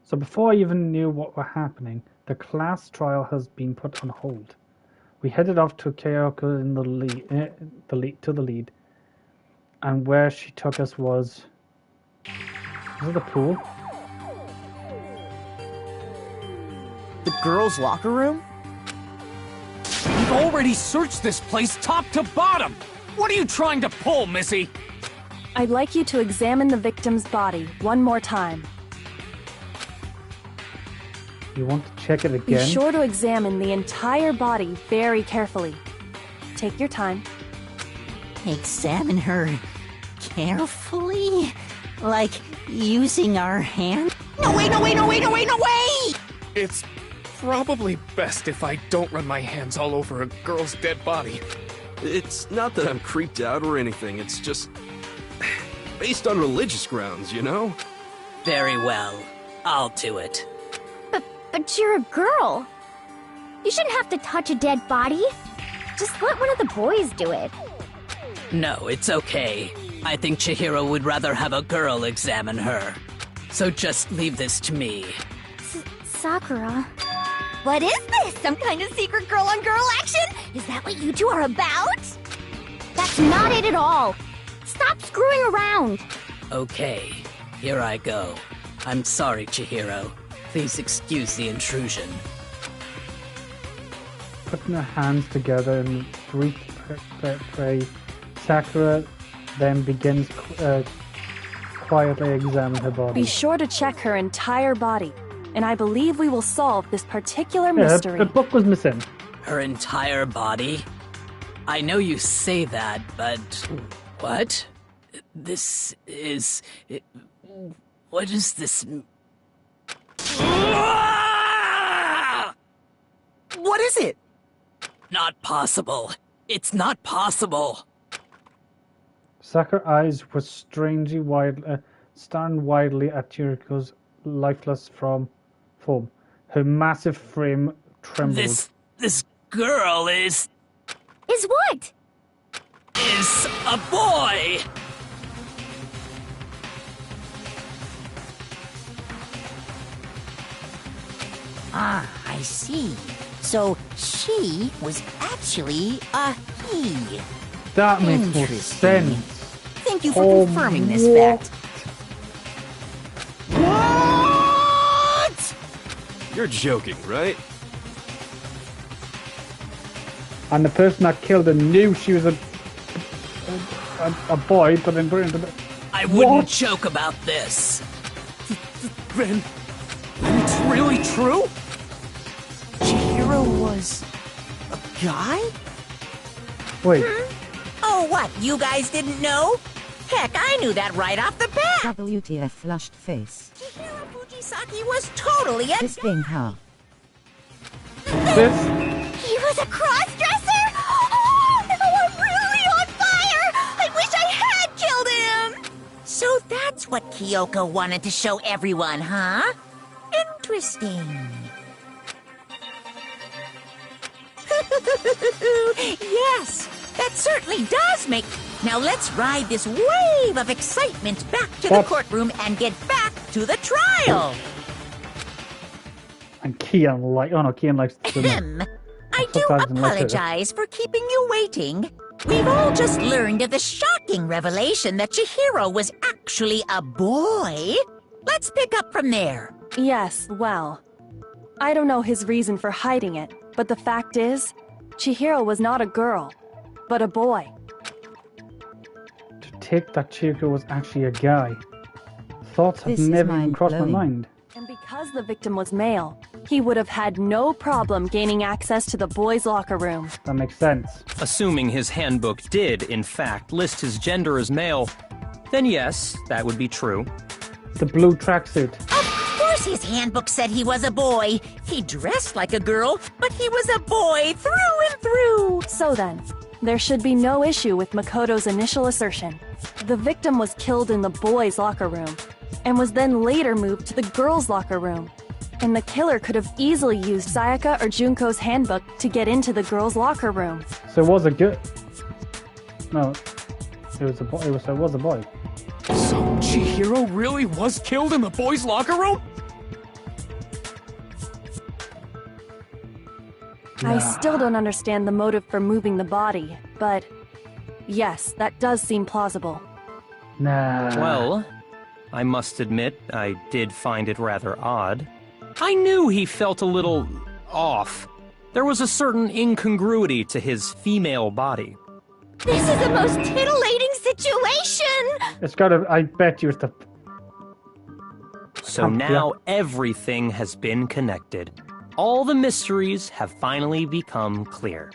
So before I even knew what were happening, the class trial has been put on hold. We headed off to Kyoko in the lead, and where she took us was it the pool? The girls' locker room? We've already searched this place top to bottom! What are you trying to pull, Missy? I'd like you to examine the victim's body one more time. You want to check it again? Be sure to examine the entire body very carefully. Take your time. Examine her carefully? Like using our hand? No way! It's probably best if I don't run my hands all over a girl's dead body. It's not that I'm creeped out or anything, it's just... based on religious grounds, you know? Very well. I'll do it. But you're a girl. You shouldn't have to touch a dead body. Just let one of the boys do it. No, it's okay. I think Chihiro would rather have a girl examine her. So just leave this to me. Sakura. What is this? Some kind of secret girl-on-girl action? Is that what you two are about? That's not it at all. Stop screwing around. Okay, here I go. I'm sorry, Chihiro. Please excuse the intrusion. Putting her hands together in brief prayer, Sakura then begins quietly examine her body. Be sure to check her entire body, and I believe we will solve this particular Yeah, mystery. the book was missing. Her entire body? I know you say that, but... What? This is... What is this... What is it? Not possible. It's not possible. Sakura's eyes were strangely staring wildly at Chihiko's lifeless form. Her massive frame trembled. This girl is what? Is a boy! Ah, I see. So she was actually a he. That makes more sense. Thank you for confirming this fact. What? You're joking, right? And the person that killed her knew she was a boy, but then put it into the... I wouldn't joke about this. Then it's really true? Chihiro was a guy? Wait. Oh, what? You guys didn't know? Heck, I knew that right off the bat. WTF flushed face. Chihiro Fujisaki was totally a This thing, huh? He was a cross-dresser? Oh, I'm really on fire! I wish I had killed him! So that's what Kyoko wanted to show everyone, huh? Interesting. Yes, that certainly does make... Now let's ride this wave of excitement back to the courtroom and get back to the trial. And Kian Kian likes to... I do apologize for keeping you waiting. We've all just learned of the shocking revelation that Chihiro was actually a boy. Let's pick up from there. Yes, well, I don't know his reason for hiding it, but the fact is, Chihiro was not a girl, but a boy. To take that Chihiro was actually a guy. Thoughts have never even crossed my mind. And because the victim was male, he would have had no problem gaining access to the boys' locker room. That makes sense. Assuming his handbook did, in fact, list his gender as male, then yes, that would be true. The blue tracksuit. Of course his handbook said he was a boy. He dressed like a girl, but he was a boy through and through. So then, there should be no issue with Makoto's initial assertion. The victim was killed in the boys' locker room, and was then later moved to the girls' locker room. And the killer could have easily used Sayaka or Junko's handbook to get into the girls' locker room. So it was a good... No, it was a boy. It was a boy. So Chihiro really was killed in the boys' locker room? I still don't understand the motive for moving the body, but yes, that does seem plausible. Nah. Well, I must admit, I did find it rather odd. I knew he felt a little off. There was a certain incongruity to his female body. This is the most titillating situation! It's gotta... I bet you it's the... So now everything has been connected. All the mysteries have finally become clear.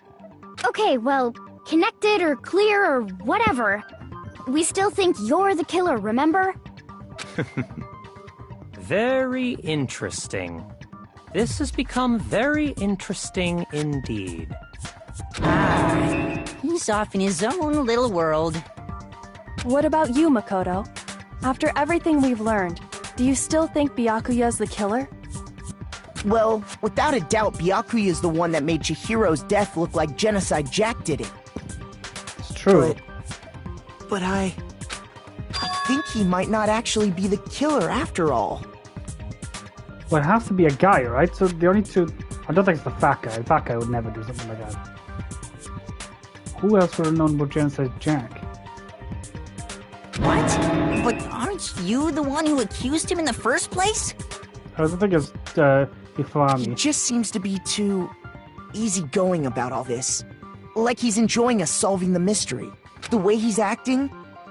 Okay, well, connected or clear or whatever. We still think you're the killer, remember? Very interesting. This has become very interesting indeed. Ah, he's off in his own little world. What about you, Makoto? After everything we've learned, do you still think Byakuya's the killer? Well, without a doubt, Byakuya is the one that made Chihiro's death look like Genocide Jack did it. It's true. But I think he might not actually be the killer after all. Well, it has to be a guy, right? So the only two... I don't think it's the fat guy. The fat guy would never do something like that. Who else would have known about Genocide Jack? What? But aren't you the one who accused him in the first place? I don't think it's Ifami. He just seems to be too easygoing about all this. Like he's enjoying us solving the mystery. The way he's acting,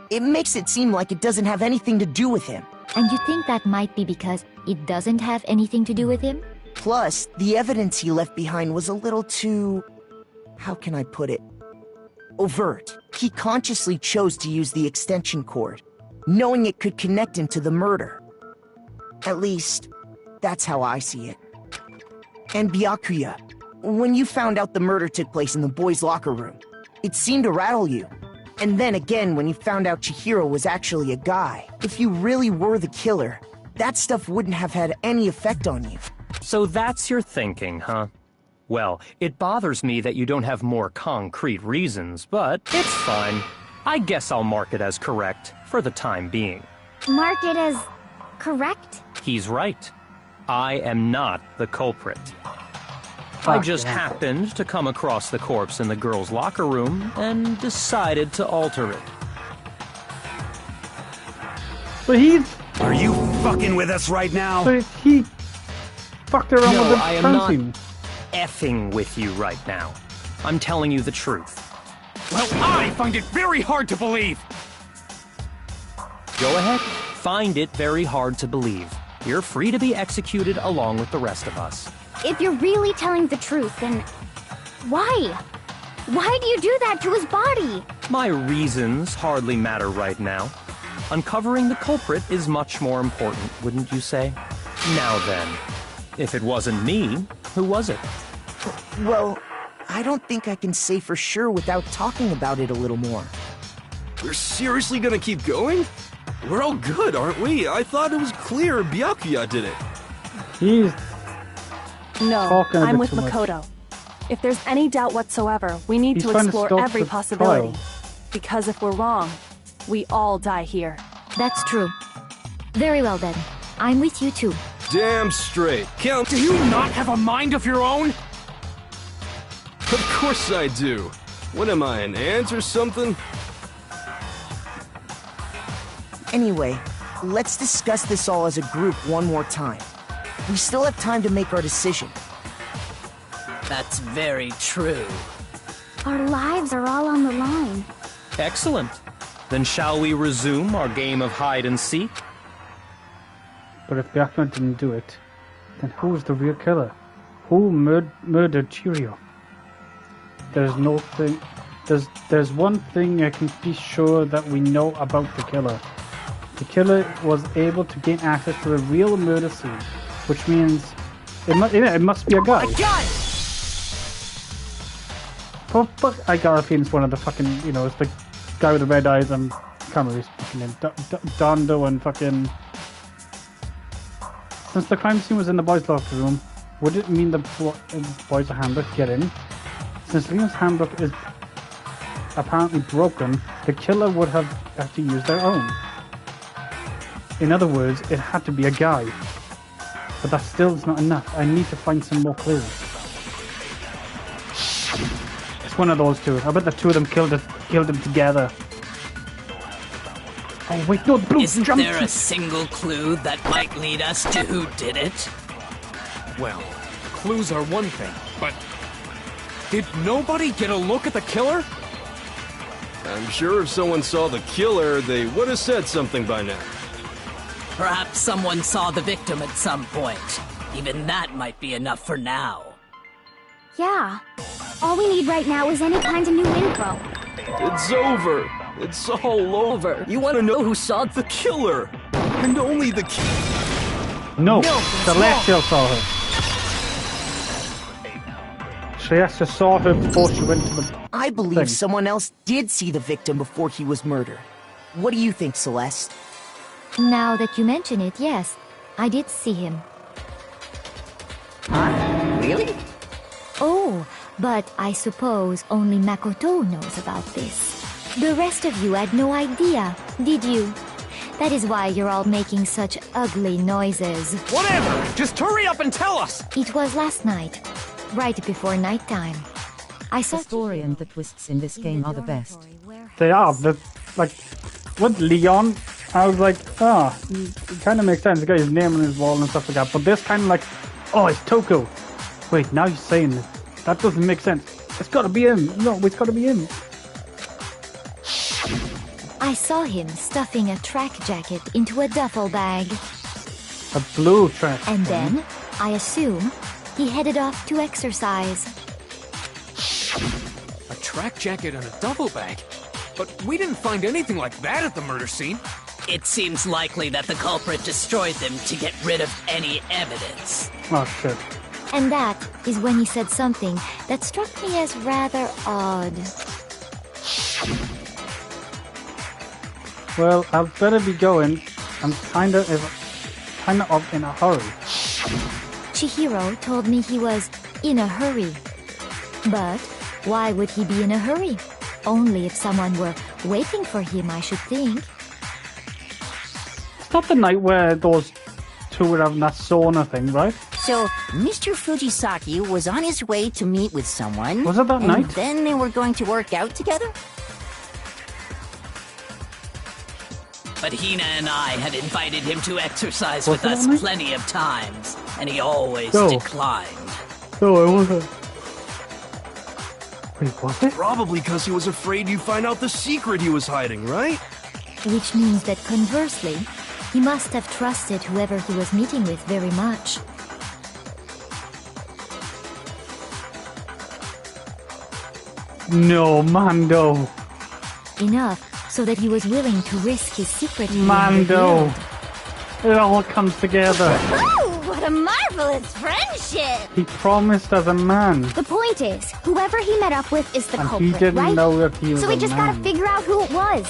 It makes it seem like it doesn't have anything to do with him. And you think that might be because it doesn't have anything to do with him? Plus, the evidence he left behind was a little too... how can I put it? Overt. He consciously chose to use the extension cord, knowing it could connect him to the murder. At least, that's how I see it. And Byakuya, when you found out the murder took place in the boys' locker room, it seemed to rattle you. And then again, when you found out Chihiro was actually a guy, if you really were the killer, that stuff wouldn't have had any effect on you. So that's your thinking, huh? Well, it bothers me that you don't have more concrete reasons, but it's fine. I guess I'll mark it as correct for the time being. Mark it as correct? He's right. I am not the culprit. I just happened to come across the corpse in the girls' locker room and decided to alter it. But he's... Are you fucking with us right now? But he fucked around with the I am protein. not effing with you right now. I'm telling you the truth. Well, I find it very hard to believe. Go ahead. Find it very hard to believe. You're free to be executed along with the rest of us. If you're really telling the truth, then why? Why do you do that to his body? My reasons hardly matter right now. Uncovering the culprit is much more important, wouldn't you say? Now then, if it wasn't me, who was it? Well, I don't think I can say for sure without talking about it a little more. We're seriously gonna keep going? We're all good, aren't we? I thought it was clear Byakuya did it. He's No, talking a I'm bit with too much. Makoto. If there's any doubt whatsoever, we need He's to trying to explore stop every the possibility. trial. Because if we're wrong, we all die here. That's true. Very well then. I'm with you too. Damn straight. Count. Do you not have a mind of your own? Of course I do. What am I, an ant or something? Anyway, let's discuss this all as a group one more time. We still have time to make our decision. That's very true. Our lives are all on the line. Excellent. Then shall we resume our game of hide and seek? But if Byakuya didn't do it, then who's the real killer? Who murdered Chihiro? There's no thing. There's one thing I can be sure that we know about the killer. The killer was able to gain access to the real murder scene, which means it must be a guy. I got it! Oh, fuck, I got a feeling it's one of the fucking, it's the guy with the red eyes and I can't remember his fucking name. Dondo and fucking... Since the crime scene was in the boys' locker room, would it mean the boys' handbook get in? Since Leon's handbook is apparently broken, the killer would have to use their own. In other words, it had to be a guy. But that still is not enough. I need to find some more clues. It's one of those two. I bet the two of them killed him together. Oh wait, no, the blue Isn't jump. there a single clue that might lead us to who did it? Well, clues are one thing, but did nobody get a look at the killer? I'm sure if someone saw the killer, they would have said something by now. Perhaps someone saw the victim at some point. Even that might be enough for now. Yeah. All we need right now is any kind of new info. It's over. It's all over. You want to know who saw the killer? And only the No, Celestial saw her. Celestial saw her before she went to the I believe someone else did see the victim before he was murdered. What do you think, Celeste? Now that you mention it, yes, I did see him. Really? Oh, but I suppose only Makoto knows about this. The rest of you had no idea, did you? That is why you're all making such ugly noises. Whatever! Just hurry up and tell us! It was last night, right before nighttime. I saw The story and the twists in this game are the best. They are. With Leon, I was like, it kind of makes sense. He's got his name on his wall and stuff like that. But this kind of like, oh, it's Toko. Wait, now you're saying this. That doesn't make sense. It's got to be him. No, it's got to be him. I saw him stuffing a track jacket into a duffel bag. A blue track. And then, I assume, he headed off to exercise. A track jacket and a duffel bag? But we didn't find anything like that at the murder scene. It seems likely that the culprit destroyed them to get rid of any evidence. Oh, shit. And that is when he said something that struck me as rather odd. Well, I'd better be going. I'm kind of in a hurry. Chihiro told me he was in a hurry. But why would he be in a hurry? Only if someone were waiting for him, I should think. It's not the night where those two were having that sauna thing, right? So, Mr. Fujisaki was on his way to meet with someone. Was it that night? And then they were going to work out together? But Hina and I had invited him to exercise with us plenty of times, and he always declined. No, it wasn't. Wait, was it? Probably because he was afraid you'd find out the secret he was hiding, right? Which means that conversely, he must have trusted whoever he was meeting with very much. No, Mando. Enough so that he was willing to risk his secret. Mando. It all comes together. Oh, what a marvelous friendship! He promised as a man. The point is, whoever he met up with is the And culprit, he didn't right? know that he was so we a just man. gotta figure out who it was.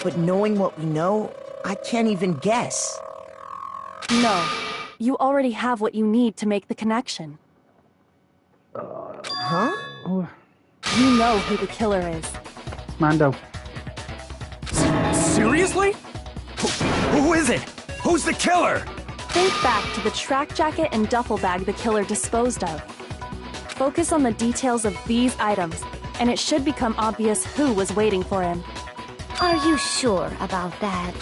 But knowing what we know, I can't even guess. No. You already have what you need to make the connection. Huh? You know who the killer is. Mando. Seriously? Who is it? Who's the killer? Think back to the track jacket and duffel bag the killer disposed of. Focus on the details of these items, and it should become obvious who was waiting for him. Are you sure about that?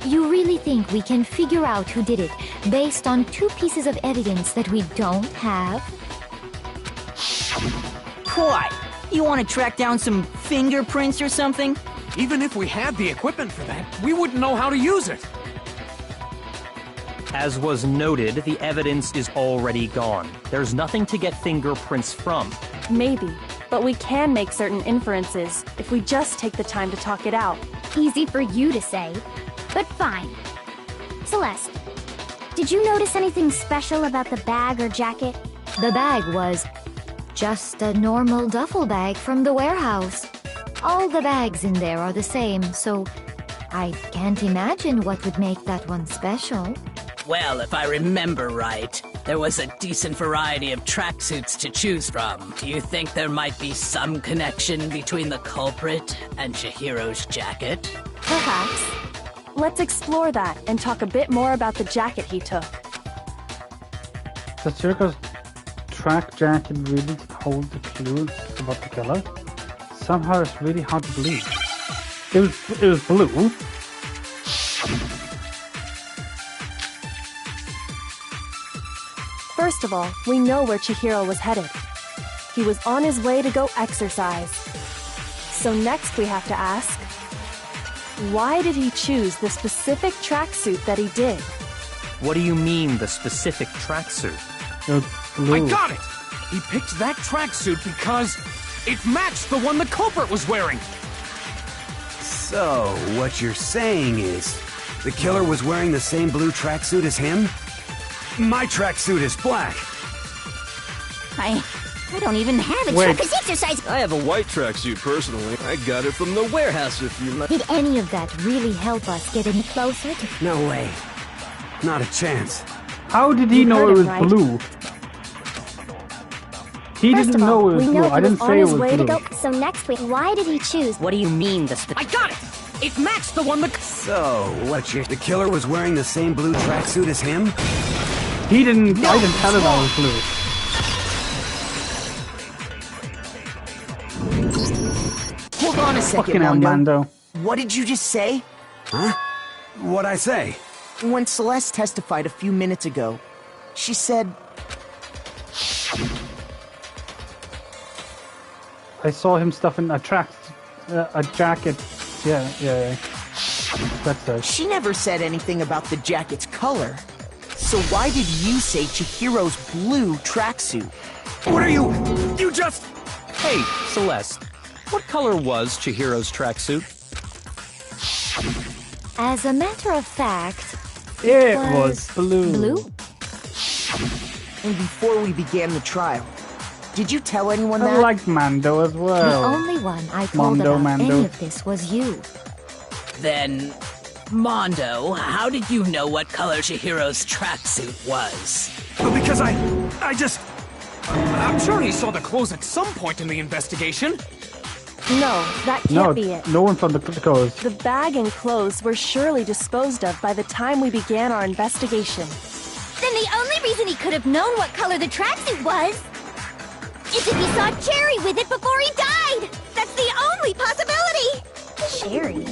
You really think we can figure out who did it based on two pieces of evidence that we don't have? What? You want to track down some fingerprints or something? Even if we had the equipment for that, we wouldn't know how to use it. As was noted, the evidence is already gone. There's nothing to get fingerprints from. Maybe, but we can make certain inferences if we just take the time to talk it out. Easy for you to say, but fine. Celeste, did you notice anything special about the bag or jacket? The bag was just a normal duffel bag from the warehouse. All the bags in there are the same, so I can't imagine what would make that one special. Well, if I remember right, there was a decent variety of tracksuits to choose from. Do you think there might be some connection between the culprit and Chihiro's jacket? Perhaps. Let's explore that and talk a bit more about the jacket he took. Does Chihira's track jacket really hold the clue about the killer? Somehow it's really hard to believe. It was blue. First of all, we know where Chihiro was headed. He was on his way to go exercise. So next we have to ask, why did he choose the specific tracksuit that he did? What do you mean, the specific tracksuit? I got it! He picked that tracksuit because it matched the one the culprit was wearing! So, what you're saying is, the killer was wearing the same blue tracksuit as him? My tracksuit is black. I don't even have a Wait. track exercise. I have a white tracksuit personally. I got it from the warehouse if you like. Did any of that really help us get any closer to... No way. Not a chance. How did he know it was blue? He First didn't of all, know it was we blue. know I he didn't was on say it his was way blue. to go. So next week, why did he choose? What do you mean, I got it! It matched the one the... So, what the killer was wearing the same blue tracksuit as him? He didn't. I didn't tell him I was blue. Hold on a second, Fucking hell, Mando. What did you just say? Huh? What'd I say? When Celeste testified a few minutes ago, she said... I saw him stuffing a a jacket. Yeah. That's it. She never said anything about the jacket's color. So why did you say Chihiro's blue tracksuit? What are you? You just... Hey, Celeste. What color was Chihiro's tracksuit? As a matter of fact, it was blue. Blue? And before we began the trial, did you tell anyone I that? liked Mando as The well. only one I told about any of this was you. Then, Mondo, how did you know what color Chihiro's tracksuit was? Because I'm sure he saw the clothes at some point in the investigation. No, that can't be it. No one found the clothes. The bag and clothes were surely disposed of by the time we began our investigation. Then the only reason he could have known what color the tracksuit was is if he saw Cherry with it before he died! That's the only possibility! Cherry?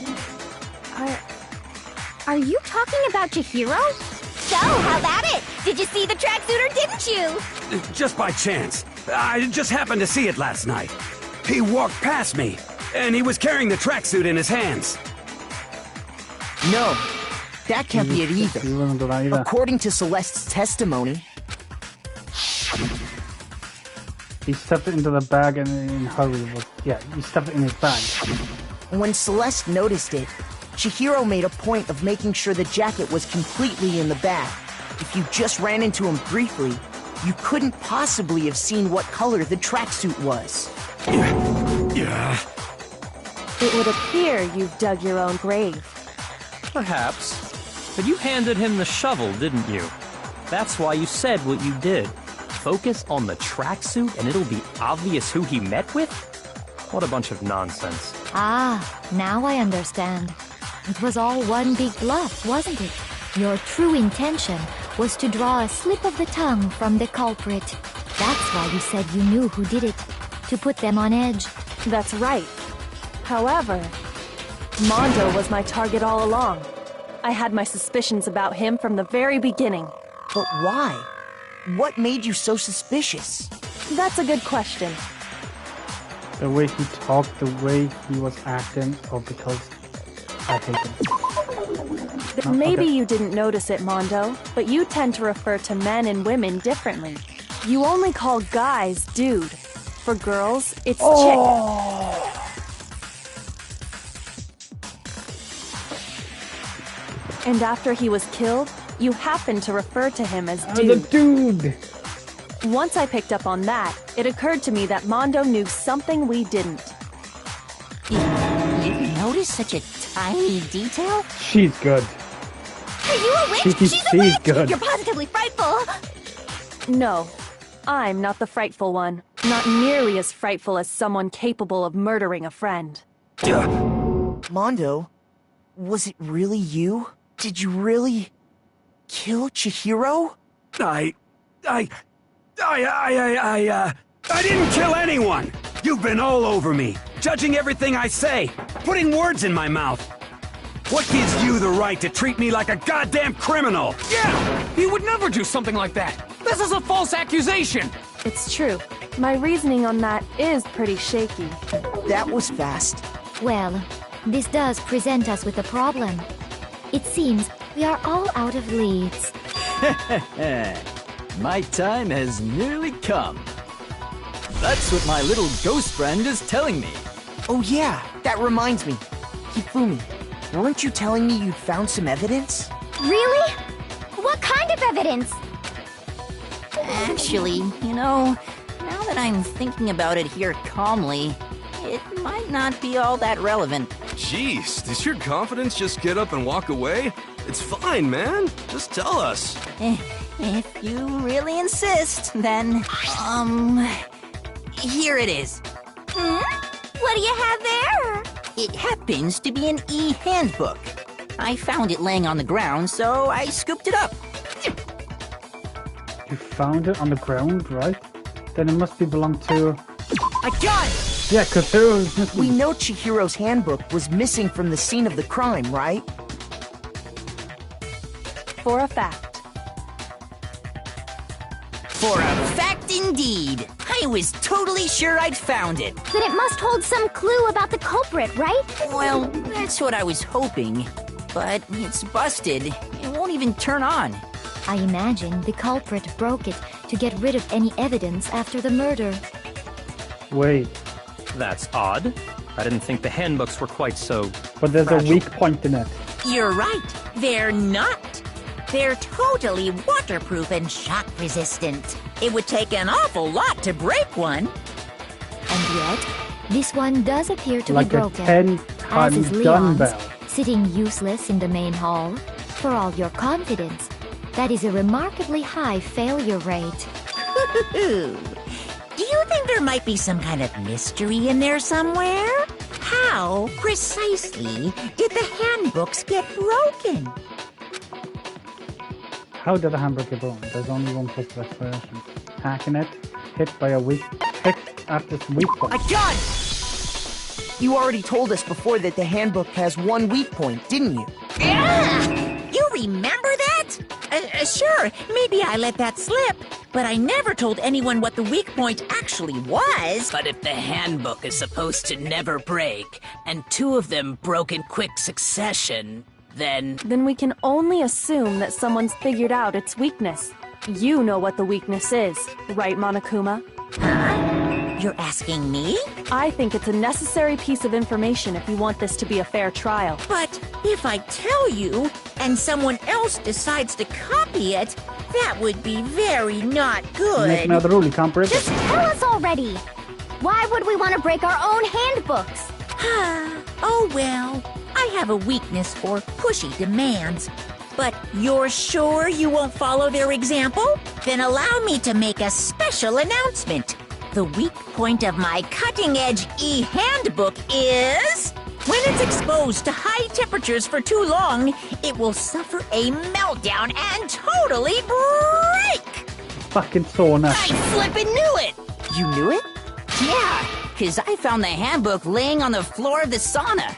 Are you talking about Chihiro? So, how about it? Did you see the tracksuit or didn't you? Just by chance. I just happened to see it last night. He walked past me, and he was carrying the tracksuit in his hands. No, that can't be it either. According to Celeste's testimony, he stuffed it into the bag and in a hurry. He stuffed it in his bag. When Celeste noticed it, Chihiro made a point of making sure the jacket was completely in the bag. If you just ran into him briefly, you couldn't possibly have seen what color the tracksuit was. Yeah. It would appear you've dug your own grave. Perhaps. But you handed him the shovel, didn't you? That's why you said what you did. Focus on the tracksuit and it'll be obvious who he met with? What a bunch of nonsense. Ah, now I understand. It was all one big bluff, wasn't it? Your true intention was to draw a slip of the tongue from the culprit. That's why you said you knew who did it. To put them on edge. That's right. However, Mondo was my target all along. I had my suspicions about him from the very beginning. But why? What made you so suspicious? That's a good question. The way he talked, the way he was acting, or because I hate him. Maybe you didn't notice it, Mondo, but you tend to refer to men and women differently. You only call guys dude. For girls, it's chick. And after he was killed, you happened to refer to him as dude. The dude! Once I picked up on that, it occurred to me that Mondo knew something we didn't. You noticed such a tiny detail? She's good. Are you a witch? She's a witch! Good. You're positively frightful! No, I'm not the frightful one. Not nearly as frightful as someone capable of murdering a friend. Mondo, was it really you? Did you really kill Chihiro? I didn't kill anyone! You've been all over me, judging everything I say, putting words in my mouth. What gives you the right to treat me like a goddamn criminal? Yeah! He would never do something like that! This is a false accusation! It's true. My reasoning on that is pretty shaky. That was fast. Well, this does present us with a problem. It seems we are all out of leads. My time has nearly come. That's what my little ghost friend is telling me. Oh yeah, that reminds me. Hifumi, weren't you telling me you'd found some evidence? Really? What kind of evidence? Actually, now that I'm thinking about it here calmly, it might not be all that relevant. Jeez, does your confidence just get up and walk away? It's fine, man. Just tell us. If you really insist, then, here it is. What do you have there? It happens to be an e-handbook. I found it laying on the ground, so I scooped it up. You found it on the ground, right? Then it must belong to... I got it! Yeah, because it was missing. We know Chihiro's handbook was missing from the scene of the crime, right? For a fact. For a fact indeed. I was totally sure I'd found it. Then it must hold some clue about the culprit, right? Well, that's what I was hoping. But it's busted. It won't even turn on. I imagine the culprit broke it to get rid of any evidence after the murder. Wait. That's odd. I didn't think the handbooks were quite so But there's fragile. a weak point in it. You're right. They're not. They're totally waterproof and shock resistant. It would take an awful lot to break one. And yet, this one does appear to Like be a broken, 10-ton as is Leon's, dumbbell. sitting useless in the main hall. For all your confidence, that is a remarkably high failure rate. Do you think there might be some kind of mystery in there somewhere? How, precisely, did the handbooks get broken? How did the handbook get broken? There's only one possible explanation. Hacking it, hit at this weak point. I got it! You already told us before that the handbook has one weak point, didn't you? Yeah! You remember that? Sure, maybe I let that slip. But I never told anyone what the weak point actually was. But if the handbook is supposed to never break, and two of them broke in quick succession, then we can only assume that someone's figured out its weakness. You know what the weakness is, right, Monokuma? You're asking me? I think it's a necessary piece of information if you want this to be a fair trial. But if I tell you, and someone else decides to copy it, that would be very not good. Make another rule, you can't break Just it. tell us already! Why would we want to break our own handbooks? Oh well, I have a weakness for pushy demands. But you're sure you won't follow their example? Then allow me to make a special announcement. The weak point of my cutting-edge e-handbook is... when it's exposed to high temperatures for too long, it will suffer a meltdown and totally break! Fucking sauna. I flippin' knew it! You knew it? Yeah, because I found the handbook laying on the floor of the sauna.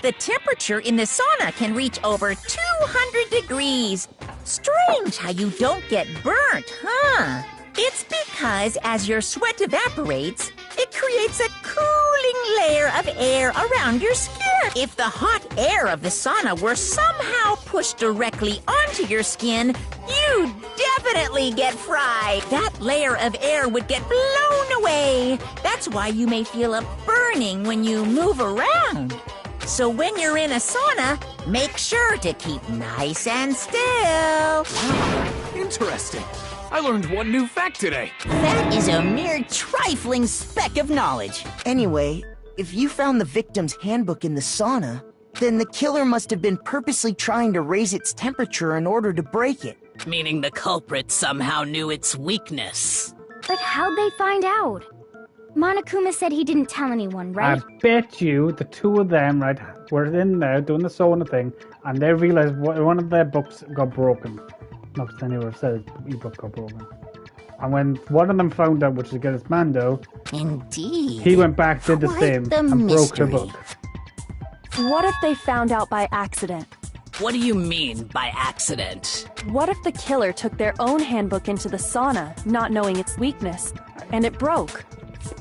The temperature in the sauna can reach over 200 degrees. Strange how you don't get burnt, huh? It's because as your sweat evaporates, it creates a cooling layer of air around your skin. If the hot air of the sauna were somehow pushed directly onto your skin, you'd definitely get fried. That layer of air would get blown away. That's why you may feel a burning when you move around. So when you're in a sauna, make sure to keep nice and still. Interesting. I learned one new fact today. That is a mere trifling speck of knowledge. Anyway, if you found the victim's handbook in the sauna, then the killer must have been purposely trying to raise its temperature in order to break it. meaning the culprit somehow knew its weakness. But how'd they find out? Monokuma said he didn't tell anyone, right? I bet you the two of them, right, were in there doing the sauna thing, and they realized one of their books got broken. Not because they never said his book got broken. And when one of them found out, which is against Mando, indeed, he went back, did the same, and broke the book. What if they found out by accident? What do you mean by accident? What if the killer took their own handbook into the sauna, not knowing its weakness, and it broke?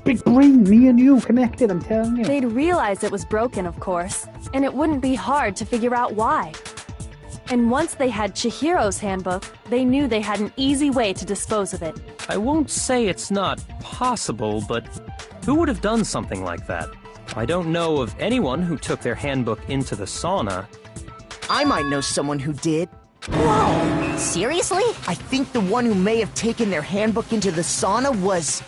Big brain, me and you connected, I'm telling you. They'd realize it was broken, of course, and it wouldn't be hard to figure out why. And once they had Chihiro's handbook, they knew they had an easy way to dispose of it. I won't say it's not possible, but who would have done something like that? I don't know of anyone who took their handbook into the sauna. I might know someone who did. Whoa! Seriously? I think the one who may have taken their handbook into the sauna was...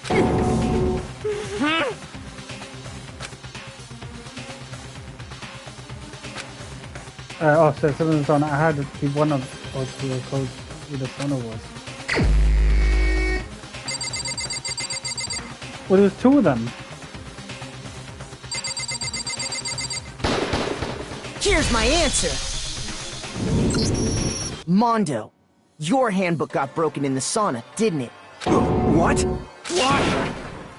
So someone's on. I had to be one of us who was called who the sauna was. Well, there was two of them. Here's my answer. Mondo, your handbook got broken in the sauna, didn't it? What? Why?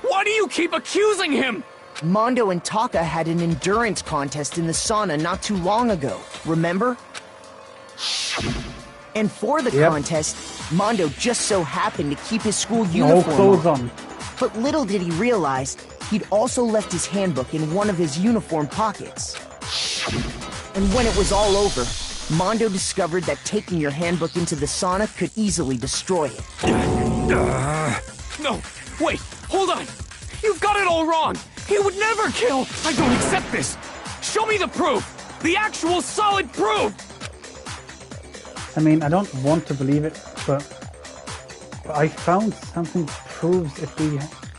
Why do you keep accusing him? Mondo and Taka had an endurance contest in the sauna not too long ago, remember? And for the contest, Mondo just so happened to keep his school No uniform clothes on. But little did he realize, he'd also left his handbook in one of his uniform pockets. And when it was all over, Mondo discovered that taking your handbook into the sauna could easily destroy it. No, wait, hold on. You've got it all wrong. He would never kill. I don't accept this. Show me the proof. The actual solid proof. I mean, I don't want to believe it, but I found something proves it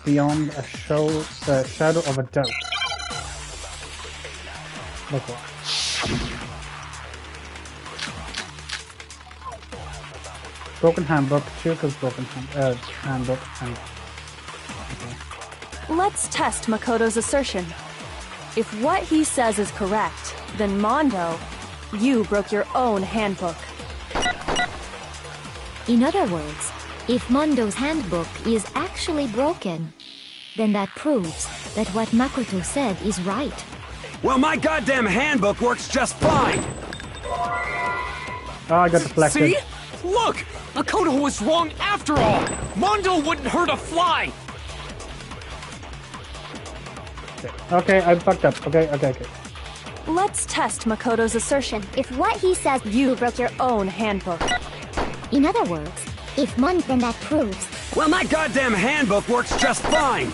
beyond a shadow of a doubt. Look what. Broken handbook, Chuka's broken handbook, and... Okay. Let's test Makoto's assertion. If what he says is correct, then Mondo, you broke your own handbook. In other words, if Mondo's handbook is actually broken, then that proves that what Makoto said is right. Well, my goddamn handbook works just fine! Oh, I got deflected. See? Look! Makoto was wrong after all! Mondo wouldn't hurt a fly! Okay, I fucked up. Okay. Let's test Makoto's assertion. If what he says, you broke your own handbook. In other words, if then that proves... Well, my goddamn handbook works just fine!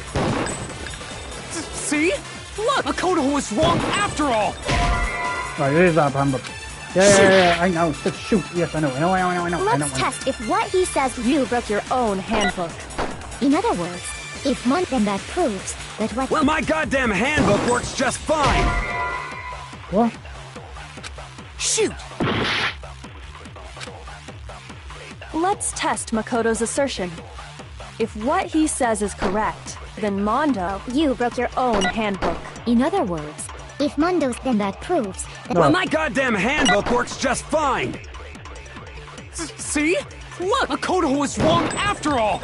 See? Look! Makoto was wrong after all! Right, it is our handbook. Yeah, I know. Just shoot. Yes, I know. Let's test if what he says, you broke your own handbook. In other words, if then that proves that what... Well, my goddamn handbook works just fine! What? Shoot! Let's test Makoto's assertion. If what he says is correct, then Mondo, you broke your own handbook. In other words, if Mondo's, then that proves that... Well, my goddamn handbook works just fine! See? Look! Makoto was wrong after all!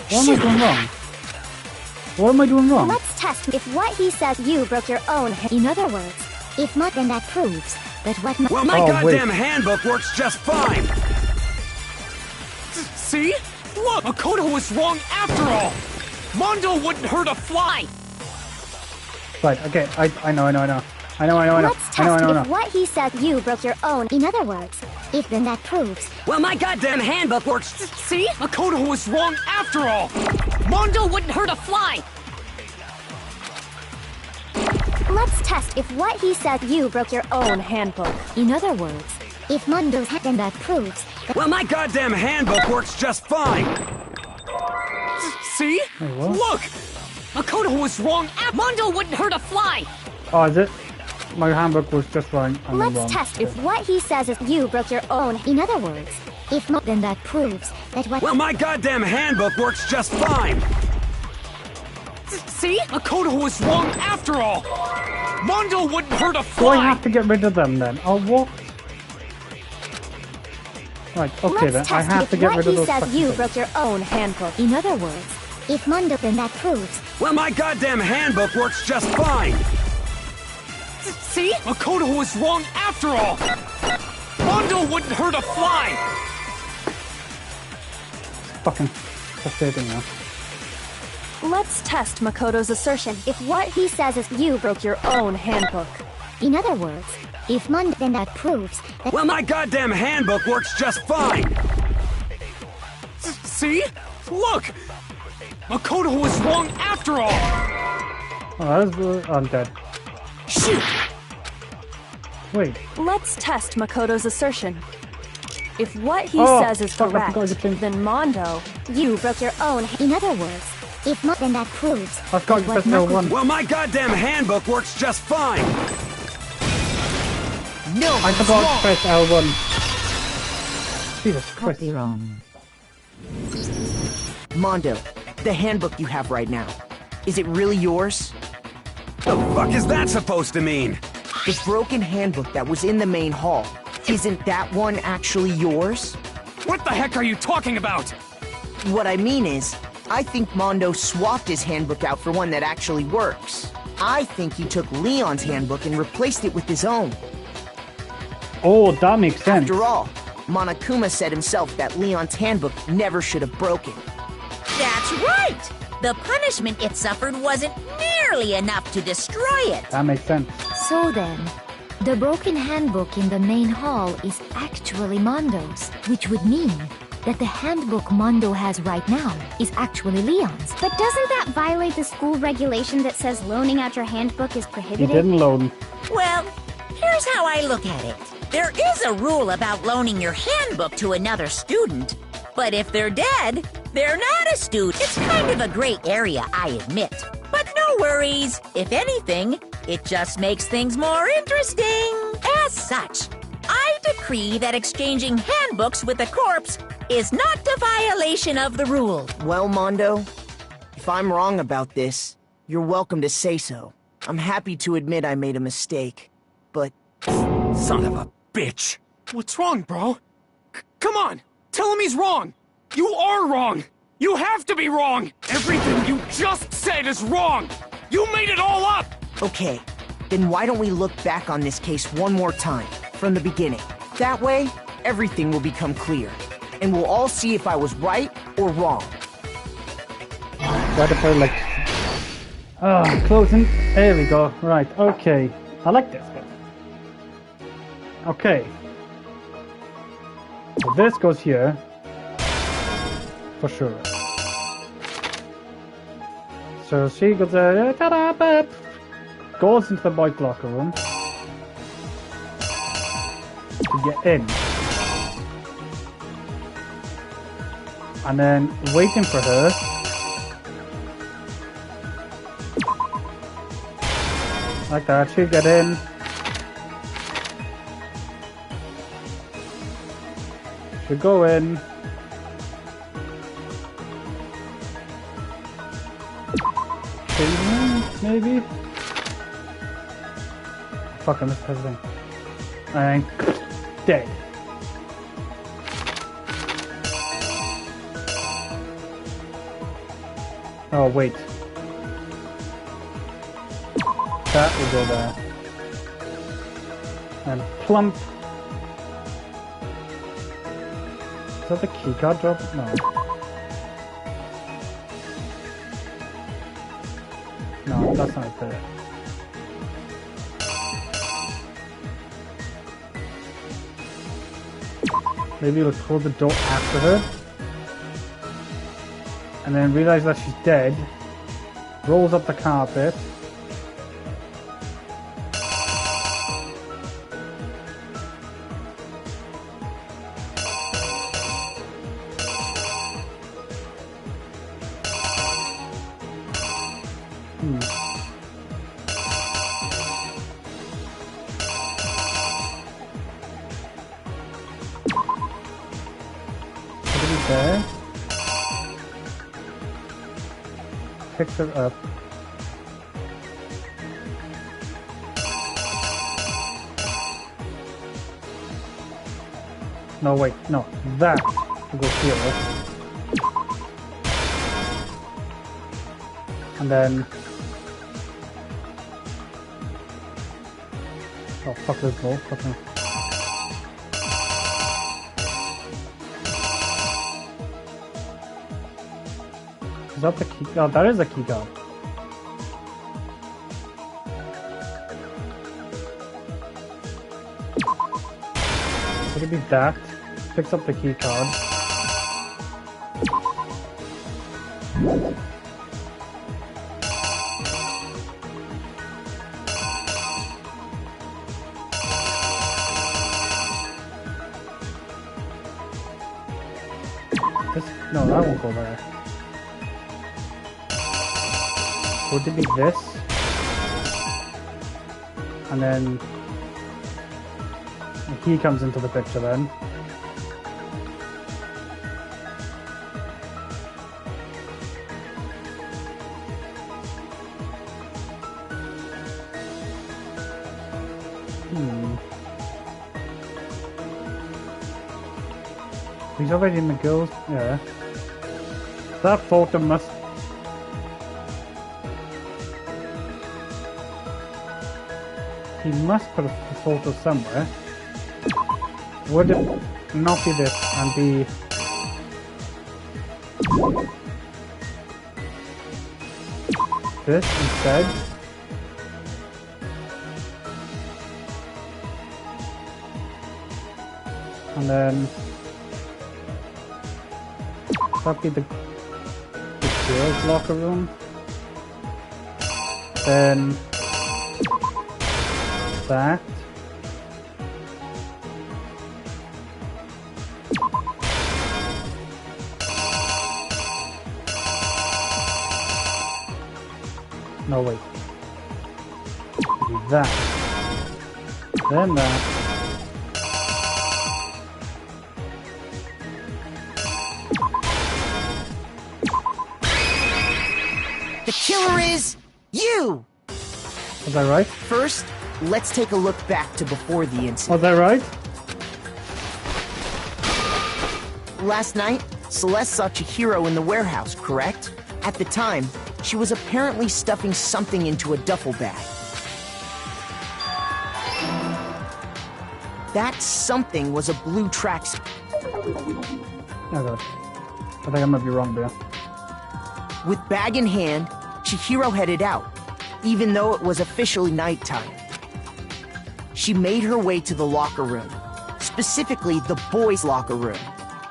What am I doing wrong? What am I doing wrong? Let's test if what he says, you broke your own In other words, if then that proves that what... Well, my goddamn handbook works just fine! See? Look! Makoto was wrong after all! Mondo wouldn't hurt a fly! Right, okay, I know. Let's test if what he says, you broke your own. In other words, if then that proves... Well, my goddamn handbook works... See? Makoto was wrong after all! Mondo wouldn't hurt a fly! Let's test if what he says, you broke your own handbook. In other words, if Mondo's then that proves... Well, my goddamn handbook works just fine! See? Look! Makoto was wrong. Mondo wouldn't hurt a fly! Oh, is it? My handbook was just wrong. Let's test if what he says is you broke your own. In other words, if then that proves that what... Well, my goddamn handbook works just fine! See? Makoto was wrong after all! Mondo wouldn't hurt a fly! Do I have to get rid of them then? Oh, what? Right, okay then. I have to get rid of those fucking things. You broke your own handbook. In other words, if Mondo then that proves... Well, my goddamn handbook works just fine! See? Makoto was wrong after all! Mondo wouldn't hurt a fly! Fucking frustrating now. Let's test Makoto's assertion. If what he says is you broke your own handbook. In other words, if Mondo then that proves that... Well, my goddamn handbook works just fine! See? Look! Makoto was wrong after all! Oh, I'm dead. Shoot! Wait. Let's test Makoto's assertion. If what he says is correct, then Mondo, you broke your own... In other words, if then that proves... I've got to press L1. Well, my goddamn handbook works just fine! No, I forgot to press L1. Jesus Christ. Copy wrong. Mondo, the handbook you have right now, is it really yours? The fuck is that supposed to mean? The broken handbook that was in the main hall, isn't that one actually yours? What the heck are you talking about? What I mean is, I think Mondo swapped his handbook out for one that actually works. I think he took Leon's handbook and replaced it with his own. Oh, that makes sense. After all, Monokuma said himself that Leon's handbook never should have broken. That's right! The punishment it suffered wasn't nearly enough to destroy it. That makes sense. So then, the broken handbook in the main hall is actually Mondo's, which would mean that the handbook Mondo has right now is actually Leon's. But doesn't that violate the school regulation that says loaning out your handbook is He prohibited? didn't loan. Well, here's how I look at it. There is a rule about loaning your handbook to another student, but if they're dead, they're not a student. It's kind of a gray area, I admit. But no worries. If anything, it just makes things more interesting. As such, I decree that exchanging handbooks with a corpse is not a violation of the rule. Well, Mondo, if I'm wrong about this, you're welcome to say so. I'm happy to admit I made a mistake, but... Son of a bitch! What's wrong, bro? Come on! Tell him he's wrong! You are wrong! You have to be wrong! Everything you just said is wrong! You made it all up! Okay, then why don't we look back on this case one more time, from the beginning? That way, everything will become clear, and we'll all see if I was right or wrong. Try to put like... Oh, closing. There we go. Right, okay. I like this bit. Okay. So this goes here. For sure. So she goes there, goes into the boys' locker room to get in. And then waiting for her. Like that, she'll get in. She'll go in. Maybe? Fuck, I missed everything. And dead. Oh, wait. That will go there. And plump. Is that the keycard drop? No. No, that's not there. Maybe we'll close the door after her. And then realize that she's dead. Rolls up the carpet. There. Picks her up. No, wait, no. That will go here. And then... Oh, fuck this ball. Fuck no. Is that the key? Oh, that is a key card. Could it be that? Picks up the key card. This? No, that won't go there. Would it be this? And then he comes into the picture then. He's already in the girls. Yeah. That photo must... He must put a photo somewhere. would it not be this and be this instead? And then that'd be the girls' locker room. Then that. No, wait. Do that. Then that. The killer is you! Was that right? First, let's take a look back to before the incident. Was that right? Last night, Celeste saw Chihiro in the warehouse, correct? At the time, she was apparently stuffing something into a duffel bag. That something was a blue tracksuit. Oh god. I think I might be wrong there. With bag in hand, Chihiro headed out, even though it was officially nighttime. She made her way to the locker room, specifically the boys' locker room.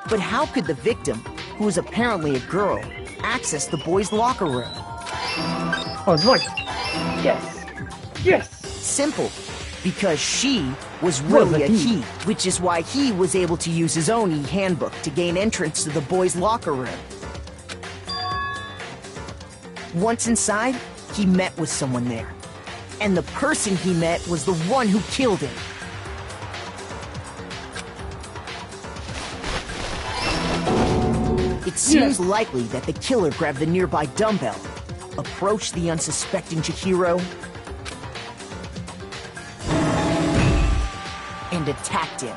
But how could the victim, who was apparently a girl, access the boys' locker room? Oh, it's right. Yes. Yes. Simple. Because she was really a he, which is why he was able to use his own e-handbook to gain entrance to the boys' locker room. Once inside, he met with someone there. And the person he met was the one who killed him. It seems likely that the killer grabbed the nearby dumbbell, approached the unsuspecting Chihiro, and attacked him.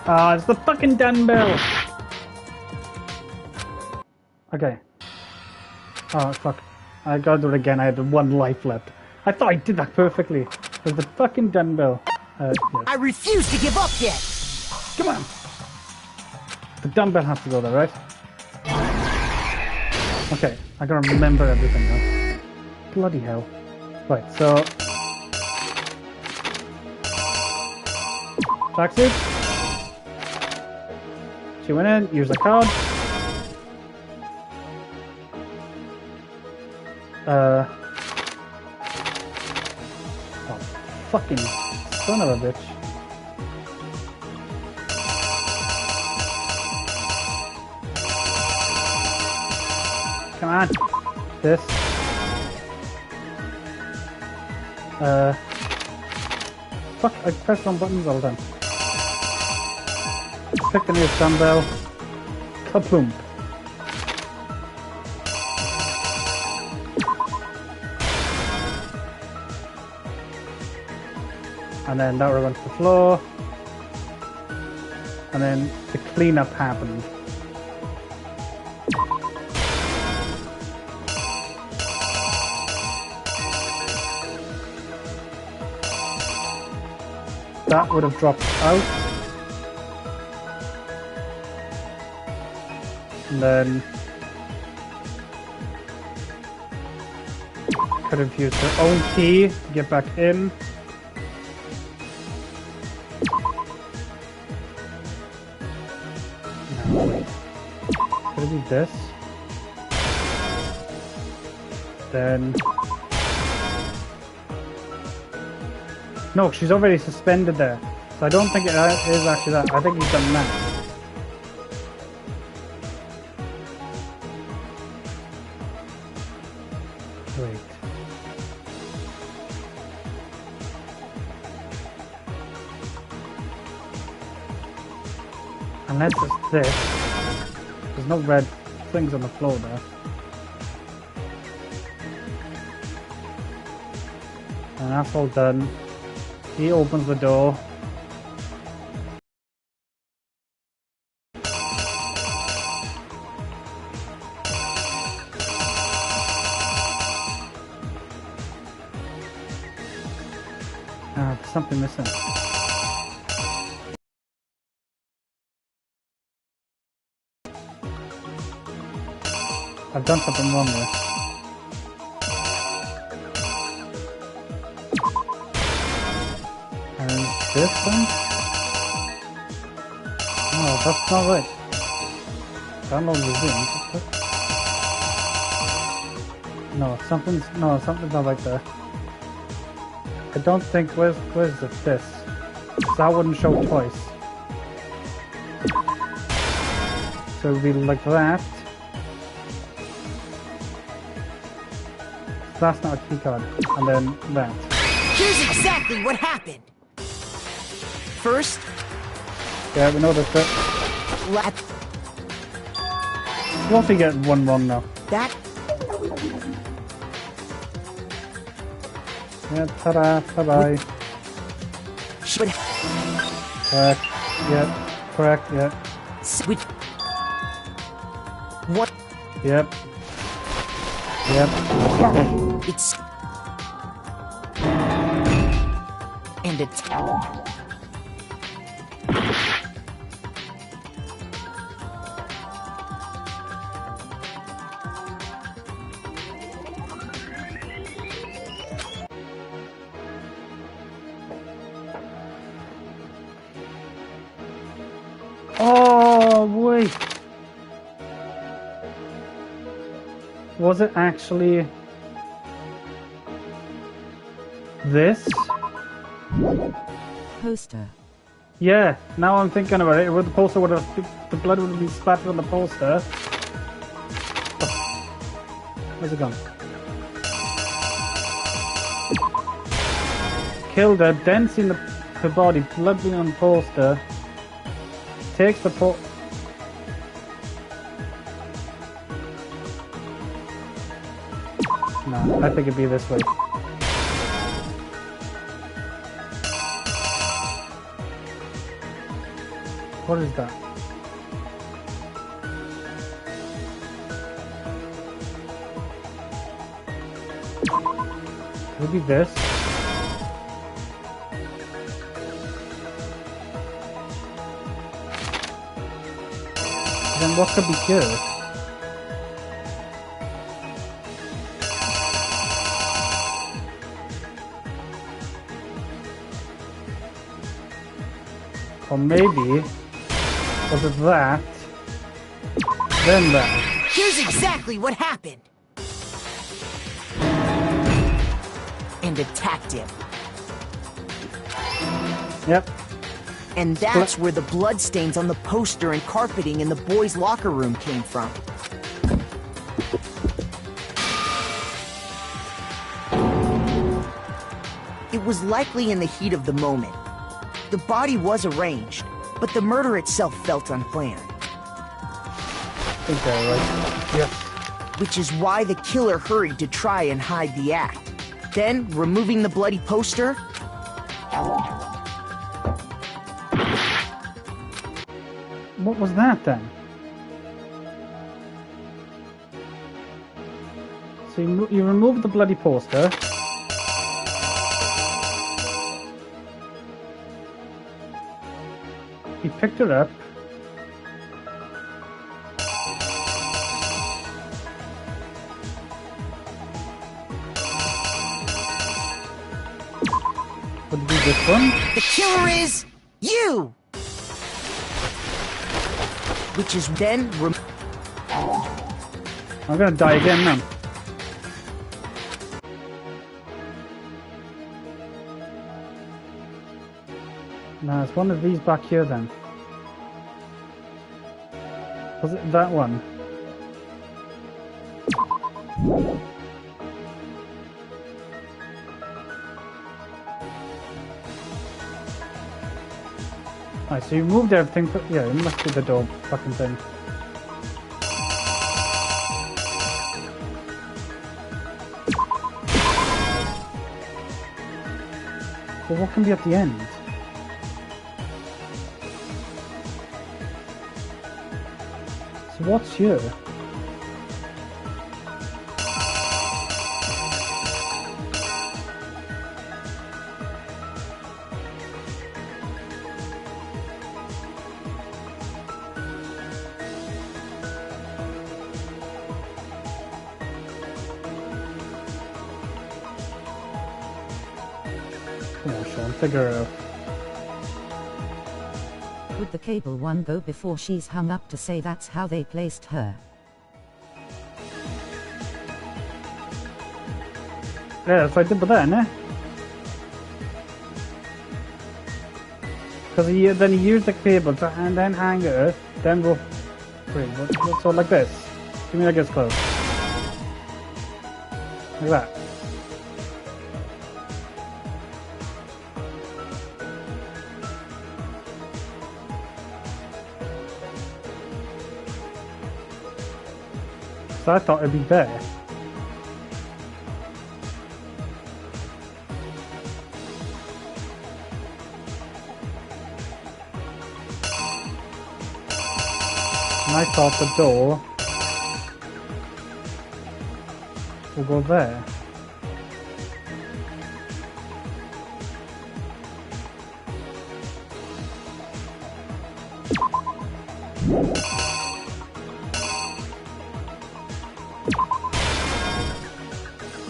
Ah, it's the fucking dumbbell! Okay. Oh, fuck. I gotta do it again, I had 1 life left. I thought I did that perfectly. There's the fucking dumbbell. Yes. I refuse to give up yet! Come on! The dumbbell has to go there, right? Okay, I gotta remember everything now. Bloody hell. Right, so... tracksuit. She went in, used the card. Oh, fucking son of a bitch. Come on. This. Fuck, I pressed wrong buttons all the time. Pick the nearest dumbbell. Kaboom. And then that went to the floor. And then the cleanup happened. That would have dropped out. And then could have used her own key to get back in. No, wait. Could it be this? Then... no, she's already suspended there. So I don't think it is actually that. I think he's done that. Wait. Unless it's this. There's no red things on the floor there. And that's all done. He opens the door. There's something missing. I've done something wrong here. And this one? No, that's not right. Download the thing. No, something's not right there. I don't think, where's this? That wouldn't show twice. So it would be like that. So that's not a keycard. And then that. Here's exactly what happened. First, yeah, we know that's it. You also get one wrong now. That. Yeah, ta-da, bye-bye. Correct, yep, correct, yep. Switch. What? Yep. Yep. It's... And it's... Oh, wait. Was it actually this? Poster. Yeah, now I'm thinking about it. The poster would have, the blood would have been splattered on the poster. Oh. Where's it gone? Killed her, then seen her body, blood being on the poster. Takes the No, I think it'd be this way. What is that? Maybe this? Then what could be good? Or maybe, was it that, then that? Here's exactly what happened. And attacked him. Yep. And that's where the bloodstains on the poster and carpeting in the boys' locker room came from. It was likely in the heat of the moment. The body was arranged, but the murder itself felt unplanned. I think they're right. Yes. Which is why the killer hurried to try and hide the act. Then, removing the bloody poster... What was that then? So you removed the bloody poster. He picked her up. Would it be this one? The killer is... you! Which is then... I'm gonna die again now. No, it's one of these back here then. Was it that one? Alright, so you moved everything, but yeah, it must be the door fucking thing. But what can be at the end? So what's here? Come on, Sean, figure it out. Would the cable one go before she's hung up to say that's how they placed her? Yeah, that's what I did with that, innit? Because then he used the cable to and then hang her, then go. Wait, so like this? Give me that gets close. Like that. So I thought it'd be there. And I thought the door will go there.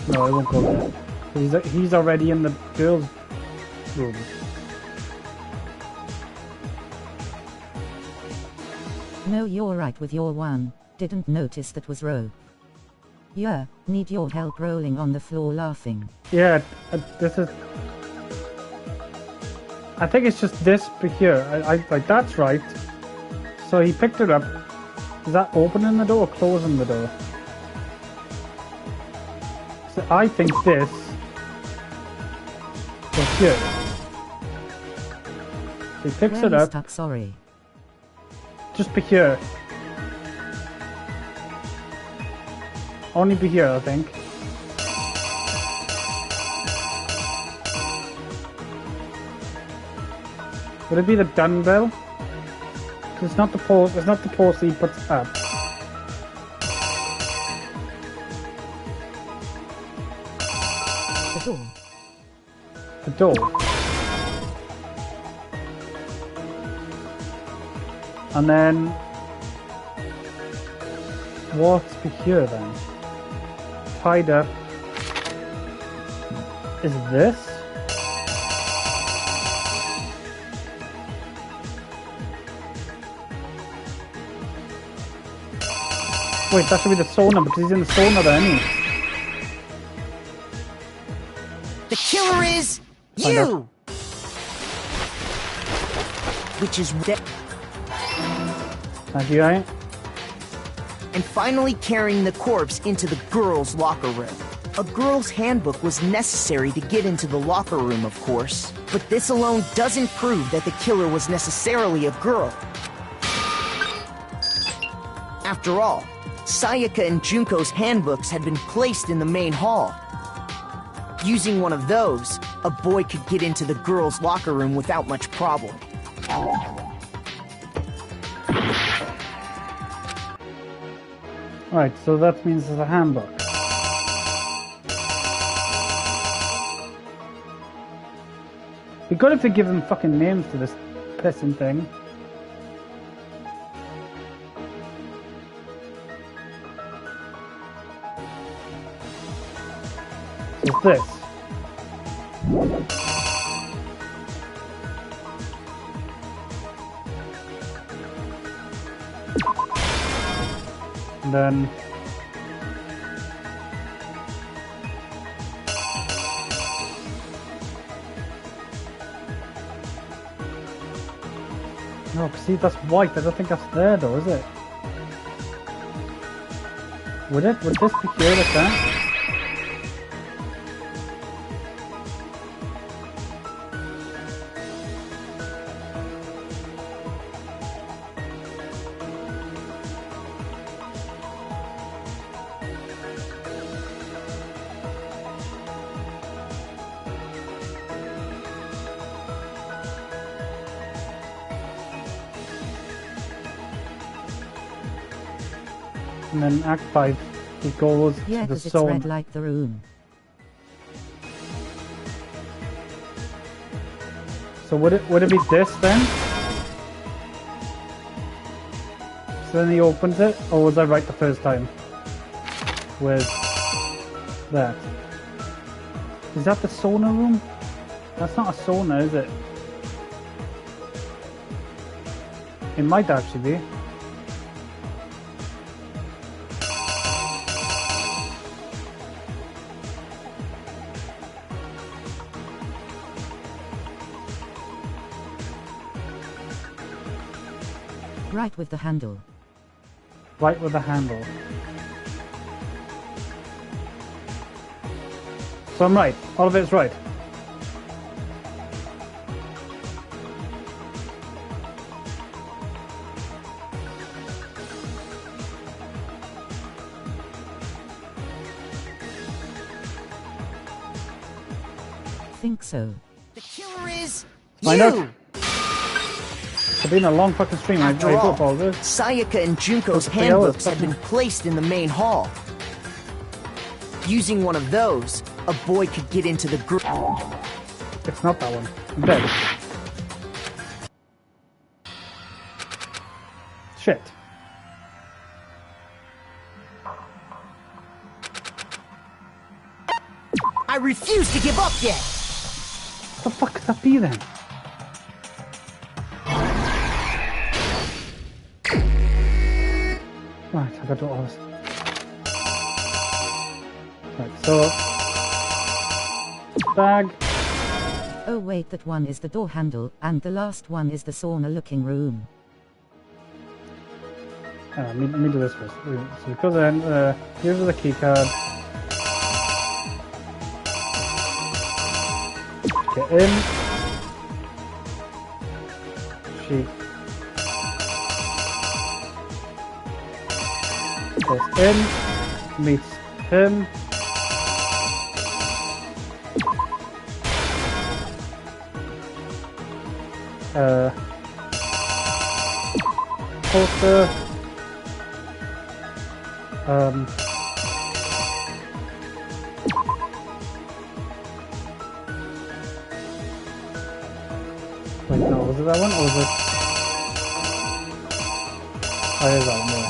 No, it won't go there. He's already in the girls' room. No, you're right with your one. Didn't notice that was rope. Yeah, need your help rolling on the floor laughing. Yeah, this is... I think it's just this here. Like, that's right. So he picked it up. Is that opening the door or closing the door? So I think this was here. He picks it up. Stuck, sorry. Just be here. Only be here, I think. Would it be the dumbbell? Cause it's not the post. It's not the post he puts up. The door. The door. And then what's be here then? Tied up. Is this? Wait, that should be the sauna because he's in the sauna there, isn't he? The killer is you! Which is dead. Thank you, right? And finally carrying the corpse into the girls' locker room. A girl's handbook was necessary to get into the locker room, of course. But this alone doesn't prove that the killer was necessarily a girl. After all, Sayaka and Junko's handbooks had been placed in the main hall. Using one of those, a boy could get into the girls' locker room without much problem. Right, so that means there's a handbook. Be good if they give them fucking names to this pissing thing. So it's this. And then no, see that's white. I don't think that's there though, is it? Would it? Would this be here like that? And then Act 5, it goes yeah, to the it's zone. red like the room. So would it be this then? So then he opens it, or was I right the first time? With that. Is that the sauna room? That's not a sauna, is it? It might actually be. Right with the handle. Right with the handle. So I'm right. All of it's right. Think so. The killer is Find you! out. It's been a long fucking stream. I After do all, apologize. Sayaka and Junko's What the hell is handbooks have been placed in the main hall. Using one of those, a boy could get into the group. It's not that one. I'm dead. Shit. I refuse to give up yet! What the fuck could that be then? Right, I gotta do all this. Right, so... Bag. Oh wait, that one is the door handle, and the last one is the sauna looking room. Let me do this first. So we go then, here's the key card. Get in. She goes in, meets him. Poster. Wait, no, was it that one, or was it... Oh, it is that one, yeah.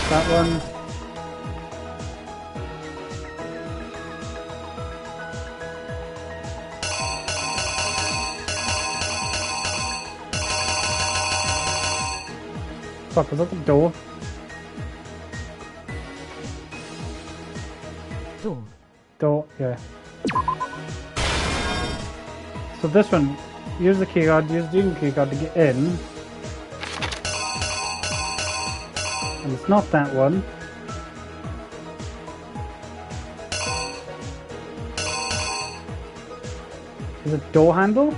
That one. Fuck, was that the door? Door. Door, yeah. So this one, use the key card, use the key card to get in. And it's not that one. Is it door handle?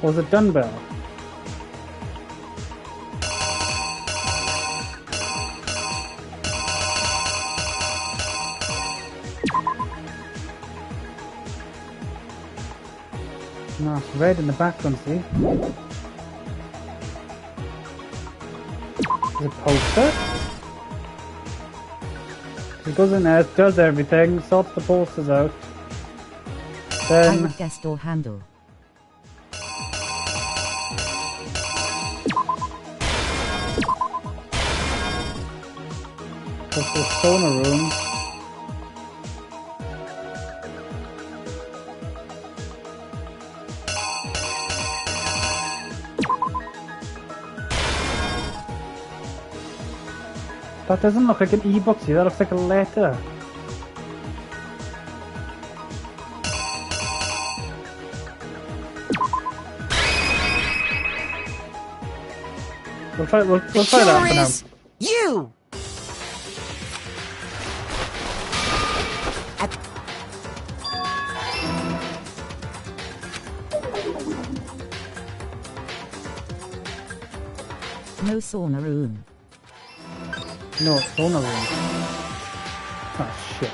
Or is it dumbbell? No, it's red in the background, see? Is it poster? It goes in there, does everything, sorts the posters out. I Then... would guess door handle. Goes to the sauna room. That doesn't look like an e-book, see? That looks like a letter. We'll try that for now. You! No sauna room. No, sauna room. Oh shit.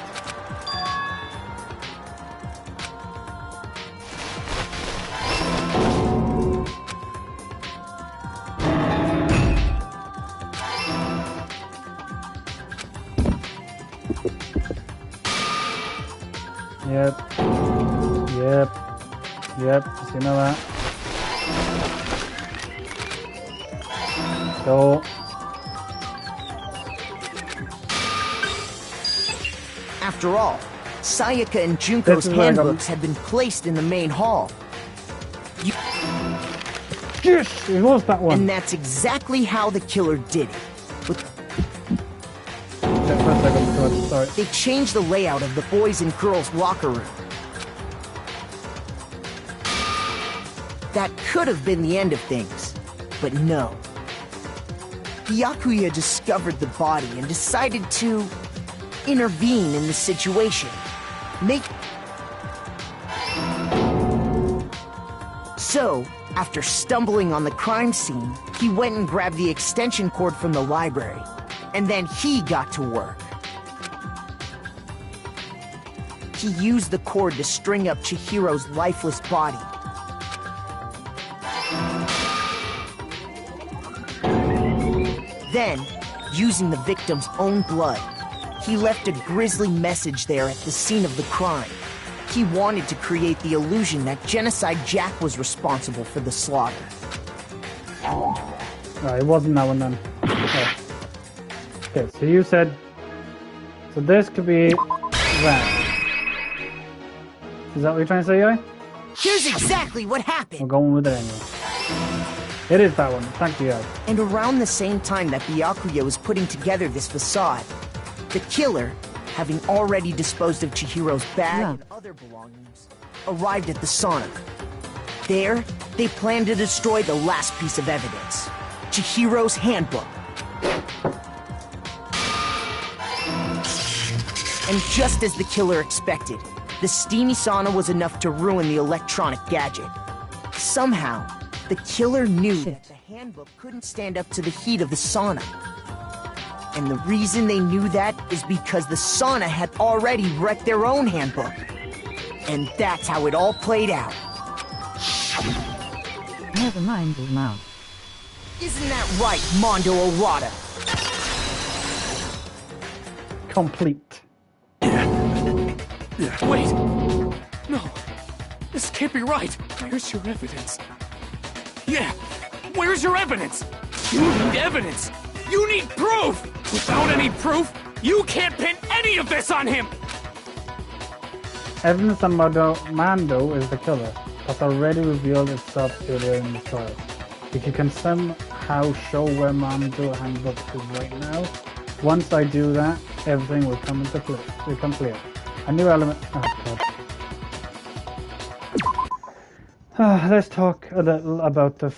Yep. Just you know that. So... After all, Sayaka and Junko's handbooks had been placed in the main hall. Yes, it was that one. And that's exactly how the killer did it. They changed the layout of the boys' and girls' locker room. That could have been the end of things, but no. Byakuya discovered the body and decided to intervene in the situation. So, after stumbling on the crime scene, he went and grabbed the extension cord from the library, and then he got to work. He used the cord to string up Chihiro's lifeless body. Then, using the victim's own blood, he left a grisly message there at the scene of the crime. He wanted to create the illusion that Genocide Jack was responsible for the slaughter. No, it wasn't that one then. Okay, so you said... So this could be that. Is that what you're trying to say, Yai? Here's exactly what happened! We're going with it anyway. It is that one. Thank you, Yai. And around the same time that Byakuya was putting together this facade, the killer, having already disposed of Chihiro's bag and other belongings, arrived at the sauna. There, they planned to destroy the last piece of evidence, Chihiro's handbook. And just as the killer expected, the steamy sauna was enough to ruin the electronic gadget. Somehow, the killer knew that the handbook couldn't stand up to the heat of the sauna. And the reason they knew that is because the sauna had already wrecked their own handbook. And that's how it all played out. Never mind, Mouth. Isn't that right, Mondo Orada? Complete. Wait! No! This can't be right! Where's your evidence? Yeah! Where's your evidence? You need evidence! You need proof! Without any proof, you can't pin any of this on him! Evidence that Mando is the killer has already revealed itself earlier in the trial. If you can somehow show where Mando's handbook is right now, once I do that, everything will come into play. Will come clear. A new element. Oh god. Let's talk a little about the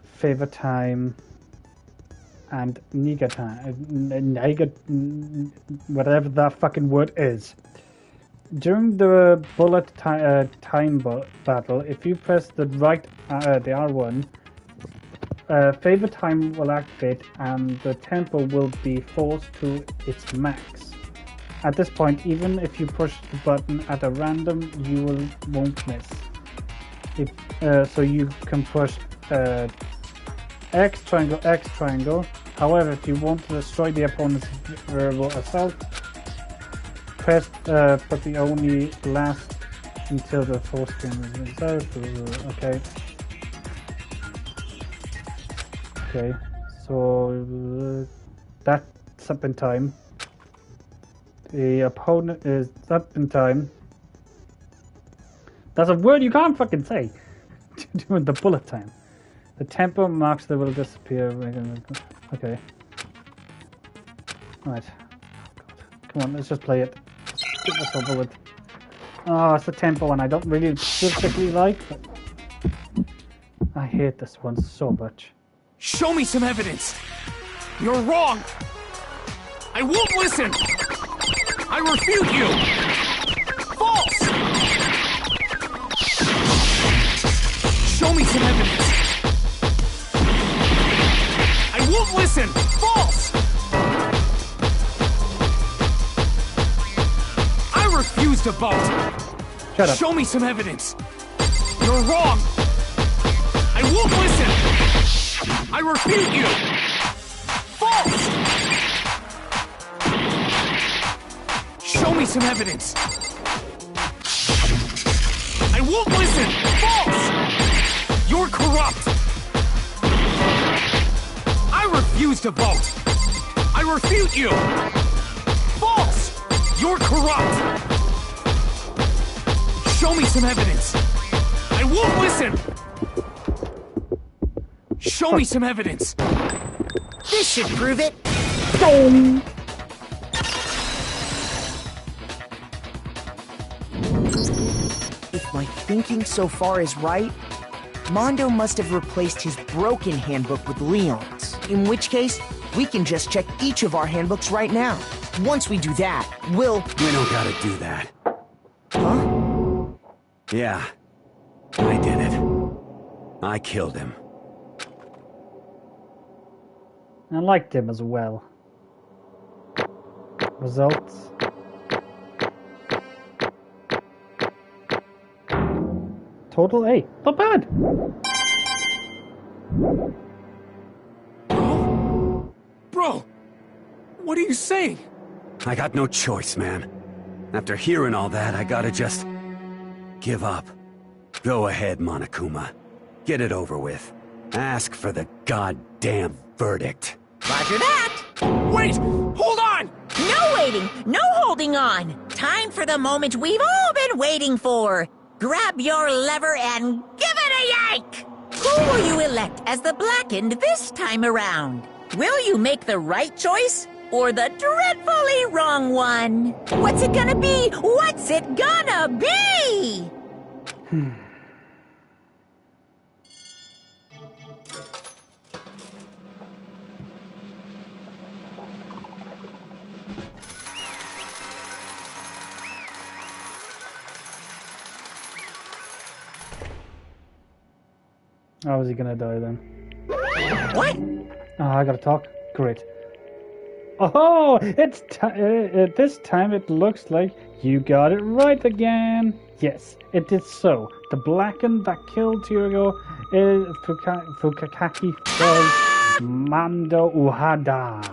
favorite time and Niga time. Whatever that fucking word is. During the bullet time battle, if you press the right, the R1, favorite time will activate and the tempo will be forced to its max. At this point, even if you push the button at a random, you won't miss. So you can push X triangle. However, if you want to destroy the opponent's verbal assault, press but the only last until the full screen is resolved. Okay, so that's up in time. The opponent is up in time. That's a word you can't fucking say. Doing the bullet time. The tempo marks that will disappear. Okay. Right. Come on, let's just play it. Get this over with. Oh, it's the tempo one I don't really specifically like, but I hate this one so much. Show me some evidence! You're wrong! I won't listen! I refute you! False! Show me some evidence! I won't listen! False! I refuse to vote! Shut up. Show me some evidence! You're wrong! I won't listen! I refute you! False! Show me some evidence! I won't listen! False! You're corrupt! I refuse to vote. I refute you. False. You're corrupt. Show me some evidence. I won't listen. Show me some evidence. This should prove it. Boom. If my thinking so far is right, Mondo must have replaced his broken handbook with Leon's. In which case, we can just check each of our handbooks right now. Once we do that, we'll... We don't gotta do that. Huh? Yeah. I did it. I killed him. I liked him as well. Results. Total 8. Not bad. Bro, what are you saying? I got no choice, man. After hearing all that, I gotta just... give up. Go ahead, Monokuma. Get it over with. Ask for the goddamn verdict. Roger that! Wait! Hold on! No waiting! No holding on! Time for the moment we've all been waiting for! Grab your lever and give it a yank! Who will you elect as the Blackened this time around? Will you make the right choice or the dreadfully wrong one? What's it gonna be? What's it gonna be? How is he gonna die then? What? Oh, I gotta talk? Great. Oh, it's this time it looks like you got it right again. Yes, it did so. The Blackened that killed Tirigo Fukakaki was Mando Uhada.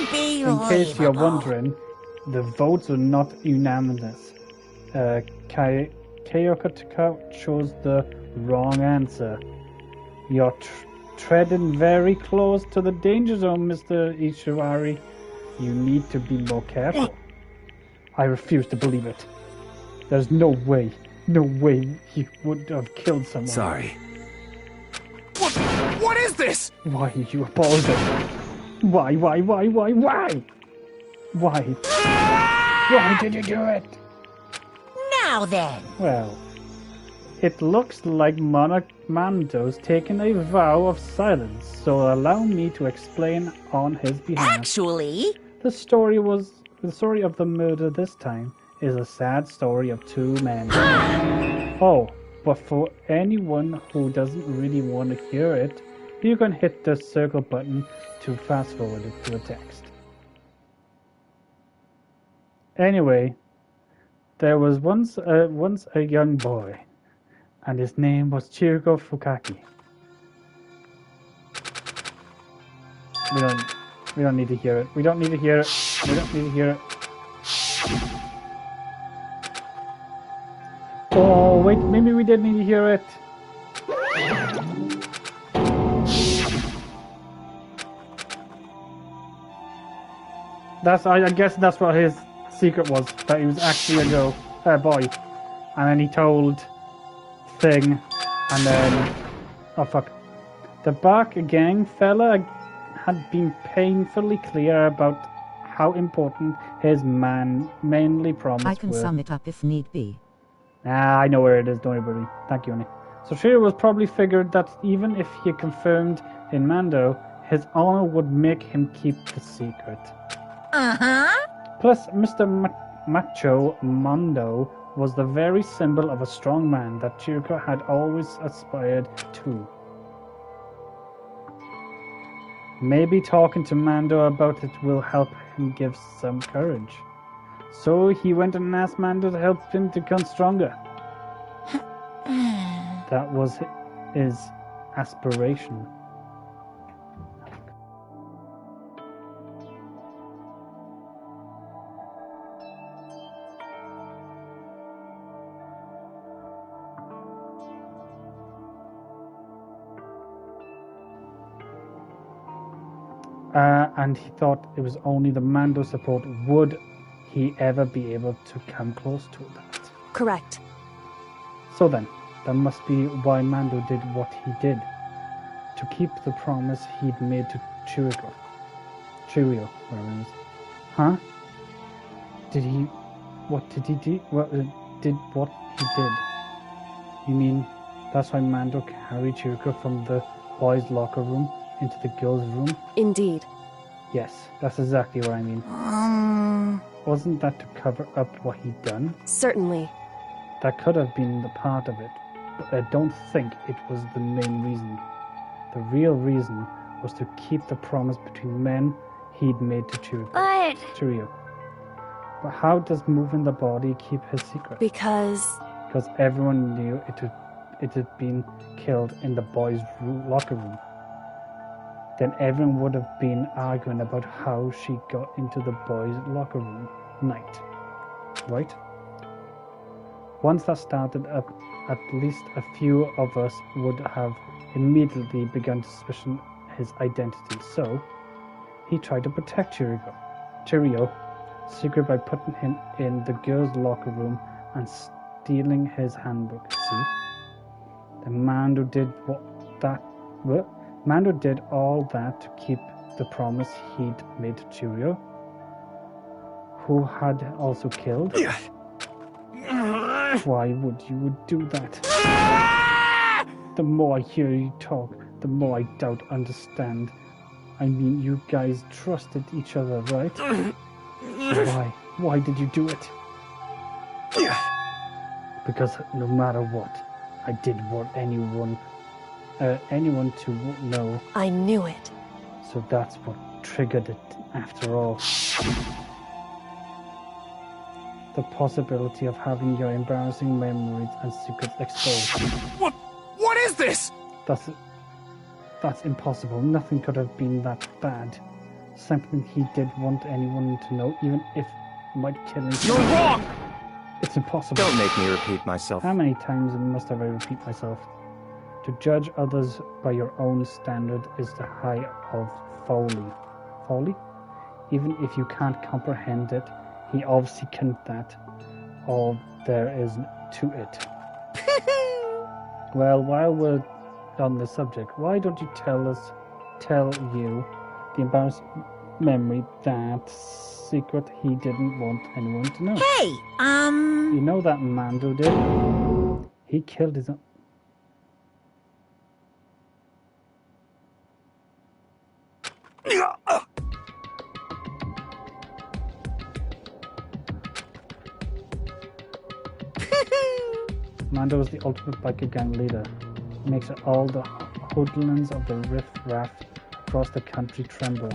In case you're wondering, the votes are not unanimous. Kayokataka chose the wrong answer. You're treading very close to the danger zone, Mr. Ishiwari. You need to be more careful. I refuse to believe it. There's no way you would have killed someone. Sorry. What is this? Why are you apologizing? Why? Why did you do it? Now then. Well, it looks like Mando's taken a vow of silence, so allow me to explain on his behalf. Actually, the story of the murder this time is a sad story of two men. Oh, but for anyone who doesn't really want to hear it, you can hit the circle button to fast forward it to a text. Anyway, there was once a young boy, and his name was Chirigo Fukaki. We don't need to hear it. We don't need to hear it. We don't need to hear it. Oh, wait, maybe we did need to hear it. I guess that's what his secret was, that he was actually a boy. And then he told Thing, and then... oh fuck. The Bark Gang fella had been painfully clear about how important his manly promise I can sum it up if need be. I know where it is, don't worry. Thank you, honey. So Shiro was probably figured that even if he confirmed in Mando, his honor would make him keep the secret. Plus, Mr. Macho Mondo was the very symbol of a strong man that Chiriko had always aspired to. Maybe talking to Mando about it will help him give some courage. So he went and asked Mando to help him to become stronger. That was his aspiration. And he thought it was only the Mando support would he ever be able to come close to that. Correct. So then, that must be why Mando did what he did. To keep the promise he'd made to Cheerio, whatever it is. Huh? Did he... What did he do? Did what he did? You mean that's why Mando carried Cheerio from the boys' locker room into the girls' room? Indeed. Yes, that's exactly what I mean. Wasn't that to cover up what he'd done? Certainly. That could have been the part of it, but I don't think it was the main reason. The real reason was to keep the promise between men he'd made to Cheerio. But how does moving the body keep his secret? Because everyone knew it had been killed in the boys' locker room. Then everyone would have been arguing about how she got into the boys' locker room night. Right? Once that started up, at least a few of us would have immediately begun to suspicion his identity. So, he tried to protect Cheerio secret by putting him in the girls' locker room and stealing his handbook. See? The Mando did Mando did all that to keep the promise he'd made to Cheerio, who had also killed. Why would you do that? The more I hear you talk, the more I doubt understand. I mean, you guys trusted each other, right? So why did you do it? Because no matter what, I didn't want anyone to know. I knew it. So that's what triggered it after all. The possibility of having your embarrassing memories and secrets exposed. What is this? That's impossible. Nothing could have been that bad. Something he did want anyone to know, even if it might kill him. You're wrong! It's impossible. Don't make me repeat myself. How many times must I repeat myself? To judge others by your own standard is the height of folly. Folly? Even if you can't comprehend it, he obviously can't. That all there is to it. Well, while we're on the subject, why don't you tell you the embarrassing memory, that secret he didn't want anyone to know? Hey, You know that Mando did? He killed his own... Mando was the ultimate biker gang leader. He makes all the hoodlums of the riff-raff across the country tremble.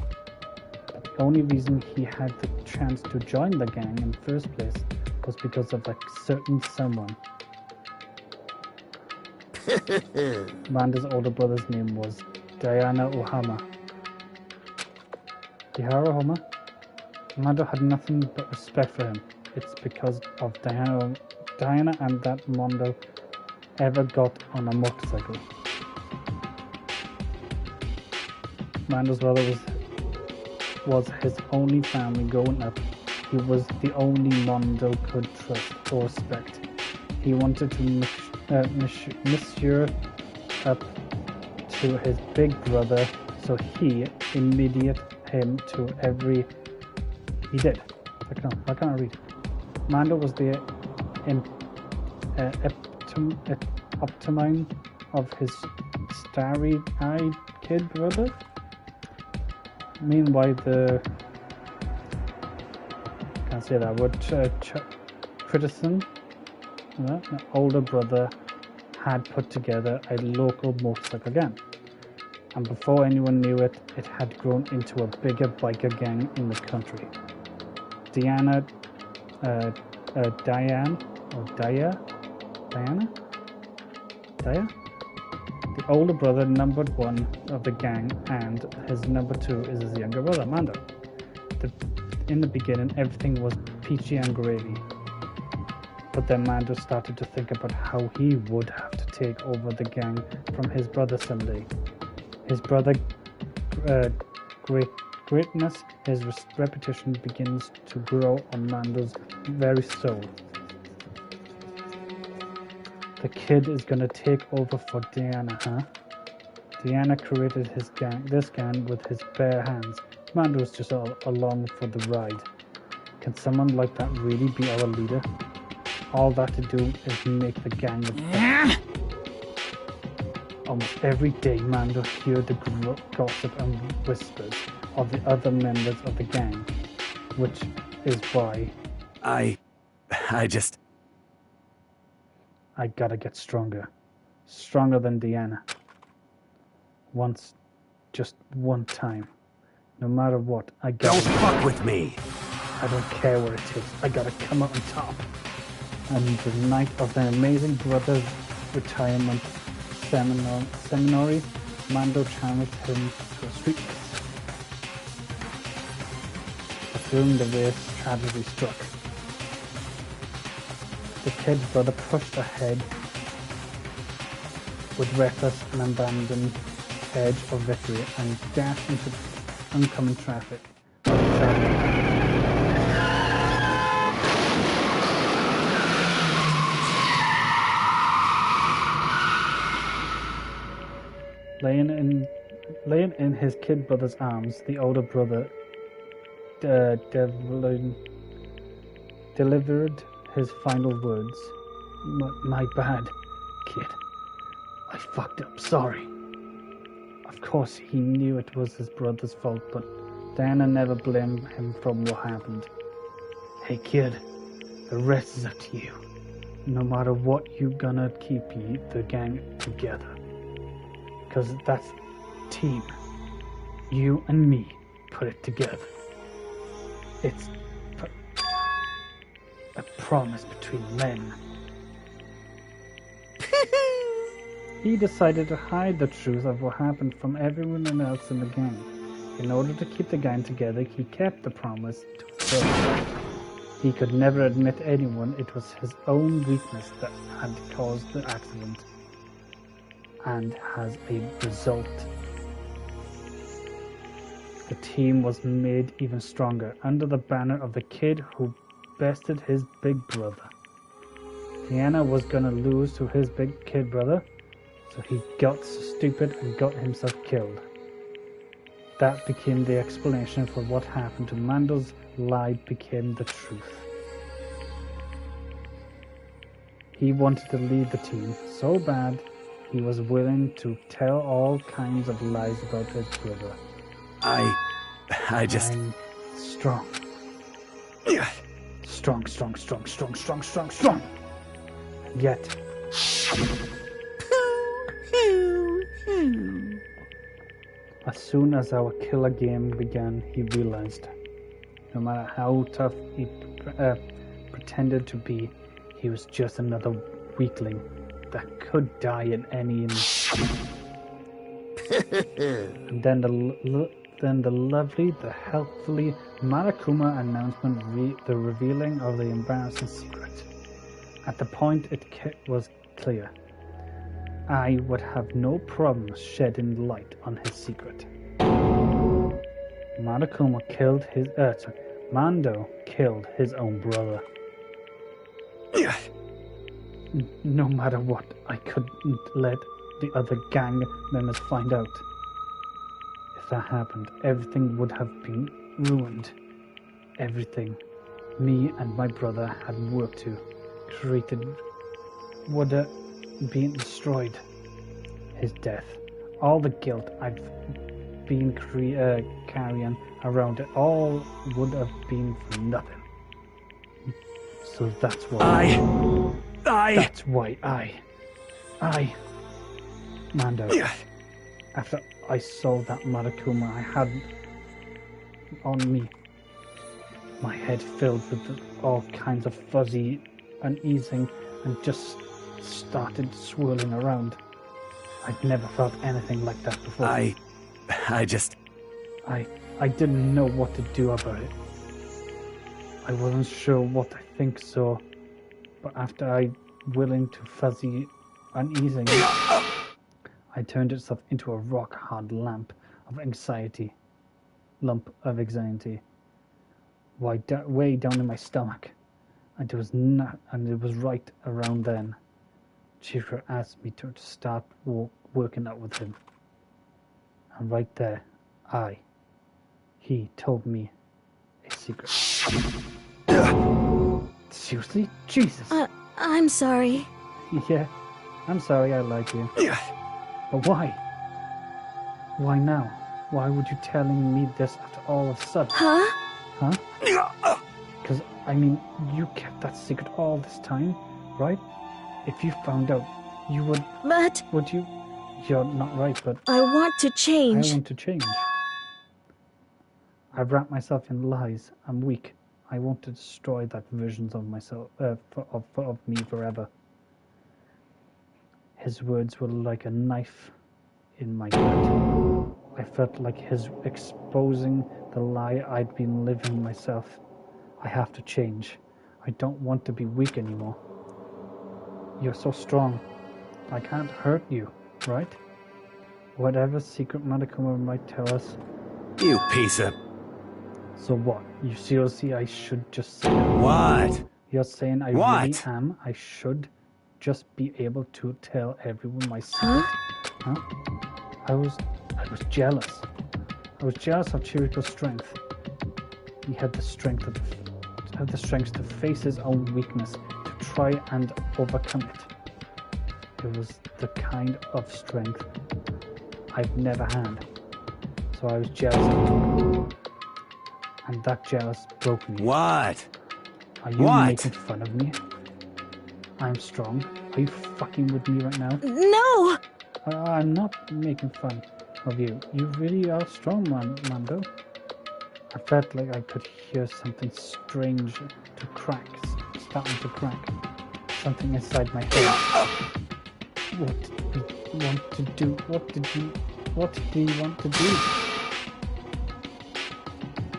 But the only reason he had the chance to join the gang in the first place was because of a certain someone. Mando's older brother's name was Diana Ohama. Dihara Ohama? Mando had nothing but respect for him. It's because of Diana and that Mando ever got on a motorcycle. Mando's brother was his only family growing up. He was the only Mando could trust or respect. He wanted to measure up to his big brother, so he immediate him to every... He did. I can't read. Mando was the optimum of his starry-eyed kid brother. Meanwhile, can't say that word, Crittison, the older brother, had put together a local motorcycle gang. And before anyone knew it, it had grown into a bigger biker gang in the country. Diana, the older brother numbered one of the gang, and his number two is his younger brother, Mando. In the beginning, everything was peachy and gravy. But then Mando started to think about how he would have to take over the gang from his brother someday. His brother greatness, his reputation begins to grow on Mando's very soul. The kid is gonna take over for Diana, huh? Diana created this gang with his bare hands. Mando's just along for the ride. Can someone like that really be our leader? All that to do is make the gang look better. Almost every day, Mando heard the gossip and whispers of the other members of the gang, which is why I gotta get stronger. Stronger than Diana. Just one time. No matter what, I gotta... Don't fuck with me! I don't care what it takes. I gotta come out on top. And the night of the Amazing Brothers retirement seminary, Mando challenged him to a street race. But during the race, tragedy struck. The kid's brother pushed ahead with reckless and abandoned edge of victory and dashed into oncoming traffic. Laying in his kid brother's arms, the older brother delivered his final words. My bad, kid. I fucked up, sorry. Of course, he knew it was his brother's fault, but Diana never blamed him for what happened. Hey kid, the rest is up to you. No matter what, you gonna keep the gang together. Because that's team. You and me put it together. It's a promise between men. He decided to hide the truth of what happened from everyone else in the gang. In order to keep the gang together, he kept the promise to his brother. He could never admit to anyone it was his own weakness that had caused the accident. And as a result, the team was made even stronger under the banner of the kid who bested his big brother. Diana was gonna lose to his big kid brother, so he got stupid and got himself killed. That became the explanation for what happened to Mando's lie became the truth. He wanted to lead the team so bad he was willing to tell all kinds of lies about his brother. I'm strong. Strong. Yet. As soon as our killer game began, he realized, no matter how tough he pretended to be, he was just another weakling that could die in any instant. And then the lovely, the helpfully Monokuma announcement, the revealing of the embarrassing secret. At the point it was clear, I would have no problem shedding light on his secret. Mando killed his own brother. No matter what, I couldn't let the other gang members find out. If that happened, everything would have been ruined. Everything me and my brother had worked to, created, would have been destroyed. His death, all the guilt I've been carrying around, it all would have been for nothing. So that's why that's why I Mando, after I saw that Monokuma I had on me, my head filled with all kinds of fuzzy uneasing and just started swirling around. I'd never felt anything like that before. I didn't know what to do about it. I wasn't sure what to think, so... But after I willing to fuzzy uneasing, I turned itself into a rock-hard lamp of anxiety. lump of anxiety. Way down in my stomach. And it was right around then. Chihiro asked me to start working out with him. And right there, he told me a secret. Seriously? Jesus. I'm sorry. Yeah, I'm sorry I lied to you. But why? Why now? Why would you telling me this after all of a sudden? Huh? Because, I mean, you kept that secret all this time, right? If you found out, you would... But... Would you? You're not right, but... I want to change. I want to change. I've wrapped myself in lies. I'm weak. I want to destroy that visions of myself, of me forever. His words were like a knife in my gut. I felt like his exposing the lie I'd been living myself. I have to change. I don't want to be weak anymore. You're so strong. I can't hurt you, right? Whatever secret Monokuma might tell us. You piece of... So what? You seriously I should just say... What? You're saying I really am? I should just be able to tell everyone my secret? Huh? I was jealous. I was jealous of Chihiko's strength. He had the strength to face his own weakness, to try and overcome it. It was the kind of strength I've never had. So I was jealous of him. And that jealous broke me. What? Are you making fun of me? I'm strong. Are you fucking with me right now? No! I'm not making fun of you. You really are strong, Mando. I felt like I could hear something strange starting to crack. Something inside my head. What did we want to do? What did we want to do?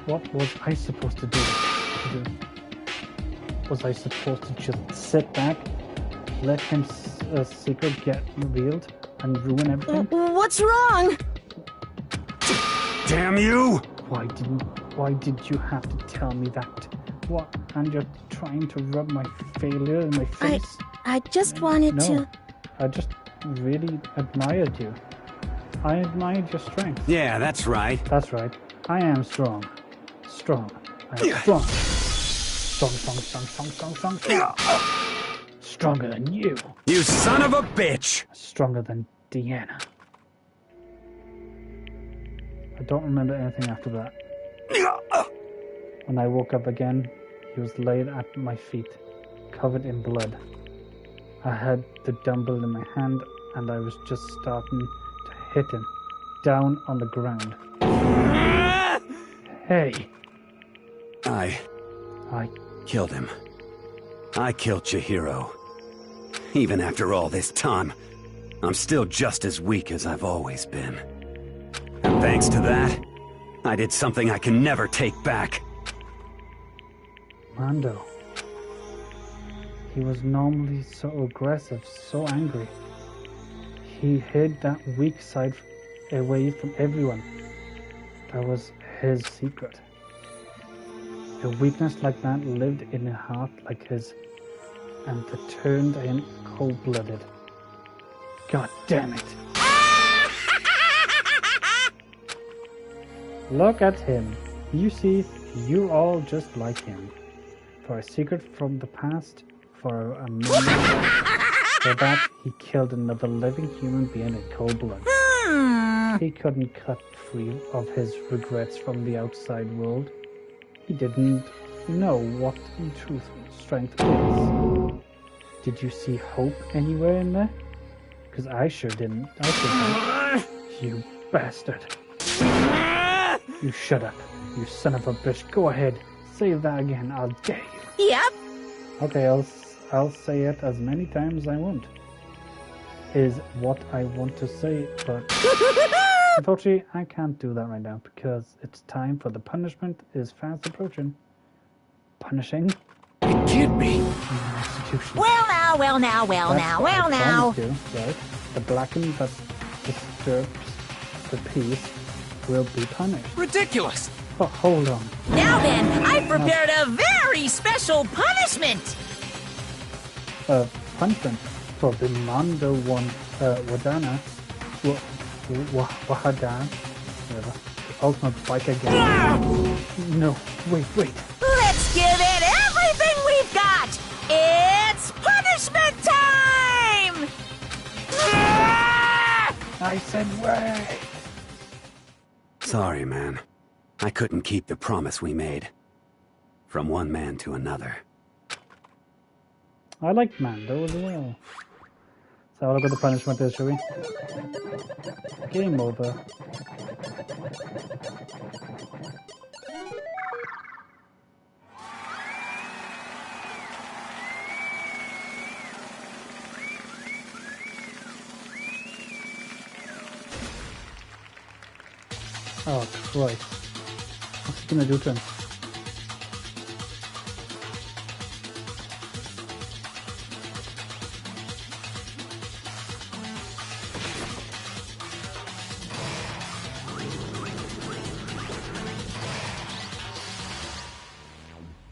What was I supposed to do? Was I supposed to just sit back, let his secret get revealed, and ruin everything? What's wrong? Damn you! Why did you have to tell me that? What? And you're trying to rub my failure in my face? I just wanted to... I just really admired you. I admired your strength. Yeah, that's right. That's right. I am strong. Strong. I am strong. Strong. Stronger than you. You son of a bitch! Stronger than Deanna. I don't remember anything after that. When I woke up again, he was laid at my feet, covered in blood. I had the dumbbell in my hand, and I was just starting to hit him, down on the ground. Hey! I killed him. I killed Chihiro. Even after all this time, I'm still just as weak as I've always been. And thanks to that, I did something I can never take back. Mando. He was normally so aggressive, so angry. He hid that weak side away from everyone. That was his secret. A weakness like that lived in a heart like his, and it turned him cold-blooded. God damn it. Look at him. You see, you're all just like him. For a secret from the past, for a memory. For that, he killed another living human being in cold blood. He couldn't cut free of his regrets from the outside world. He didn't know what in truth strength is. Did you see hope anywhere in there? Because I sure didn't. You bastard. You shut up. You son of a bitch. Go ahead. Say that again. I'll dare you. Yep. Okay, I'll say it as many times as I want. Is what I want to say, but unfortunately I can't do that right now because it's time for the punishment is fast approaching. Punishing? It can't be. Well now. Right? The blackened that disturbs the peace will be punished. Ridiculous! But hold on. Now then, I prepared a very special punishment! Punishment for the Mando one, Wadana, Wahada, whatever, the ultimate biker game. No, wait. Let's give it everything we've got! It's punishment time! I said wait! Sorry, man. I couldn't keep the promise we made. From one man to another. I like Mando as well. So I'll look at the punishment is, shall we? Game over. Oh Christ. What's he gonna do to him?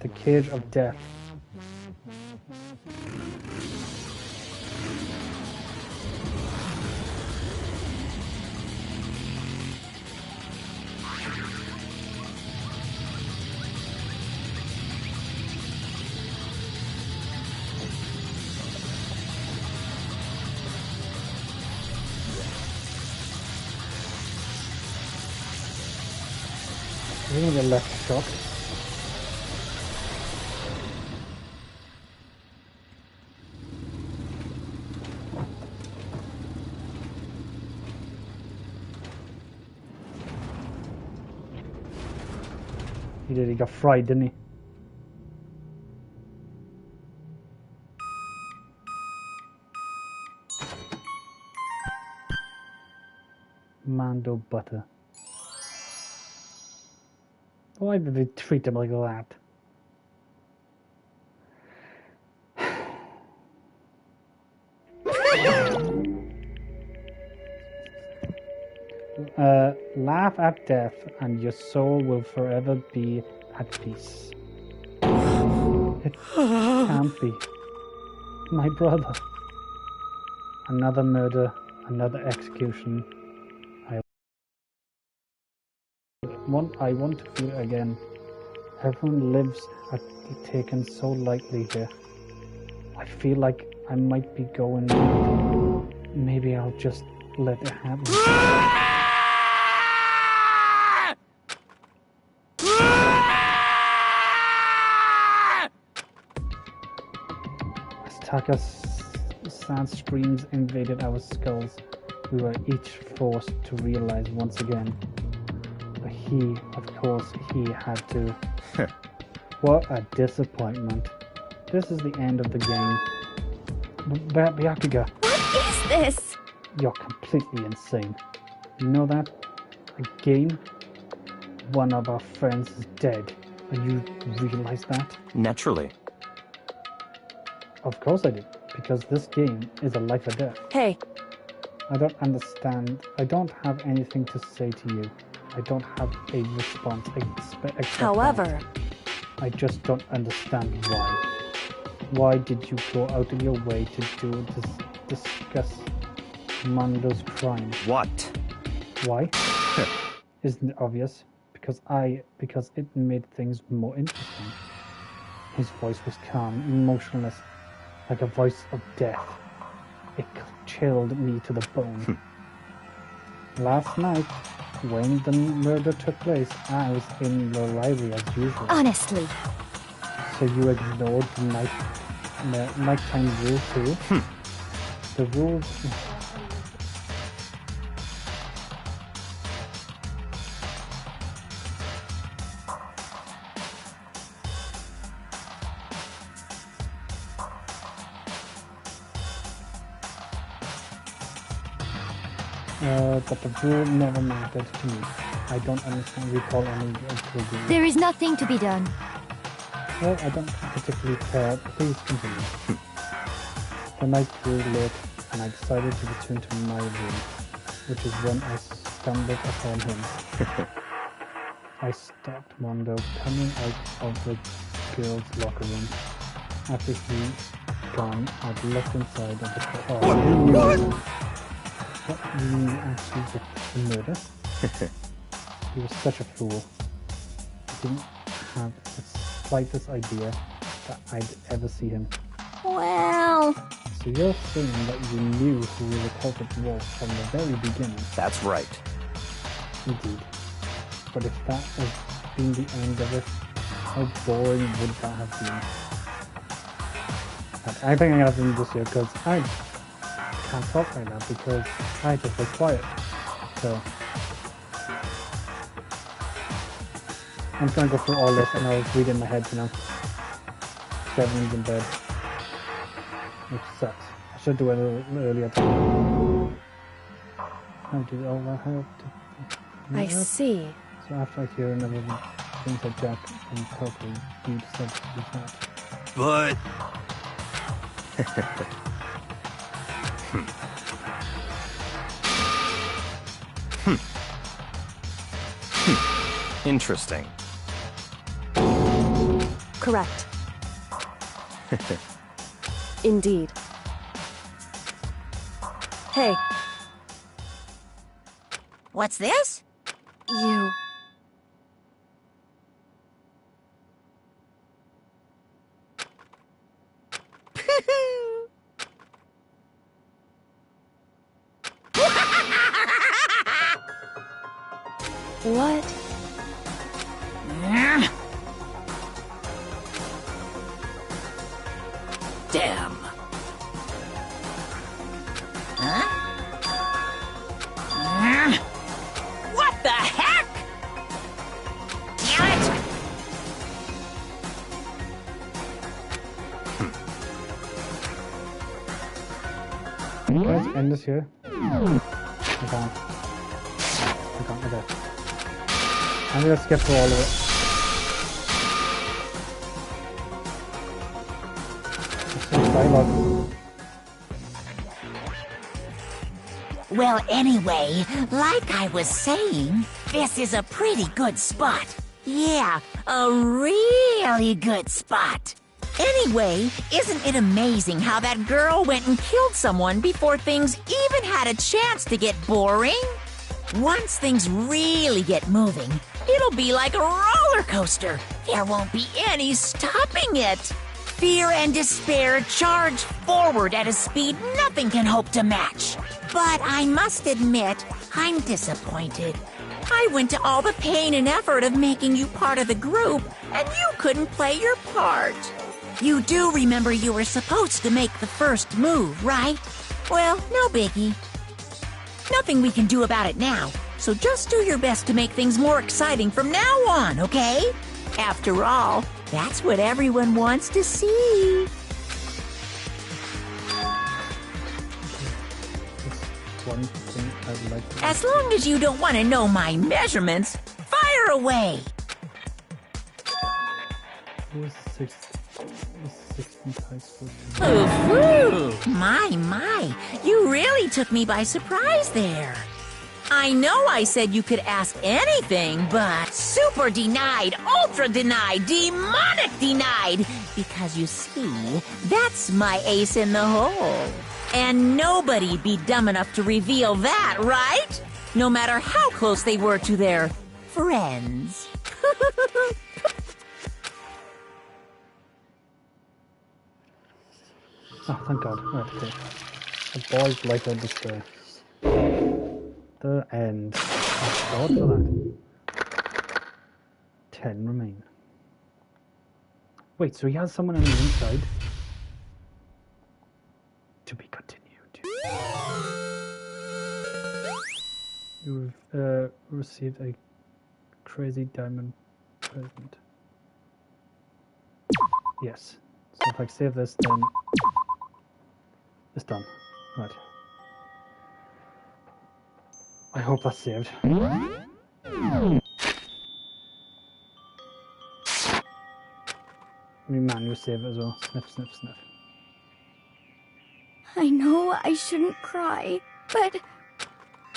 The Cage of Death. We're gonna get left shot. He did, he got fried, didn't he? Mando butter. Why did they treat him like that? Laugh at death and your soul will forever be at peace. It can't be. My brother. Another murder, another execution. I want to feel it again. Everyone lives are taken so lightly here. I feel like I might be going mad. Maybe I'll just let it happen. As Taka's sad screams invaded our skulls, we were each forced to realize once again. He, of course, he had to. What a disappointment. This is the end of the game. Byakuya. What is this? You're completely insane. You know that? A game? One of our friends is dead. And you realize that? Naturally. Of course I do. Because this game is a life or death. Hey. I don't understand. I don't have anything to say to you. I don't have a response. However, I just don't understand why. Why did you go out of your way to discuss Mando's crime? What? Why? Isn't it obvious? Because it made things more interesting. His voice was calm, emotionless, like a voice of death. It chilled me to the bone. Last night, when the murder took place, I was in the library as usual. Honestly. So you ignored the nighttime rule too? The rules... but the rule never mattered to me. I don't recall any of the rules. There is nothing to be done. Well, I don't particularly care. Please continue. The night grew late, and I decided to return to my room, which is when I stumbled upon him. I stopped Mondo coming out of the girls' locker room. After he gone, I'd looked inside of the car. Oh, what really actually the murder? He was such a fool. He didn't have the slightest idea that I'd ever see him. Well... So you're saying that you knew who the culprit was from the very beginning? That's right. Indeed. But if that had been the end of it, how boring would that have been? But I think I'm gonna have to do this here because I can't talk right now because I just was quiet. So I'm just gonna go through all this and I'll read in my head, you know. Seven's in bed. Which sucks. I should do it a little earlier. How did all that help? I see. So after I hear another things like Jack and Coco, you decide to do that. But... Interesting. Correct. Indeed. Hey. What's this? You... What? Damn. Huh? What the heck? Damn it! Let's end this here. I can't. Okay. I'm gonna skip through all of it. Dialogue. Well, anyway, like I was saying, this is a pretty good spot. Yeah, a really good spot. Anyway, isn't it amazing how that girl went and killed someone before things even had a chance to get boring? Once things really get moving, it'll be like a roller coaster. There won't be any stopping it. Fear and despair charge forward at a speed nothing can hope to match. But I must admit, I'm disappointed. I went to all the pain and effort of making you part of the group, and you couldn't play your part. You do remember you were supposed to make the first move, right? Well, no biggie. Nothing we can do about it now, so just do your best to make things more exciting from now on, okay? After all, that's what everyone wants to see. One thing I'd like to... As long as you don't want to know my measurements, fire away! Who's 16th high school? Ooh, my, you really took me by surprise there. I know I said you could ask anything, but super denied, ultra denied, demonic denied. Because you see, that's my ace in the hole. And nobody'd be dumb enough to reveal that, right? No matter how close they were to their friends. Oh, thank God. Right, okay. The boys light on destroy. The end. Thank God for that. 10 remain. Wait, so he has someone on the inside? To be continued. You've received a crazy diamond present. Yes. So if I save this, then it's done. Right. I hope that's saved. Let me manually save it as well. Sniff, sniff, sniff. I know I shouldn't cry, but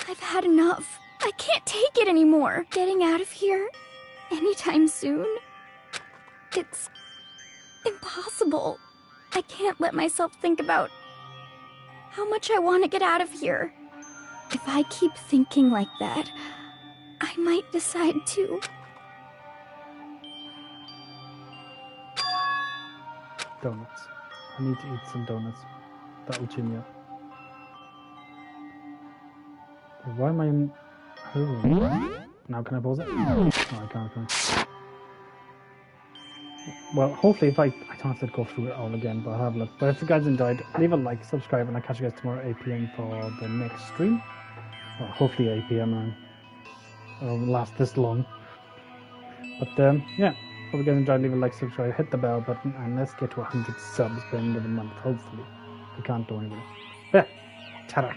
I've had enough. I can't take it anymore. Getting out of here anytime soon. It's impossible. I can't let myself think about how much I want to get out of here. If I keep thinking like that, I might decide to. Donuts. I need to eat some donuts. That'll cheer me up. Why am I in her room? Now can I pause it? No, I can't. Well, hopefully if I don't have to go through it all again, but I'll have a look. But if you guys enjoyed, leave a like, subscribe, and I'll catch you guys tomorrow at 8 PM for the next stream. Well, hopefully 8 PM, and it'll last this long. But yeah, hope you guys enjoyed. Leave a like, subscribe, hit the bell button, and let's get to 100 subs by the end of the month, hopefully. We can't do anything. Yeah, ta-da.